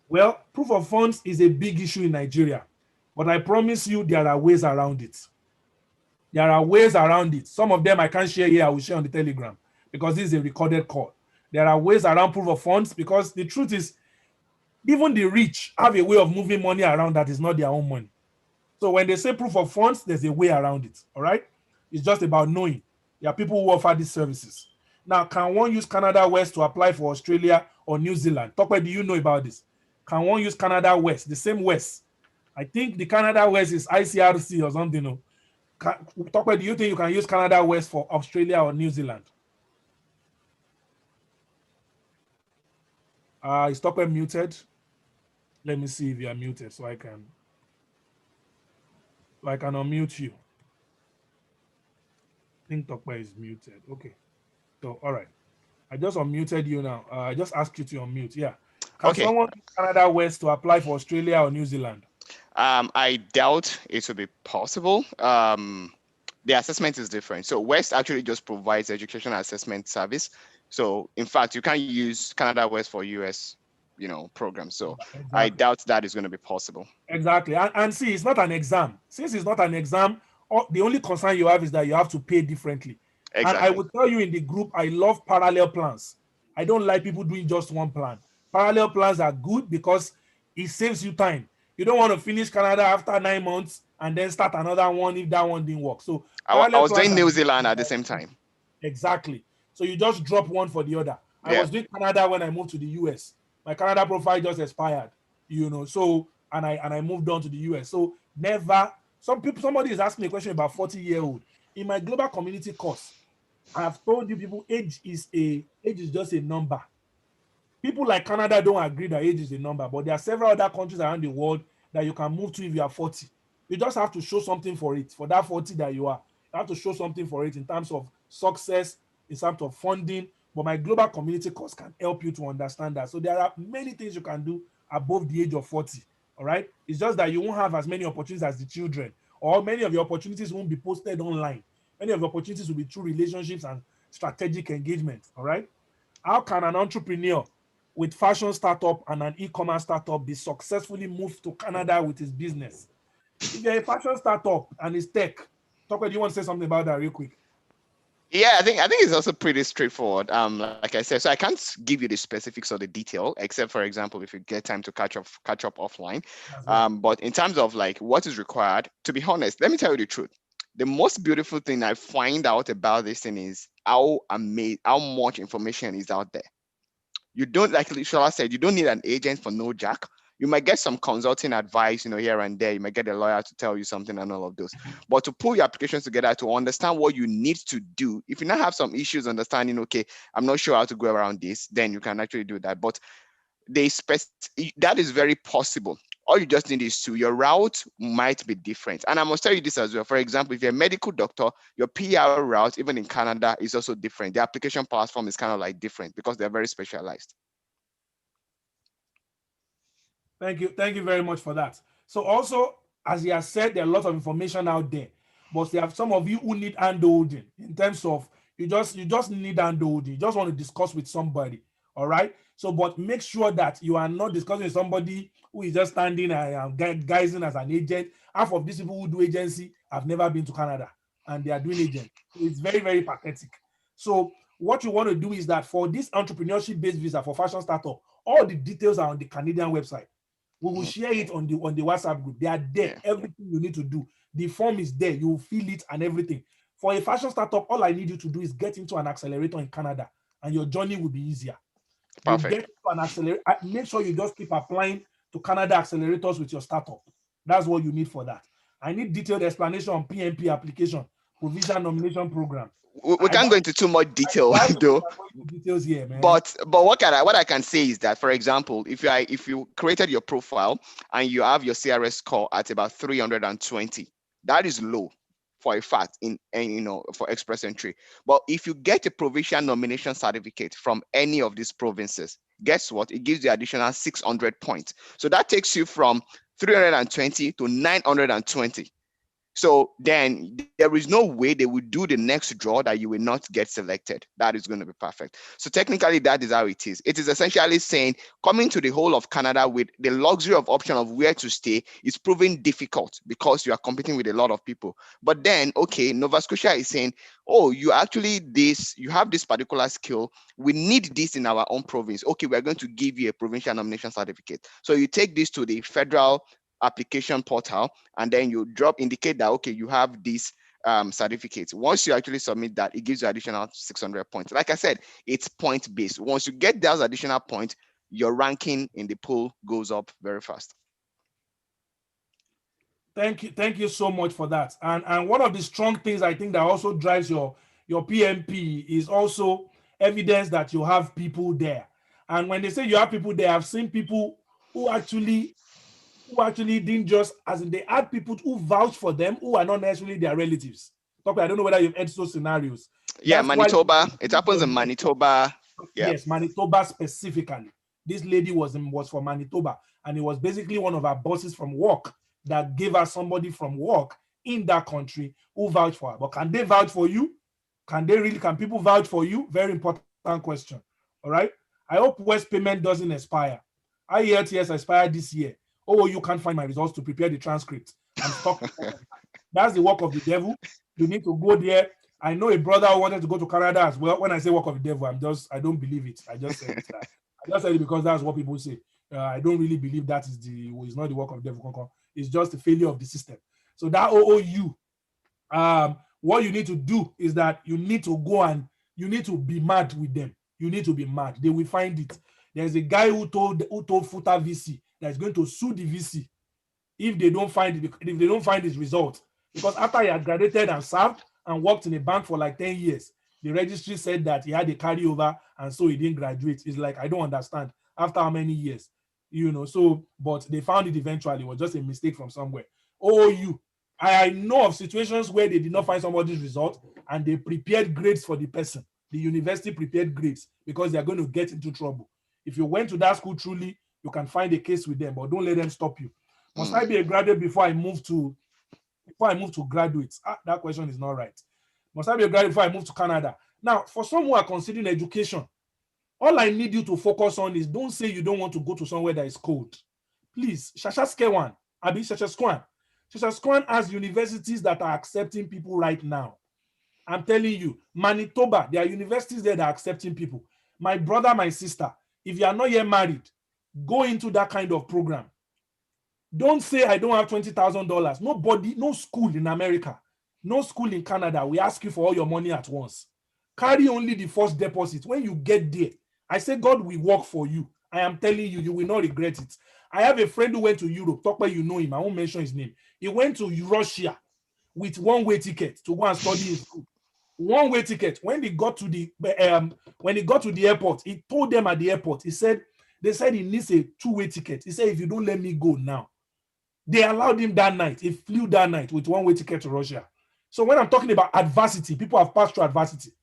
Well, proof of funds is a big issue in Nigeria. But I promise you, there are ways around it. There are ways around it. Some of them I can't share here. I will share on the Telegram because this is a recorded call. There are ways around proof of funds because the truth is, even the rich have a way of moving money around that is not their own money. So when they say proof of funds, there's a way around it. All right. It's just about knowing. There are people who offer these services. Now, can one use Canada West to apply for Australia or New Zealand? Tokwe, do you know about this? Can one use Canada West, the same West? I think the Canada West is ICRC or something. No? Tokwe, do you think you can use Canada West for Australia or New Zealand? Is Tokwe muted? Let me see if you are muted so I can unmute you. I think Tokwe is muted. Okay. So, all right. I just unmuted you now. I just asked you to unmute. Yeah. Can Okay. someone use Canada West to apply for Australia or New Zealand? I doubt it will be possible. The assessment is different. So West actually just provides education assessment service. So in fact, you can't use Canada West for US, programs. So Exactly. I doubt that is going to be possible. Exactly. And see, it's not an exam. Since it's not an exam, the only concern you have is that you have to pay differently. Exactly. And I will tell you in the group, I love parallel plans. I don't like people doing just one plan. Parallel plans are good because it saves you time. You don't want to finish Canada after 9 months and then start another one if that one didn't work. So I parallel was plans doing are New Zealand at the same time. Exactly. So you just drop one for the other. I Yeah. was doing Canada when I moved to the US. My Canada profile just expired, So and I moved on to the US. So never. Somebody is asking me a question about 40-year-old. In my global community course, I have told you people age is just a number. People like Canada don't agree that age is a number, but there are several other countries around the world that you can move to if you are 40. You just have to show something for it, for that 40 that you are. You have to show something for it in terms of success, in terms of funding. But my global community course can help you to understand that. So there are many things you can do above the age of 40. All right. It's just that you won't have as many opportunities as the children, or many of your opportunities won't be posted online. Many of your opportunities will be through relationships and strategic engagement. All right. How can an entrepreneur with fashion startup and an e-commerce startup be successfully moved to Canada with his business? If you're a fashion startup and it's tech, Tokwe, do you want to say something about that real quick? Yeah, I think it's also pretty straightforward. Like I said, so I can't give you the specifics or the detail, except for example, if you get time to catch up offline. But in terms of like what is required, to be honest, let me tell you the truth. The most beautiful thing I find out about this thing is how much information is out there. You don't, like Shola said, you don't need an agent for no jack. You might get some consulting advice, here and there. You might get a lawyer to tell you something and all of those. But to pull your applications together to understand what you need to do, if you now have some issues understanding, okay, I'm not sure how to go around this, then you can actually do that. But that is very possible. All you just need is your route might be different. And I must tell you this as well. For example, if you're a medical doctor, your PR route, even in Canada, is also different. The application platform is kind of like different because they're very specialized. Thank you very much for that. So also, as he has said, there are a lot of information out there, but there are some of you who need handholding in terms of you just need handholding. You just want to discuss with somebody. All right. So, but make sure that you are not discussing with somebody who is just standing and guising as an agent. Half of these people who do agency have never been to Canada and they are doing agent. It's very, very pathetic. So, what you want to do is that for this entrepreneurship-based visa for fashion startup, all the details are on the Canadian website. We will share it on the WhatsApp group. They are there. Yeah. Everything you need to do. The form is there. You will fill it and everything. For a fashion startup, all I need you to do is get into an accelerator in Canada, and your journey will be easier. Perfect. You get into an accelerator. Make sure you just keep applying to Canada accelerators with your startup. That's what you need for that. I need detailed explanation on PNP application, provision nomination program. We can't go into too much detail though. Details here, man. But what I can say is that, for example, if you created your profile and you have your CRS score at about 320, that is low for a fact for express entry. But if you get a provincial nomination certificate from any of these provinces, guess what? It gives you additional 600 points. So that takes you from 320 to 920. So then there is no way they will do the next draw that you will not get selected. That is going to be perfect. So technically, that is how it is. It is essentially saying coming to the whole of Canada with the luxury of option of where to stay is proving difficult because you are competing with a lot of people. But then, okay, Nova Scotia is saying, oh, you have this particular skill. We need this in our own province. Okay, we're going to give you a provincial nomination certificate. So you take this to the federal application portal, and then you indicate that, okay, you have these certificates. Once you actually submit that, it gives you additional 600 points. Like I said, it's point based. Once you get those additional points, your ranking in the pool goes up very fast. Thank you so much for that. And one of the strong things I think that also drives your PMP is also evidence that you have people there. And when they say you have people there, I've seen people who actually didn't just, as in they had people who vouch for them who are not necessarily their relatives. I don't know whether you've heard those scenarios. Yeah, That's why Manitoba. It happens in Manitoba. Yeah. yes, Manitoba specifically. This lady was from Manitoba, and it was basically one of our bosses from work that gave us somebody from work in that country who vouched for her. But can they vouch for you? Can people vouch for you? Very important question. All right. I hope West payment doesn't expire. IELTS expired this year. Oh, you can't find my results to prepare the transcript. I'm stuck. That's the work of the devil. You need to go there. I know a brother who wanted to go to Canada as well. When I say work of the devil, I don't believe it. I just said it. I just said it because that's what people say. I don't really believe that is not the work of the devil. It's just the failure of the system. So that OOU, what you need to do is that you need to go and you need to be mad with them. You need to be mad. They will find it. There's a guy who told Futa VC that is going to sue the VC if they don't find his result. Because after he had graduated and served and worked in a bank for like 10 years, the registry said that he had a carryover and so he didn't graduate. It's like, I don't understand. After how many years? But they found it eventually. It was just a mistake from somewhere. I know of situations where they did not find somebody's result and they prepared grades for the person. The university prepared grades because they're going to get into trouble. If you went to that school truly, you can find a case with them, but don't let them stop you. Must I be a graduate before I move to graduates? That question is not right. Must I be a graduate before I move to Canada? Now, for some who are considering education, all I need you to focus on is don't say you don't want to go to somewhere that is cold. Please, Shashaskewan, Abi Shashasquan. Shashasquan has universities that are accepting people right now. I'm telling you, Manitoba, there are universities there that are accepting people. My brother, my sister, if you are not yet married, go into that kind of program. Don't say I don't have $20,000. Nobody, no school in America, no school in Canada, we ask you for all your money at once. Carry only the first deposit. When you get there, I say God will work for you. I am telling you, you will not regret it. I have a friend who went to Europe. Talk about, you know him. I won't mention his name. He went to Russia with one-way ticket to go and study in school. One-way ticket. When he got to the airport, he told them at the airport. They said he needs a two-way ticket. He said, if you don't let me go now, they allowed him that night. He flew that night with one-way ticket to Russia. So when I'm talking about adversity, people have passed through adversity.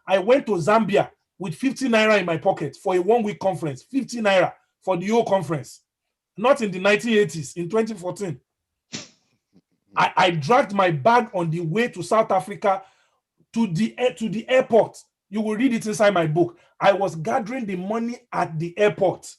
I went to Zambia with 50 naira in my pocket for a one-week conference, 50 naira for the whole conference. Not in the 1980s, in 2014. I dragged my bag on the way to South Africa to the airport. You will read it inside my book. I was gathering the money at the airport.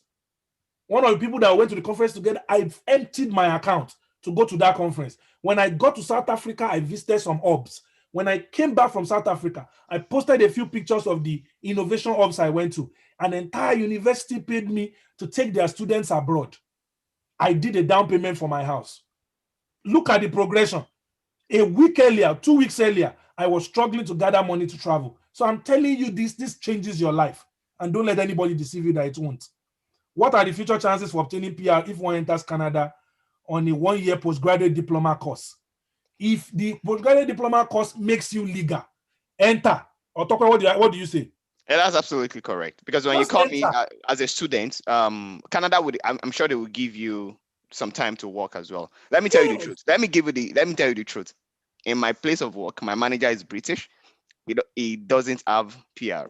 One of the people that went to the conference together, I emptied my account to go to that conference. When I got to South Africa, I visited some hubs. When I came back from South Africa, I posted a few pictures of the innovation hubs I went to. An entire university paid me to take their students abroad. I did a down payment for my house. Look at the progression. A week earlier, 2 weeks earlier, I was struggling to gather money to travel. So I'm telling you, this changes your life. And don't let anybody deceive you that it won't. What are the future chances for obtaining PR if one enters Canada on a one-year postgraduate diploma course? If the postgraduate diploma course makes you legal, enter. Or talk about what do you say? Yeah, that's absolutely correct. Because when Just you come in enter. as a student, Canada would, I'm sure they will give you some time to work as well. Let me tell you the truth. Let me tell you the truth. In my place of work, my manager is British. He doesn't have PR.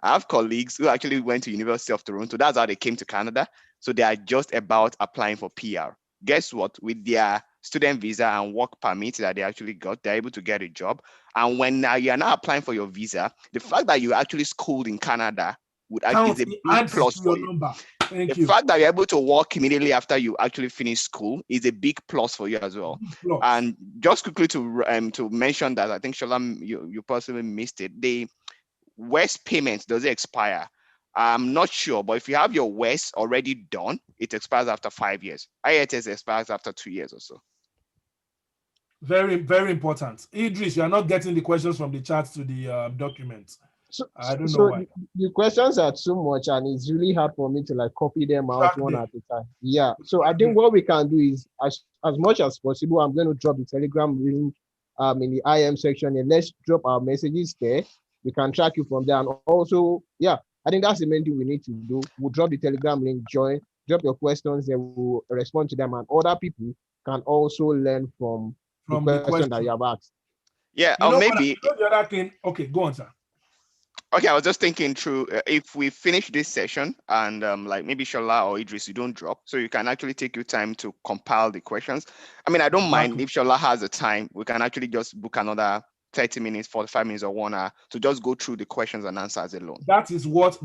I have colleagues who actually went to University of Toronto. That's how they came to Canada. So they are just about applying for PR. Guess what? With their student visa and work permit that they actually got, they're able to get a job. And when now you are now applying for your visa, the fact that you actually schooled in Canada is Count, a it big adds plus to for your you. number. The Thank you. fact that you're able to work immediately after you actually finish school is a big plus for you as well. Plus. And just quickly to mention that, I think Shola, you possibly missed it. The West payment, does it expire? I'm not sure, but if you have your West already done, it expires after 5 years. IELTS expires after 2 years or so. Very, very important. Idris, you are not getting the questions from the chat to the document. So, I don't know so why. the questions are too much, and it's really hard for me to like copy them out Track one them. at a time. Yeah. So I think what we can do is, as much as possible, I'm going to drop the Telegram link in the IM section, and let's drop our messages there. We can track you from there, and also, yeah, I think that's the main thing we need to do. We'll drop the Telegram link, join, drop your questions, and we'll respond to them, and other people can also learn from the From the question that you question. have asked. Yeah, You or know what? maybe. You know the other thing. Okay, go on, sir. Okay, I was just thinking through if we finish this session and like maybe Shola or Idris, you don't drop, so you can actually take your time to compile the questions. I mean, I don't mind if Shola has the time, we can actually just book another 30 minutes, 45 minutes, or 1 hour to just go through the questions and answers alone. That is what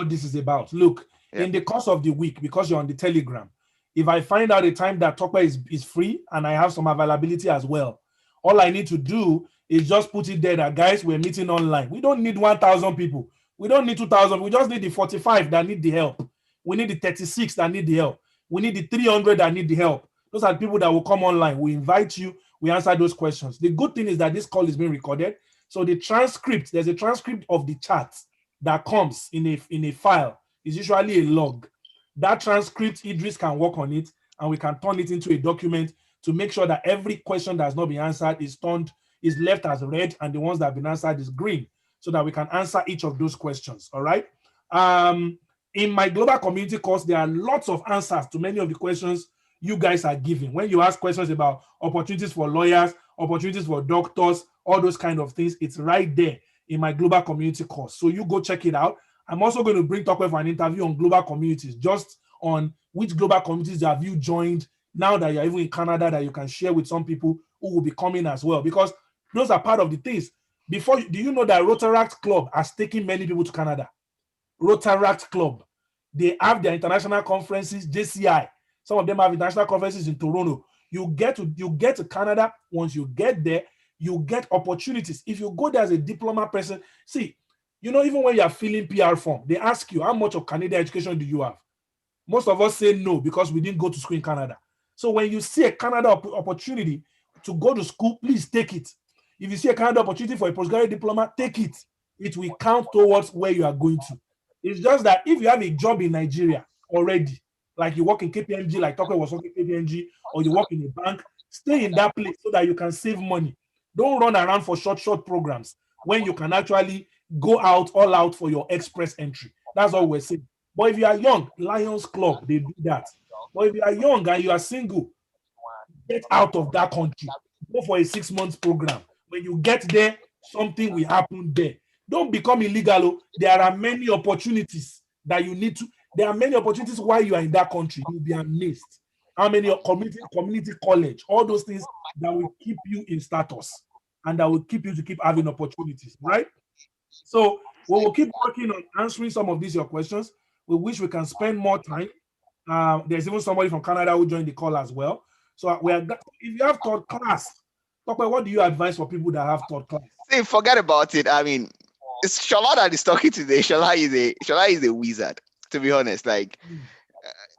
this is about. Look, Yeah. in the course of the week, because you're on the Telegram, if I find out a time that Tokwe is free and I have some availability as well, all I need to do is just put it there that guys, we're meeting online. We don't need 1,000 people. We don't need 2,000. We just need the 45 that need the help. We need the 36 that need the help. We need the 300 that need the help. Those are the people that will come online. We invite you. We answer those questions. The good thing is that this call is being recorded. So the transcript, there's a transcript of the chat that comes in a file. It's usually a log. That transcript, Idris can work on it, and we can turn it into a document to make sure that every question that has not been answered is left as red, and the ones that have been answered is green, so that we can answer each of those questions. All right. In my global community course, there are lots of answers to many of the questions you guys are giving. When you ask questions about opportunities for lawyers, opportunities for doctors, all those kind of things, it's right there in my global community course. So you go check it out. I'm also going to bring Tokwe for an interview on global communities, just on which global communities have you joined now that you're even in Canada, that you can share with some people who will be coming as well, because those are part of the things. Do you know that Rotaract Club has taken many people to Canada? Rotaract Club, they have their international conferences, JCI. Some of them have international conferences in Toronto. You get to Canada. Once you get there, you get opportunities. If you go there as a diploma person, see, even when you are filling PR form, they ask you, how much of Canadian education do you have? Most of us say no, because we didn't go to school in Canada. So when you see a Canada opportunity to go to school, please take it. If you see a Canada opportunity for a postgraduate diploma, take it. It will count towards where you are going to. It's just that if you have a job in Nigeria already, like you work in KPMG, like Tokwe was working in KPMG, or you work in a bank, stay in that place so that you can save money. Don't run around for short programs when you can actually go all out for your express entry. That's all we're saying. But if you are young, Lions Club, they do that. But if you are young and you are single, get out of that country. Go for a 6 months program. When you get there, something will happen there. Don't become illegal. There are many opportunities that you need to. There are many opportunities while you are in that country. You'll be amazed. How many community college, all those things that will keep you in status and that will keep you to keep having opportunities, right? So we will keep working on answering some of these your questions. We wish we can spend more time. There's even somebody from Canada who joined the call as well. So if you have third class, what do you advise for people that have third class? See, forget about it. I mean, it's Shola that is talking today. Shola is a wizard, to be honest. Like,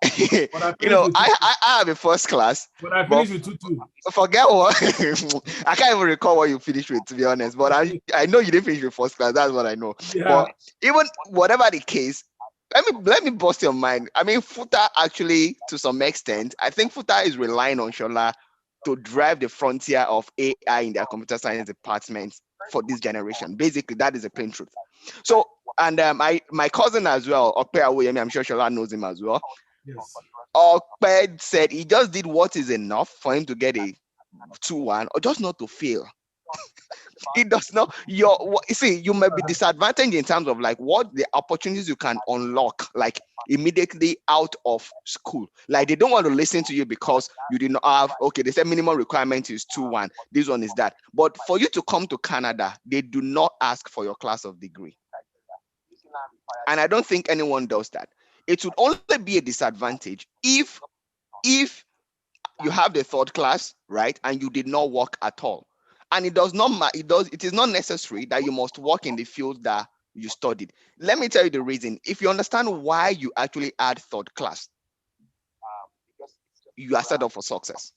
I have a first class. But I finished with 2-2. Forget what I can't even recall what you finished with, to be honest. But I know you didn't finish with first class. That's what I know. Yeah. But even whatever the case, let me bust your mind. I mean, Futa actually, to some extent, I think Futa is relying on Shola to drive the frontier of AI in their computer science department for this generation. Basically, that is a plain truth. So, and my cousin as well, Okpe Awoyemi, I'm sure Shola knows him as well. Yes. Okpe said he just did what is enough for him to get a 2-1 or just not to fail. It does not. You see, you might be disadvantaged in terms of like what the opportunities you can unlock, like immediately out of school. Like they don't want to listen to you because you did not have. Okay, they said minimum requirement is 2-1. This one is that. But for you to come to Canada, they do not ask for your class of degree, and I don't think anyone does that. It would only be a disadvantage if you have the third class, right, and you did not work at all. And it does not matter. It is not necessary that you must work in the field that you studied. Let me tell you the reason. If you understand why you actually add third class, you are set up for success.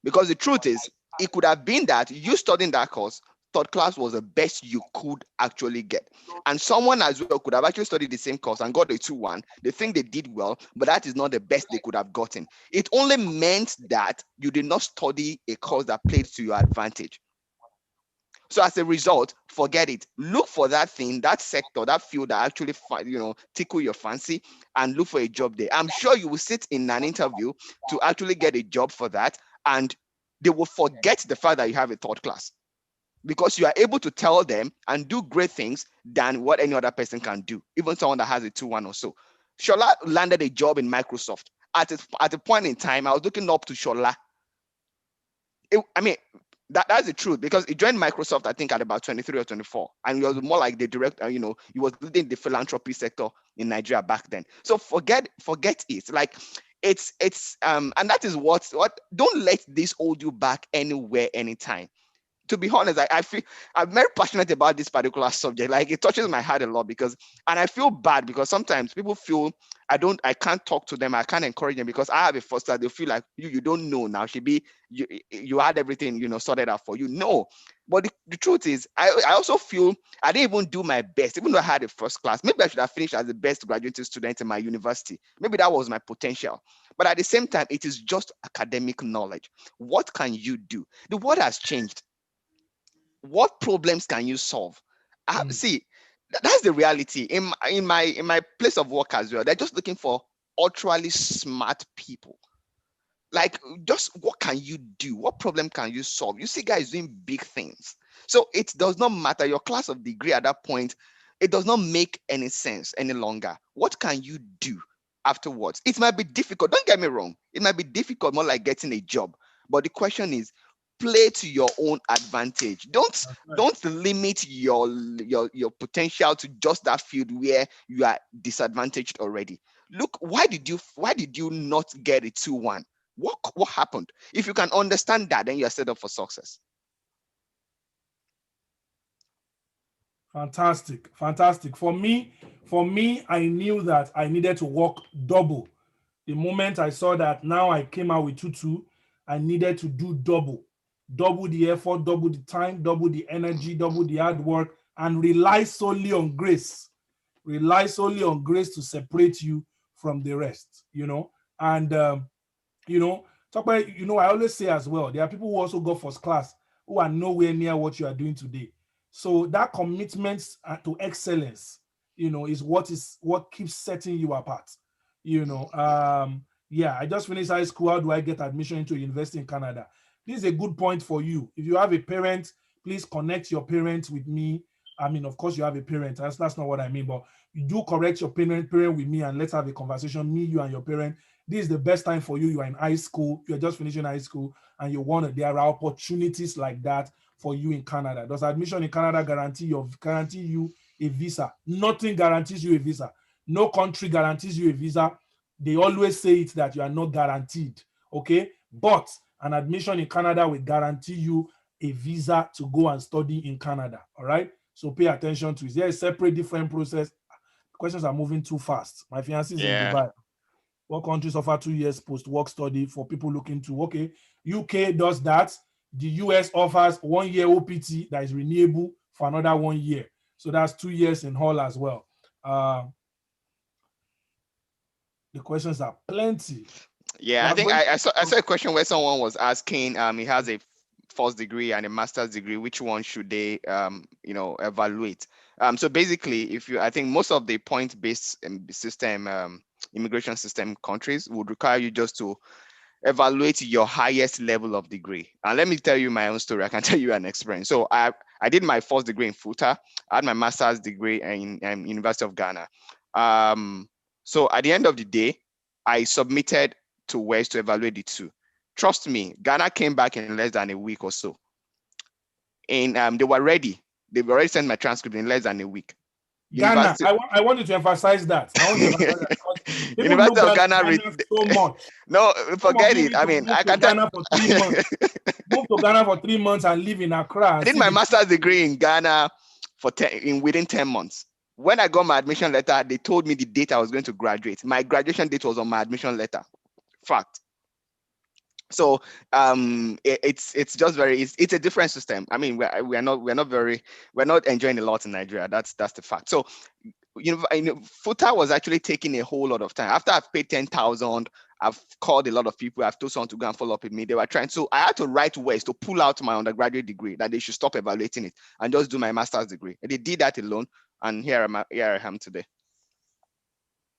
Because the truth is, it could have been that you studying that course, third class was the best you could actually get. And someone as well could have actually studied the same course and got a 2-1. They think they did well, but that is not the best they could have gotten. It only meant that you did not study a course that played to your advantage. So as a result, forget it. Look for that thing, that sector, that field that actually tickle your fancy, and look for a job there. I'm sure you will sit in an interview to actually get a job for that, and they will forget the fact that you have a third class because you are able to tell them and do great things than what any other person can do, even someone that has a 2-1 or so. Shola landed a job in Microsoft. At a point in time, I was looking up to Shola. I mean, that's the truth because he joined Microsoft, I think, at about 23 or 24, and he was more like the director. He was leading the philanthropy sector in Nigeria back then. So forget it. Like and that is what don't let this hold you back anywhere, anytime. To be honest, I feel I'm very passionate about this particular subject. Like it touches my heart a lot and I feel bad because sometimes people feel I can't talk to them, I can't encourage them because I have a first class. They feel like you don't know now. Should be you had everything sorted out for you. No, but the truth is, I also feel I didn't even do my best, even though I had a first class. Maybe I should have finished as the best graduating student in my university. Maybe that was my potential. But at the same time, it is just academic knowledge. What can you do? The world has changed. What problems can you solve? See, that's the reality in my place of work as well. They're just looking for ultra smart people. Like, just what can you do? What problem can you solve? You see guys doing big things. So it does not matter your class of degree at that point. It does not make any sense any longer. What can you do afterwards? It might be difficult. Don't get me wrong. It might be difficult, more like getting a job. But the question is, play to your own advantage. Don't limit your potential to just that field where you are disadvantaged already. Look, why did you not get a 2-1? What happened? If you can understand that, then you're set up for success. Fantastic. For me, I knew that I needed to work double. The moment I saw that now I came out with 2-2, I needed to do double the effort, double the time, double the energy, double the hard work, and rely solely on grace. Rely solely on grace to separate you from the rest, And talk about, I always say as well, there are people who also go first class who are nowhere near what you are doing today. So that commitment to excellence, is what keeps setting you apart. I just finished high school. How do I get admission into a university in Canada? This is a good point for you. If you have a parent, please connect your parents with me. I mean, of course, you have a parent. That's not what I mean, but you do correct your parent with me and let's have a conversation, me, you, and your parent. This is the best time for you. You are in high school, you're just finishing high school, and there are opportunities like that for you in Canada. Does admission in Canada guarantee you a visa? Nothing guarantees you a visa. No country guarantees you a visa. They always say it that you are not guaranteed. Okay, but an admission in Canada will guarantee you a visa to go and study in Canada. All right, so pay attention to it. There is a separate, different process. Questions are moving too fast. My fiancé is in Dubai. What countries offer 2 years post-work study for people looking to? Okay, UK does that. The US offers 1 year OPT that is renewable for another 1 year. So that's 2 years in all as well. The questions are plenty. Yeah, I think I saw a question where someone was asking, he has a first degree and a master's degree, which one should they evaluate? So basically, I think most of the point-based system, immigration system countries would require you just to evaluate your highest level of degree. And let me tell you my own story. I can tell you an experience. So I did my first degree in FUTA. I had my master's degree in University of Ghana. So at the end of the day, I submitted to WES to evaluate the two. Trust me, Ghana came back in less than a week or so. And they were ready. They've already sent my transcript in less than a week. Ghana, University, I want you to emphasize that. I want to emphasize that because people University look of at Ghana. Ghana so much. No, Some of forget you it. need I to mean, move I to can tell. Ghana for 3 months. Move to Ghana for 3 months and live in Accra I and did see my the master's degree in Ghana within 10 months. When I got my admission letter, they told me the date I was going to graduate. My graduation date was on my admission letter. Fact. So it's just it's a different system. I mean, we're not enjoying a lot in Nigeria. That's the fact. So FUTA was actually taking a whole lot of time. After I've paid 10,000, I've called a lot of people. I've told someone to go and follow up with me. They were trying. So I had to write WES to pull out my undergraduate degree, that they should stop evaluating it and just do my master's degree. And they did that alone. And here I am today.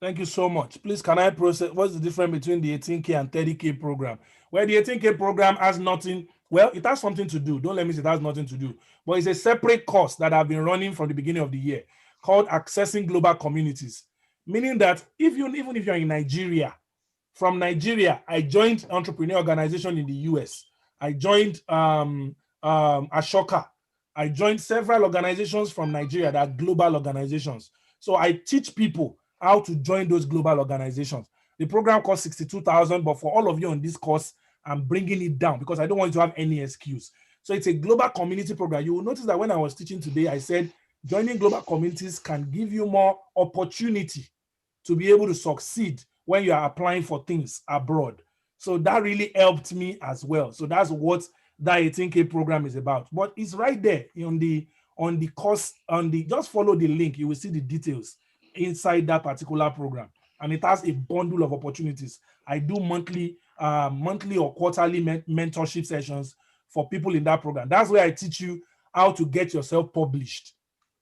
Thank you so much. Please, can I process what's the difference between the 18K and 30K program? Where the 18K program has nothing, well, it has something to do. Don't let me say it has nothing to do, but it's a separate course that I've been running from the beginning of the year called Accessing Global Communities. Meaning that even if you're in Nigeria, from Nigeria, I joined entrepreneur organization in the US. I joined Ashoka. I joined several organizations from Nigeria that are global organizations. So I teach people how to join those global organizations. The program costs 62,000, but for all of you on this course, I'm bringing it down because I don't want you to have any excuse. So it's a global community program. You will notice that when I was teaching today, I said joining global communities can give you more opportunity to be able to succeed when you are applying for things abroad. So that really helped me as well. So that's what that 18K program is about. But it's right there on the course, just follow the link. You will see the details inside that particular program. And it has a bundle of opportunities. I do monthly or quarterly mentorship sessions for people in that program. That's where I teach you how to get yourself published,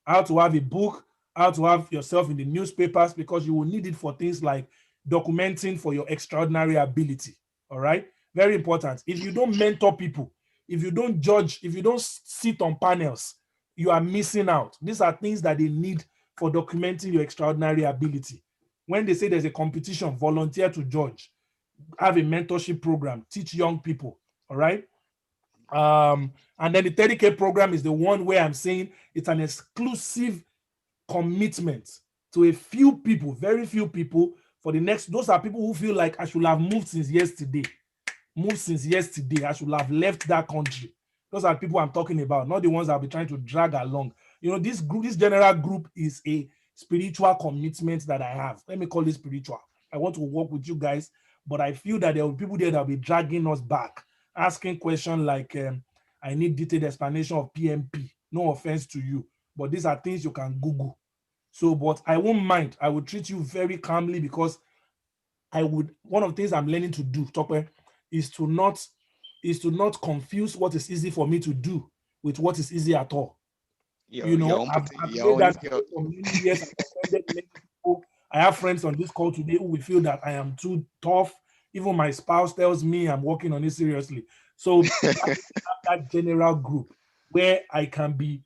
how to have a book, how to have yourself in the newspapers, because you will need it for things like documenting for your extraordinary ability. All right, very important. If you don't mentor people, if you don't judge, if you don't sit on panels, you are missing out. These are things that they need for documenting your extraordinary ability. When they say there's a competition, volunteer to judge, have a mentorship program, teach young people. All right. And then the 30K program is the one where I'm saying it's an exclusive commitment to a few people, very few people for the next. Those are people who feel like I should have moved since yesterday. I should have left that country. Those are people I'm talking about, not the ones I'll be trying to drag along. This group, this general group is a spiritual commitment that I have. Let me call it spiritual. I want to work with you guys, but I feel that there will be people there that will be dragging us back, asking questions like, I need detailed explanation of PMP. No offense to you, but these are things you can Google. So, but I won't mind. I will treat you very calmly because one of the things I'm learning to do, Topper, is to not confuse what is easy for me to do with what is easy at all. I've made that mistake for many years. I've offended many people. I have friends on this call today who will feel that I am too tough. Even my spouse tells me I'm working on it seriously. So that general group where I can be,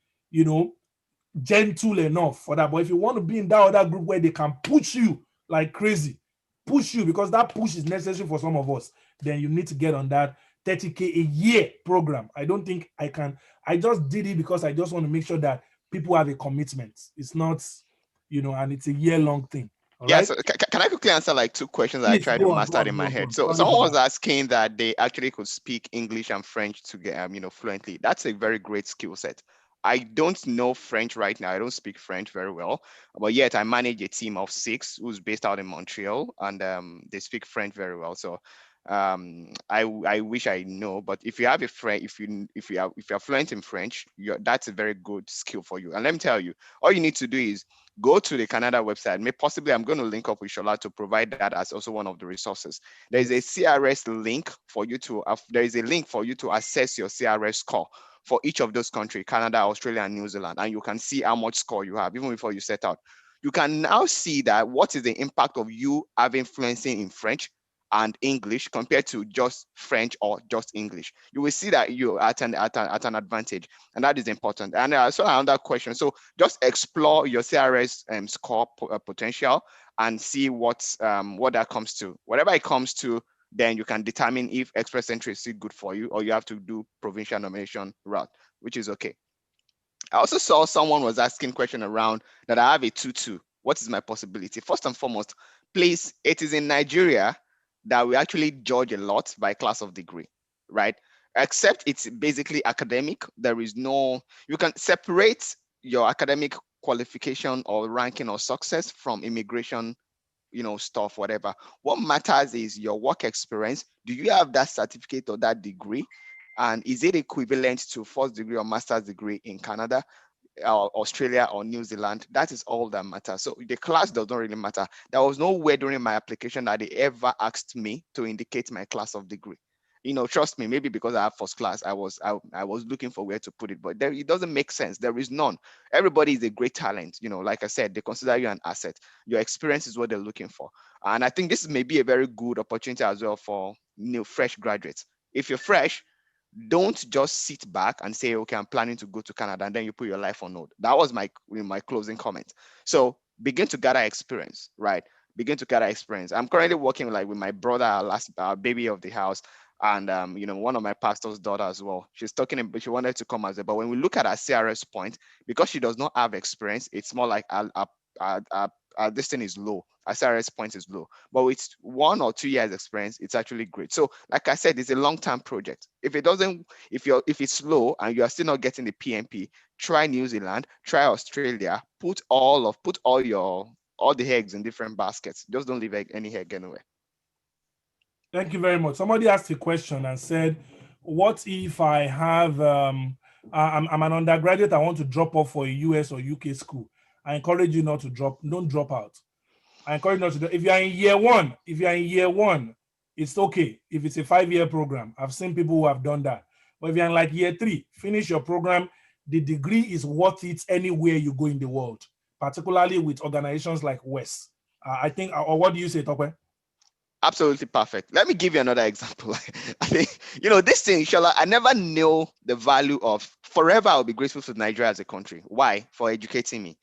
gentle enough for that. But if you want to be in that other group where they can push you like crazy, push you because that push is necessary for some of us, then you need to get on that 30K a year program. I don't think I can. I just did it because I just want to make sure that people have a commitment. It's not, and it's a year-long thing. All Yeah, right. so can I quickly answer like two questions that I Please tried to go on, go master on, in go my on, go head? on. So Sorry someone for was that. asking that they actually could speak English and French to get fluently. That's a very great skill set. I don't know French right now. I don't speak French very well, but yet I manage a team of 6 who's based out in Montreal, and they speak French very well. So I wish I know, but if you have a friend, if you're fluent in French, that's a very good skill for you. And let me tell you, all you need to do is go to the Canada website. Possibly I'm going to link up with Shola to provide that as also one of the resources. There is a CRS link for you to there is a link for you to assess your CRS score for each of those countries, Canada, Australia, and New Zealand, and you can see how much score you have even before you set out. You can now see that what is the impact of you having fluency in French and English compared to just French or just English. You will see that you're at an advantage, and that is important. And so another question. So just explore your CRS score potential and see what that comes to. Whatever it comes to, then you can determine if express entry is still good for you, or you have to do provincial nomination route, which is okay. I also saw someone was asking question around that I have a 2-2. What is my possibility? First and foremost, please, it is in Nigeria that we actually judge a lot by class of degree, right? Except it's basically academic. There is no, you can separate your academic qualification or ranking or success from immigration, stuff, whatever. What matters is your work experience. Do you have that certificate or that degree? And is it equivalent to first degree or master's degree in Canada, or Australia or New Zealand? That is all that matters. So the class does not really matter. There was nowhere during my application that they ever asked me to indicate my class of degree. Trust me, maybe because I have first class, I was looking for where to put it, but it doesn't make sense. There is none. Everybody is a great talent. Like I said, they consider you an asset. Your experience is what they're looking for. And I think this may be a very good opportunity as well for fresh graduates. If you're fresh, don't just sit back and say, okay, I'm planning to go to Canada, and then you put your life on hold. That was my closing comment. So begin to gather experience, right? Begin to gather experience. I'm currently working with my brother, last baby of the house, and one of my pastor's daughter as well. She's talking about she wanted to come as well, but when we look at her CRS point, because she does not have experience, it's more like this thing is low. Our CRS point is low, but with 1 or 2 years experience, it's actually great. So, like I said, it's a long-term project. If it's slow and you are still not getting the PMP, try New Zealand, try Australia. Put all the eggs in different baskets. Just don't leave any egg anywhere. Thank you very much. Somebody asked a question and said, what if I have, I'm an undergraduate, I want to drop off for a US or UK school. I encourage you not to don't drop out. I encourage you not to. If you are in year one, it's okay. If it's a 5-year program, I've seen people who have done that. But if you're in like year 3, finish your program. The degree is worth it anywhere you go in the world, particularly with organizations like WES. I think, or what do you say, Tokwe? Absolutely perfect. Let me give you another example. I think, this thing, inshallah, I never knew the value of forever. I'll be grateful to Nigeria as a country. Why? For educating me.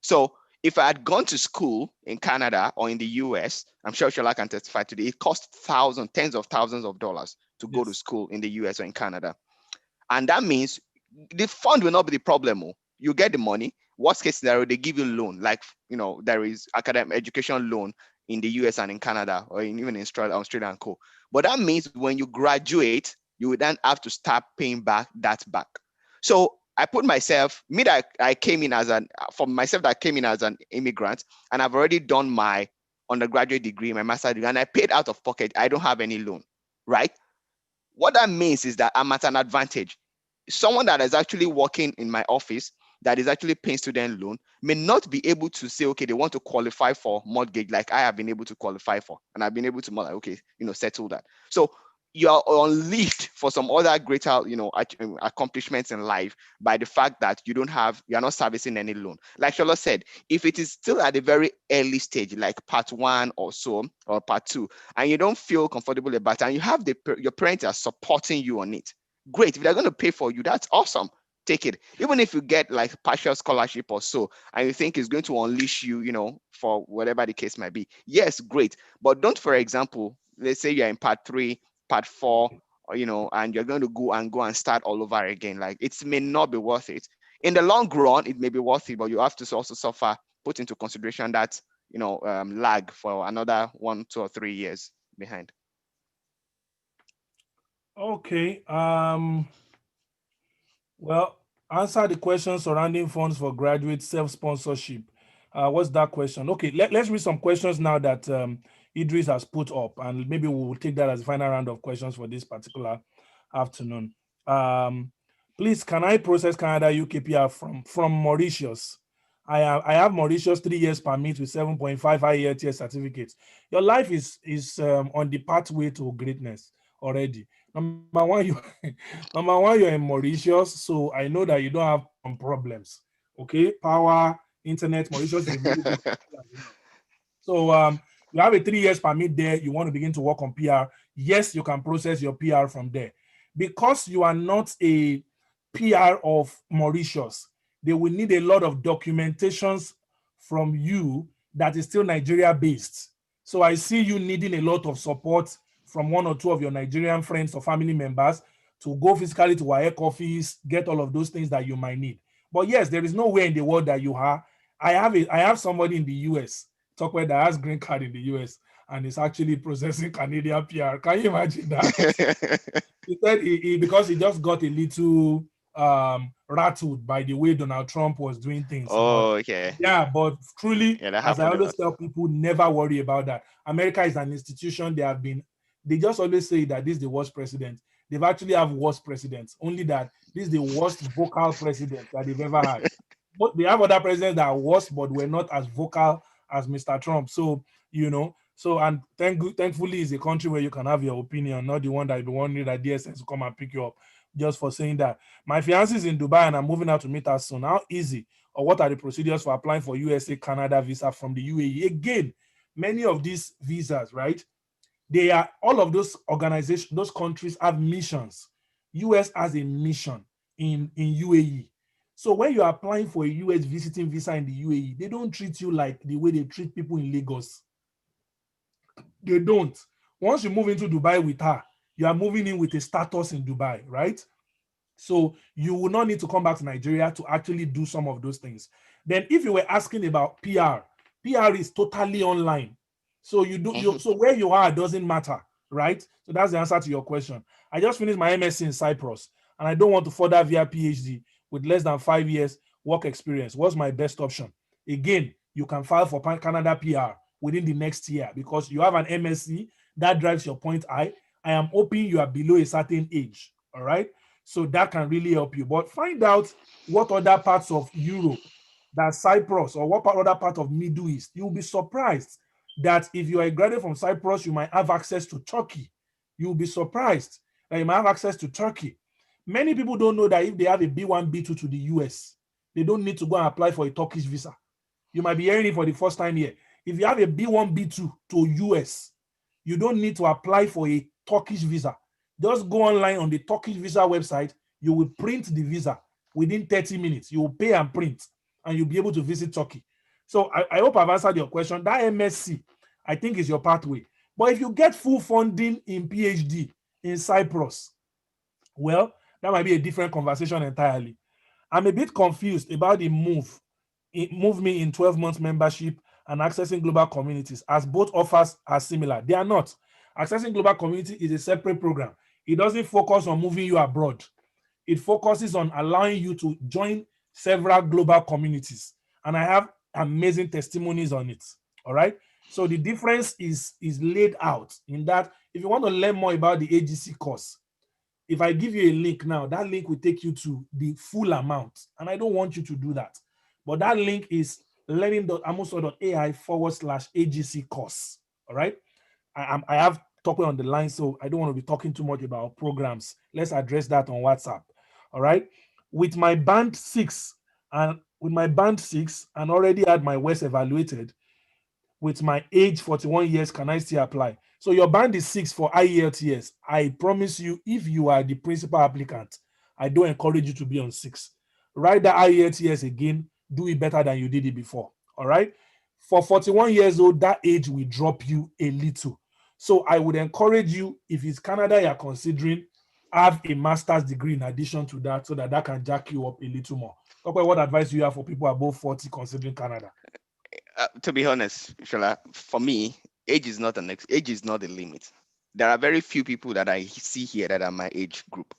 So if I had gone to school in Canada or in the US, I'm sure Shola can testify to it cost tens of thousands of dollars to go to school in the US or in Canada. And that means the fund will not be the problem. You get the money. Worst case scenario, they give you loan. Like, there is academic education loan in the US and in Canada, or even in Australia and co. But that means when you graduate, you would then have to start paying back that back. So I put myself, that I came in for myself that came in as an immigrant, and I've already done my undergraduate degree, my master's degree, and I paid out of pocket. I don't have any loan, right? What that means is that I'm at an advantage. Someone that is actually working in my office that is actually paying student loan may not be able to say, okay, they want to qualify for mortgage like I have been able to qualify for. And I've been able to, okay, settle that. So you are unleashed for some other greater, accomplishments in life by the fact that you're not servicing any loan. Like Shola said, if it is still at a very early stage, like part 1 or so, or part 2, and you don't feel comfortable about it, and you have your parents are supporting you on it, great. If they're going to pay for you, that's awesome. Take it. Even if you get like partial scholarship or so, and you think it's going to unleash you, for whatever the case might be, yes, great. But don't, for example, let's say you're in part 3, part 4, or, and you're going to go and start all over again. Like, it may not be worth it. In the long run, it may be worth it, but you have to also put into consideration that, lag for another 1, 2, or 3 years behind. Okay. Well, answer the question surrounding funds for graduate self-sponsorship. What's that question? Okay, let's read some questions now that Idris has put up, and maybe we will take that as the final round of questions for this particular afternoon. Please, can I process Canada UKPR from Mauritius? I have Mauritius 3 years permit with 7.5 IELTS certificates. Your life is on the pathway to greatness already. Number one, you're in Mauritius, so I know that you don't have some problems. Okay, power, internet, Mauritius is a very good country as well. So You have a 3 years permit there. You want to begin to work on PR. Yes, you can process your PR from there. Because you are not a PR of Mauritius, they will need a lot of documentations from you that is still Nigeria based. So I see you needing a lot of support from one or two of your Nigerian friends or family members to go physically to WAEC office, get all of those things that you might need. But yes, there is nowhere in the world that you are. I have somebody in the US, talk about that has green card in the US and is actually processing Canadian PR. Can you imagine that? He said because he just got a little rattled by the way Donald Trump was doing things. But Oh, okay. yeah, but truly, Yeah, that as I happened a always lot. tell people, never worry about that. America is an institution. They just always say that this is the worst president. They've actually have worse presidents, only that this is the worst vocal president that they've ever had. But they have other presidents that are worse, but were not as vocal as Mr. Trump. So, and thankfully, it's a country where you can have your opinion, not the one that you be wondering that DSS will come and pick you up just for saying that. My fiance is in Dubai and I'm moving out to meet her soon. How easy or what are the procedures for applying for USA, Canada visa from the UAE? Again, many of these visas, right? They are all of those organizations, those countries have missions. US has a mission in UAE. So when you're applying for a US visiting visa in the UAE, they don't treat you like the way they treat people in Lagos. They don't. Once you move into Dubai with her, you are moving in with a status in Dubai, right? So you will not need to come back to Nigeria to actually do some of those things. Then if you were asking about PR is totally online. So so where you are doesn't matter, right? So that's the answer to your question. I just finished my MSc in Cyprus and I don't want to further via PhD with less than 5 years work experience. What's my best option? Again, you can file for Canada PR within the next year because you have an MSc that drives your point I am hoping you are below a certain age. All right. So that can really help you. But find out what other parts of Europe, that Cyprus, or what other part of Middle East. You'll be surprised that if you are a graduate from Cyprus, you might have access to Turkey. You'll be surprised that you might have access to Turkey. Many people don't know that if they have a B1, B2 to the US, they don't need to go and apply for a Turkish visa. You might be hearing it for the first time here. If you have a B1, B2 to US, you don't need to apply for a Turkish visa. Just go online on the Turkish visa website. You will print the visa within 30 minutes. You will pay and print, and you'll be able to visit Turkey. So I hope I've answered your question. That MSc, I think, is your pathway. But if you get full funding in PhD in Cyprus, well, that might be a different conversation entirely. I'm a bit confused about the move. It moved me in 12 months membership and accessing global communities, as both offers are similar. They are not. Accessing global community is a separate program. It doesn't focus on moving you abroad. It focuses on allowing you to join several global communities. And I have amazing testimonies on it. All right. So the difference is laid out in that if you want to learn more about the AGC course, if I give you a link now, that link will take you to the full amount. And I don't want you to do that. But that link is learning.amusan.ai/AGC course. All right. I have talking on the line, so I don't want to be talking too much about programs. Let's address that on WhatsApp. All right. With my band 6 and already had my West evaluated, with my age 41 years, can I still apply? So your band is 6 for IELTS. I promise you, if you are the principal applicant, I don't encourage you to be on 6. Write the IELTS again, do it better than you did it before. All right. For 41 years old, that age will drop you a little. So I would encourage you, if it's Canada you're considering, have a master's degree in addition to that so that can jack you up a little more. Okay, what advice do you have for people above 40 considering Canada? To be honest, Shola, for me, age is not the limit. There are very few people that I see here that are my age group.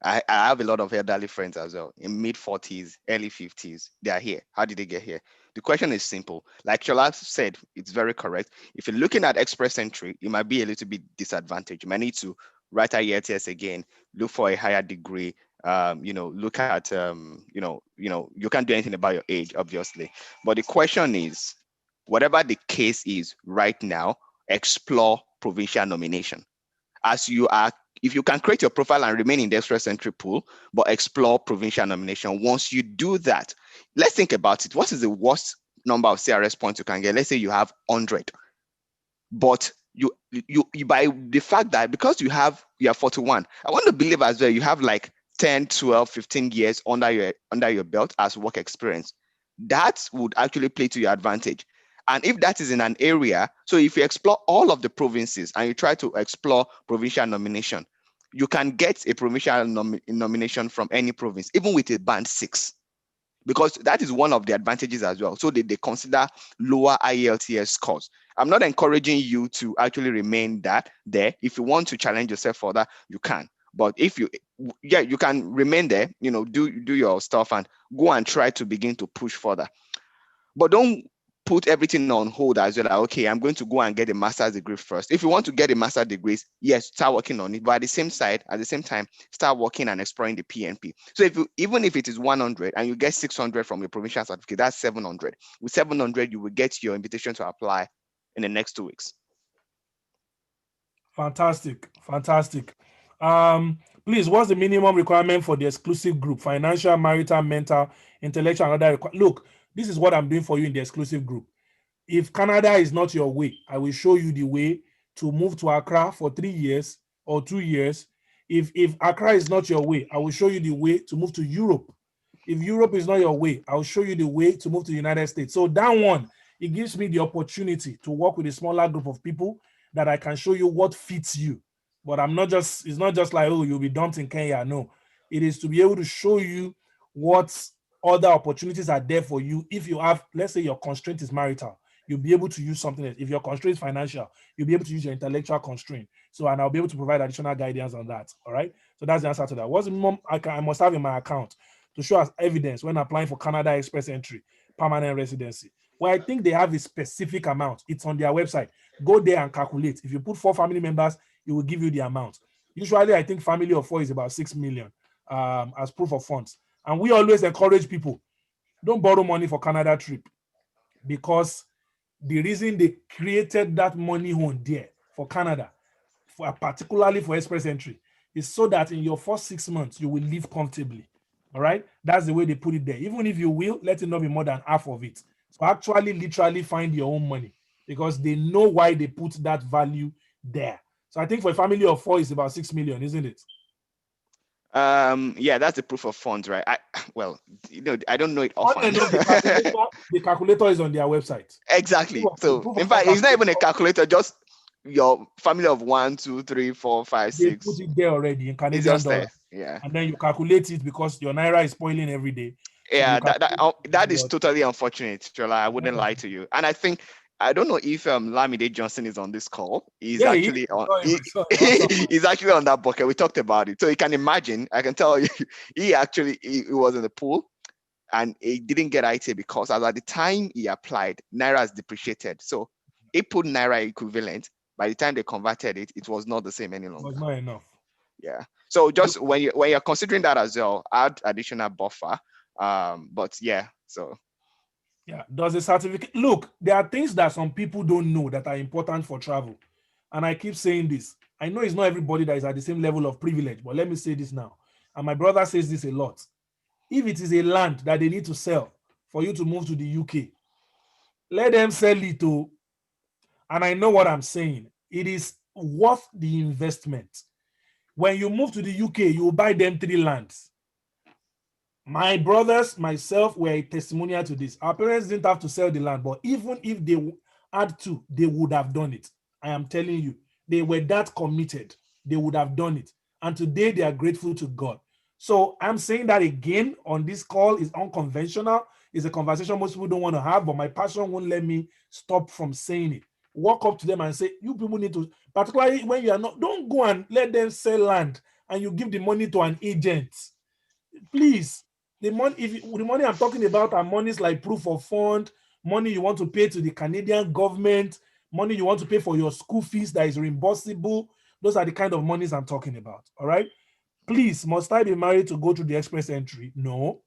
I have a lot of elderly friends as well, in mid 40s, early 50s. They are here. How did they get here? The question is simple. Like Shola said, it's very correct. If you're looking at express entry, it might be a little bit disadvantaged. You might need to write a ELTS again, look for a higher degree. Look at you can't do anything about your age, obviously. But the question is, whatever the case is right now, explore provincial nomination. As you are, if you can create your profile and remain in the express entry pool, but explore provincial nomination. Once you do that, let's think about it. What is the worst number of CRS points you can get? Let's say you have 100. But you by the fact that because you are 41, I want to believe as well you have like 10, 12, 15 years under your belt as work experience. That would actually play to your advantage. And if that is in an area, so if you explore all of the provinces and you try to explore provincial nomination, you can get a provincial nomination from any province, even with a band 6, because that is one of the advantages as well. So they consider lower IELTS scores. I'm not encouraging you to actually remain there. If you want to challenge yourself further, you can. But if you can remain there, do your stuff and go and try to begin to push further. But don't put everything on hold as well. Like, okay, I'm going to go and get a master's degree first. If you want to get a master's degree, yes, start working on it. But at the same time, start working and exploring the PNP. So even if it is 100 and you get 600 from your provincial certificate, that's 700. With 700, you will get your invitation to apply in the next 2 weeks. Fantastic. Please, what's the minimum requirement for the exclusive group? Financial, marital, mental, intellectual, and other look, this is what I'm doing for you in the exclusive group. If Canada is not your way, I will show you the way to move to Accra for 3 years or 2 years. If Accra is not your way, I will show you the way to move to Europe. If Europe is not your way, I'll show you the way to move to the United States. So that one, it gives me the opportunity to work with a smaller group of people that I can show you what fits you. But it's not just like, oh, you'll be dumped in Kenya. No, it is to be able to show you what other opportunities are there for you. If you have, let's say your constraint is marital, you'll be able to use something else. If your constraint is financial, you'll be able to use your intellectual constraint. So, and I'll be able to provide additional guidance on that. All right. So that's the answer to that. What's the minimum I must have in my account to show as evidence when applying for Canada Express Entry, permanent residency? Well, I think they have a specific amount. It's on their website. Go there and calculate. If you put 4 family members, it will give you the amount. Usually, I think family of 4 is about 6 million as proof of funds. And we always encourage people, don't borrow money for Canada trip, because the reason they created that money on there for Canada, particularly for express entry, is so that in your first 6 months, you will live comfortably. All right. That's the way they put it there. Even if you will, let it not be more than half of it. So actually, literally find your own money, because they know why they put that value there. So I think for a family of 4, it's about 6 million, isn't it? Yeah, that's the proof of funds, right? I don't know it often. The calculator is on their website. Exactly. So in fact, it's not even a calculator, just your family of 1, 2, 3, 4, 5, 6. They put it there already in Canadian dollars. Yeah. And then you calculate it, because your naira is spoiling every day. So yeah, that is totally unfortunate, Shola. I wouldn't lie to you. And I don't know if Lamide Johnson is on this call. He's actually he's actually on that bucket. We talked about it. So you can imagine, I can tell you, he was in the pool and he didn't get ITA because at the time he applied, naira has depreciated. So he put naira equivalent. By the time they converted it, it was not the same any longer. It was not enough. Yeah. So just when you're considering that as well, add additional buffer. But yeah, so. Yeah, does a certificate look? There are things that some people don't know that are important for travel, and I keep saying this. I know it's not everybody that is at the same level of privilege, but let me say this now. And my brother says this a lot. If it is a land that they need to sell for you to move to the UK, let them sell it to. And I know what I'm saying. It is worth the investment. When you move to the UK, you will buy them 3 lands. My brothers, myself, were a testimonial to this. Our parents didn't have to sell the land, but even if they had to, they would have done it. I am telling you, they were that committed. They would have done it. And today they are grateful to God. So I'm saying that again on this call is unconventional. It's a conversation most people don't want to have, but my passion won't let me stop from saying it. Walk up to them and say, you people need to, particularly when you are not, don't go and let them sell land and you give the money to an agent. Please. The money I'm talking about are monies like proof of fund, money you want to pay to the Canadian government, money you want to pay for your school fees that is reimbursable. Those are the kind of monies I'm talking about. All right. Please, must I be married to go through the express entry? No.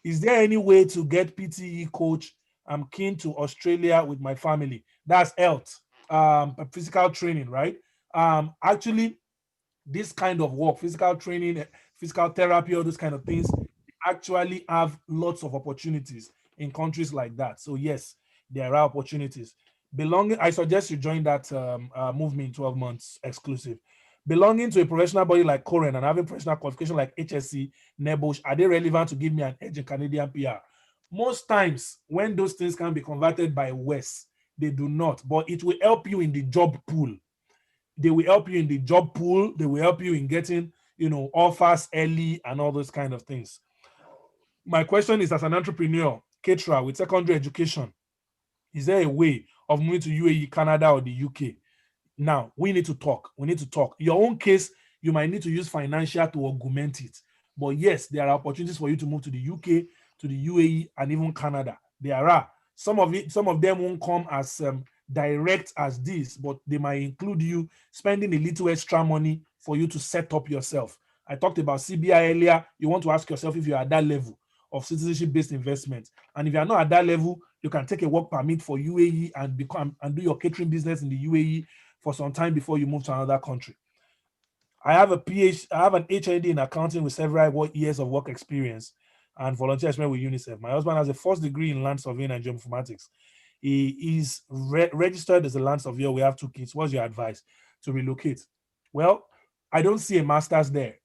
Is there any way to get PTE coach? I'm keen to Australia with my family. That's health, physical training, right? Actually, this kind of work, physical training, physical therapy, all those kind of things, actually have lots of opportunities in countries like that. So yes, there are opportunities. Belonging, I suggest you join that movement 12 months exclusive. Belonging to a professional body like Coren and having professional qualification like HSC, NEBOSH, are they relevant to give me an edge in Canadian PR? Most times, when those things can be converted by West, they do not, but it will help you in the job pool. They will help you in the job pool. They will help you in getting, offers early and all those kind of things. My question is, as an entrepreneur, caterer with secondary education, is there a way of moving to UAE, Canada, or the UK? Now, we need to talk. We need to talk. Your own case, you might need to use financial to augment it. But yes, there are opportunities for you to move to the UK, to the UAE, and even Canada. There are. Some of them won't come as direct as this, but they might include you spending a little extra money for you to set up yourself. I talked about CBI earlier. You want to ask yourself if you're at that level of citizenship-based investment. And if you're not at that level, you can take a work permit for UAE and become and do your catering business in the UAE for some time before you move to another country. I have an HND in accounting with several years of work experience and volunteer experience with UNICEF. My husband has a first degree in land surveying and geoinformatics. He is registered as a land surveyor. We have 2 kids. What's your advice to relocate? Well, I don't see a master's there.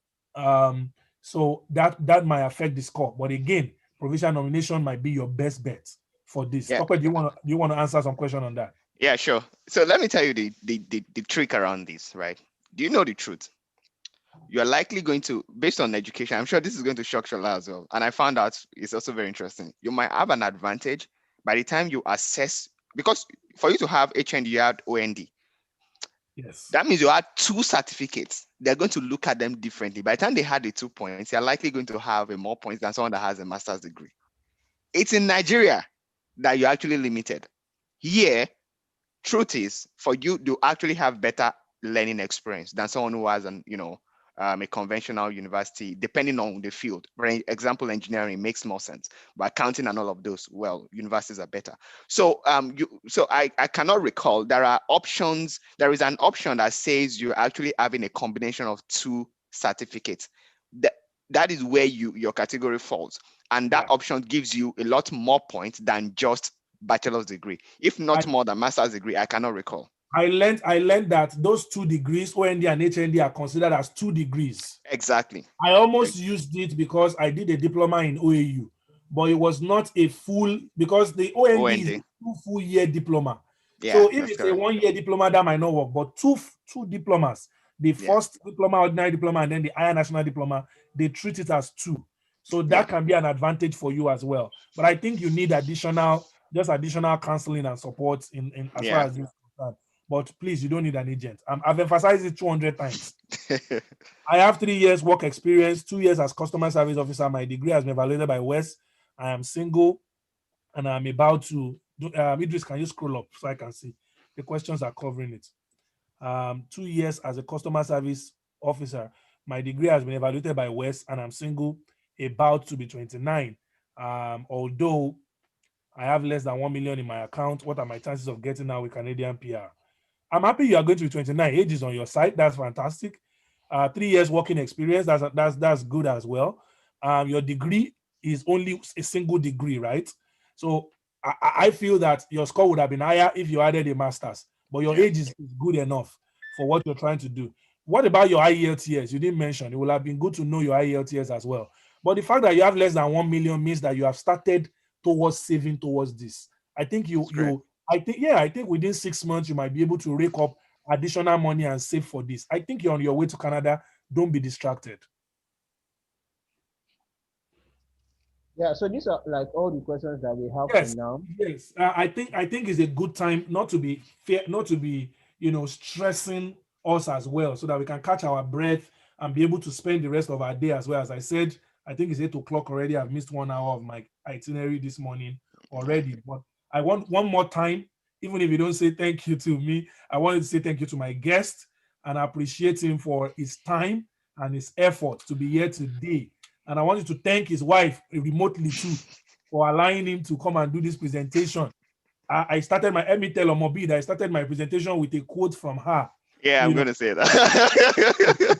So that might affect the score. But again, provincial nomination might be your best bet for this. Yeah. Okay, do you want to answer some question on that? Yeah, sure. So let me tell you the trick around this, right? Do you know the truth? You are likely going to, based on education, I'm sure this is going to shock Shola as well. And I found out it's also very interesting. You might have an advantage by the time you assess, because for you to have HND, you had OND. Yes. That means you had 2 certificates. They're going to look at them differently. By the time they had the 2 points, you're likely going to have more points than someone that has a master's degree. It's in Nigeria that you're actually limited. Here, truth is, for you to actually have better learning experience than someone who has a conventional university, depending on the field. For example, engineering makes more sense, but accounting and all of those, well, universities are better. So I cannot recall. There are options. There is an option that says you're actually having a combination of 2 certificates. That is where your category falls, and that option gives you a lot more points than just bachelor's degree, if not more than master's degree. I cannot recall. I learned that those 2 degrees, OND and HND, are considered as 2 degrees. Exactly. I almost used it because I did a diploma in OAU, but it was not a full, because the OND is a 2 full year diploma. Yeah, so if it's correct. a 1 year diploma, that might not work, but two diplomas, the first diploma, ordinary diploma, and then the higher national diploma, they treat it as 2. So that can be an advantage for you as well. But I think you need additional counseling and support in as far as this is concerned. But please, you don't need an agent. I've emphasized it 200 times. I have 3 years work experience, 2 years as customer service officer. My degree has been evaluated by West. I am single, and I'm about to do. Idris, can you scroll up so I can see? The questions are covering it. 2 years as a customer service officer. My degree has been evaluated by West, and I'm single, about to be 29. Although I have less than 1 million in my account, what are my chances of getting out with Canadian PR? I'm happy you are going to be 29. Age is on your side. That's fantastic. 3 years working experience. That's good as well. Your degree is only a single degree, right? So I feel that your score would have been higher if you added a master's, but your age is good enough for what you're trying to do. What about your IELTS? You didn't mention. It would have been good to know your IELTS as well. But the fact that you have less than 1 million means that you have started towards saving towards this. I think I think within 6 months you might be able to rake up additional money and save for this. I think you're on your way to Canada. Don't be distracted. Yeah, so these are like all the questions that we have Yes, for now. yes. I think it's a good time not to be fair, not to be stressing us as well, so that we can catch our breath and be able to spend the rest of our day as well. As I said, I think it's 8 o'clock already. I've missed 1 hour of my itinerary this morning already. But I want one more time, even if you don't say thank you to me, I wanted to say thank you to my guest and appreciate him for his time and his effort to be here today. And I wanted to thank his wife remotely too for allowing him to come and do this presentation. I started my, let me tell Omobi that I started my presentation with a quote from her. Yeah, I'm going to say that.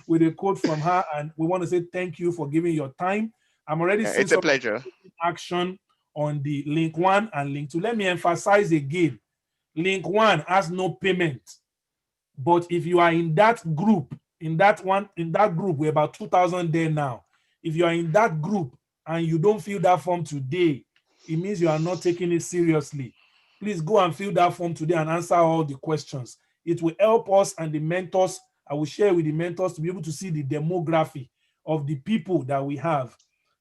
With a quote from her, and we want to say thank you for giving your time. I'm already seeing it's a pleasure. action on the link 1 and link 2. Let me emphasize again, link 1 has no payment. But if you are in that group, in that group, we're about 2,000 there now. If you are in that group and you don't fill that form today, it means you are not taking it seriously. Please go and fill that form today and answer all the questions. It will help us and the mentors. I will share with the mentors to be able to see the demography of the people that we have.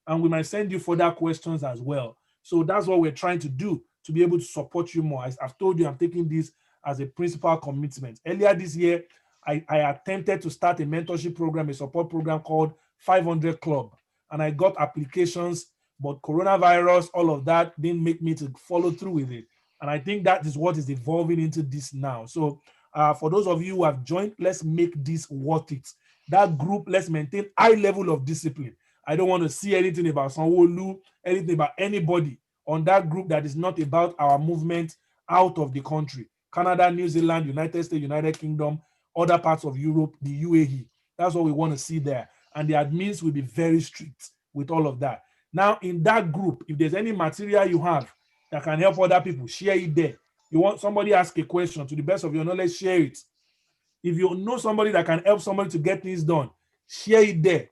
And we might send you further questions as well. So that's what we're trying to do to be able to support you more. As I've told you, I'm taking this as a principal commitment. Earlier this year, I attempted to start a mentorship program, a support program called 500 Club. And I got applications, but coronavirus, all of that didn't make me to follow through with it. And I think that is what is evolving into this now. So for those of you who have joined, let's make this worth it. That group, let's maintain high level of discipline. I don't want to see anything about Sanwo-Olu, anything about anybody on that group that is not about our movement out of the country. Canada, New Zealand, United States, United Kingdom, other parts of Europe, the UAE. That's what we want to see there. And the admins will be very strict with all of that. Now, in that group, if there's any material you have that can help other people, share it there. You want somebody ask a question, to the best of your knowledge, share it. If you know somebody that can help somebody to get things done, share it there.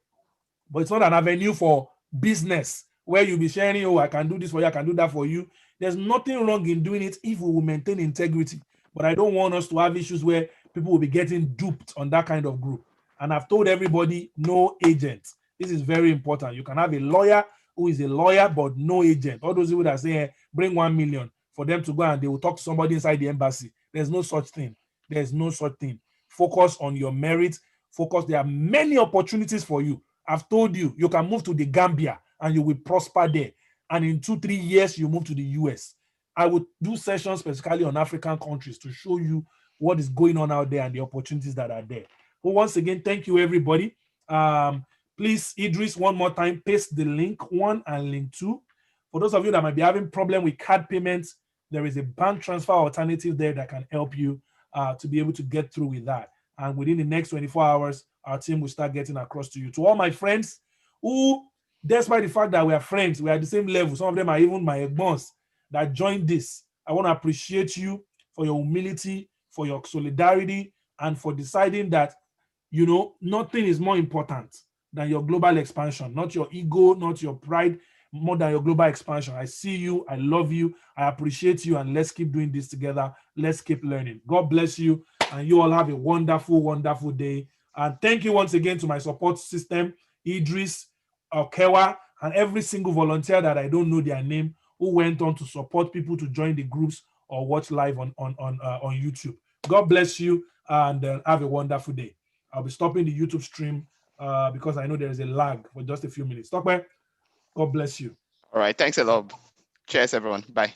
But it's not an avenue for business where you'll be sharing, oh, I can do this for you, I can do that for you. There's nothing wrong in doing it if we will maintain integrity. But I don't want us to have issues where people will be getting duped on that kind of group. And I've told everybody, no agent. This is very important. You can have a lawyer who is a lawyer, but no agent. All those people that say, hey, bring 1 million for them to go and they will talk to somebody inside the embassy. There's no such thing. There's no such thing. Focus on your merit. Focus. There are many opportunities for you. I've told you, you can move to the Gambia and you will prosper there. And in 2-3 years, you move to the US. I would do sessions specifically on African countries to show you what is going on out there and the opportunities that are there. But once again, thank you, everybody. Please, Idris, one more time, paste the link 1 and link 2. For those of you that might be having problem with card payments, there is a bank transfer alternative there that can help you to be able to get through with that. And within the next 24 hours, our team will start getting across to you. To all my friends who, despite the fact that we are friends, we are at the same level, some of them are even my boss that joined this. I want to appreciate you for your humility, for your solidarity, and for deciding that, you know, nothing is more important than your global expansion, not your ego, not your pride, more than your global expansion. I see you, I love you, I appreciate you, and let's keep doing this together. Let's keep learning. God bless you, and you all have a wonderful, wonderful day. And thank you once again to my support system, Idris, Kewa, and every single volunteer that I don't know their name who went on to support people to join the groups or watch live on YouTube. God bless you, and have a wonderful day. I'll be stopping the YouTube stream because I know there is a lag for just a few minutes. Stop it. God bless you. All right. Thanks a lot. Cheers, everyone. Bye.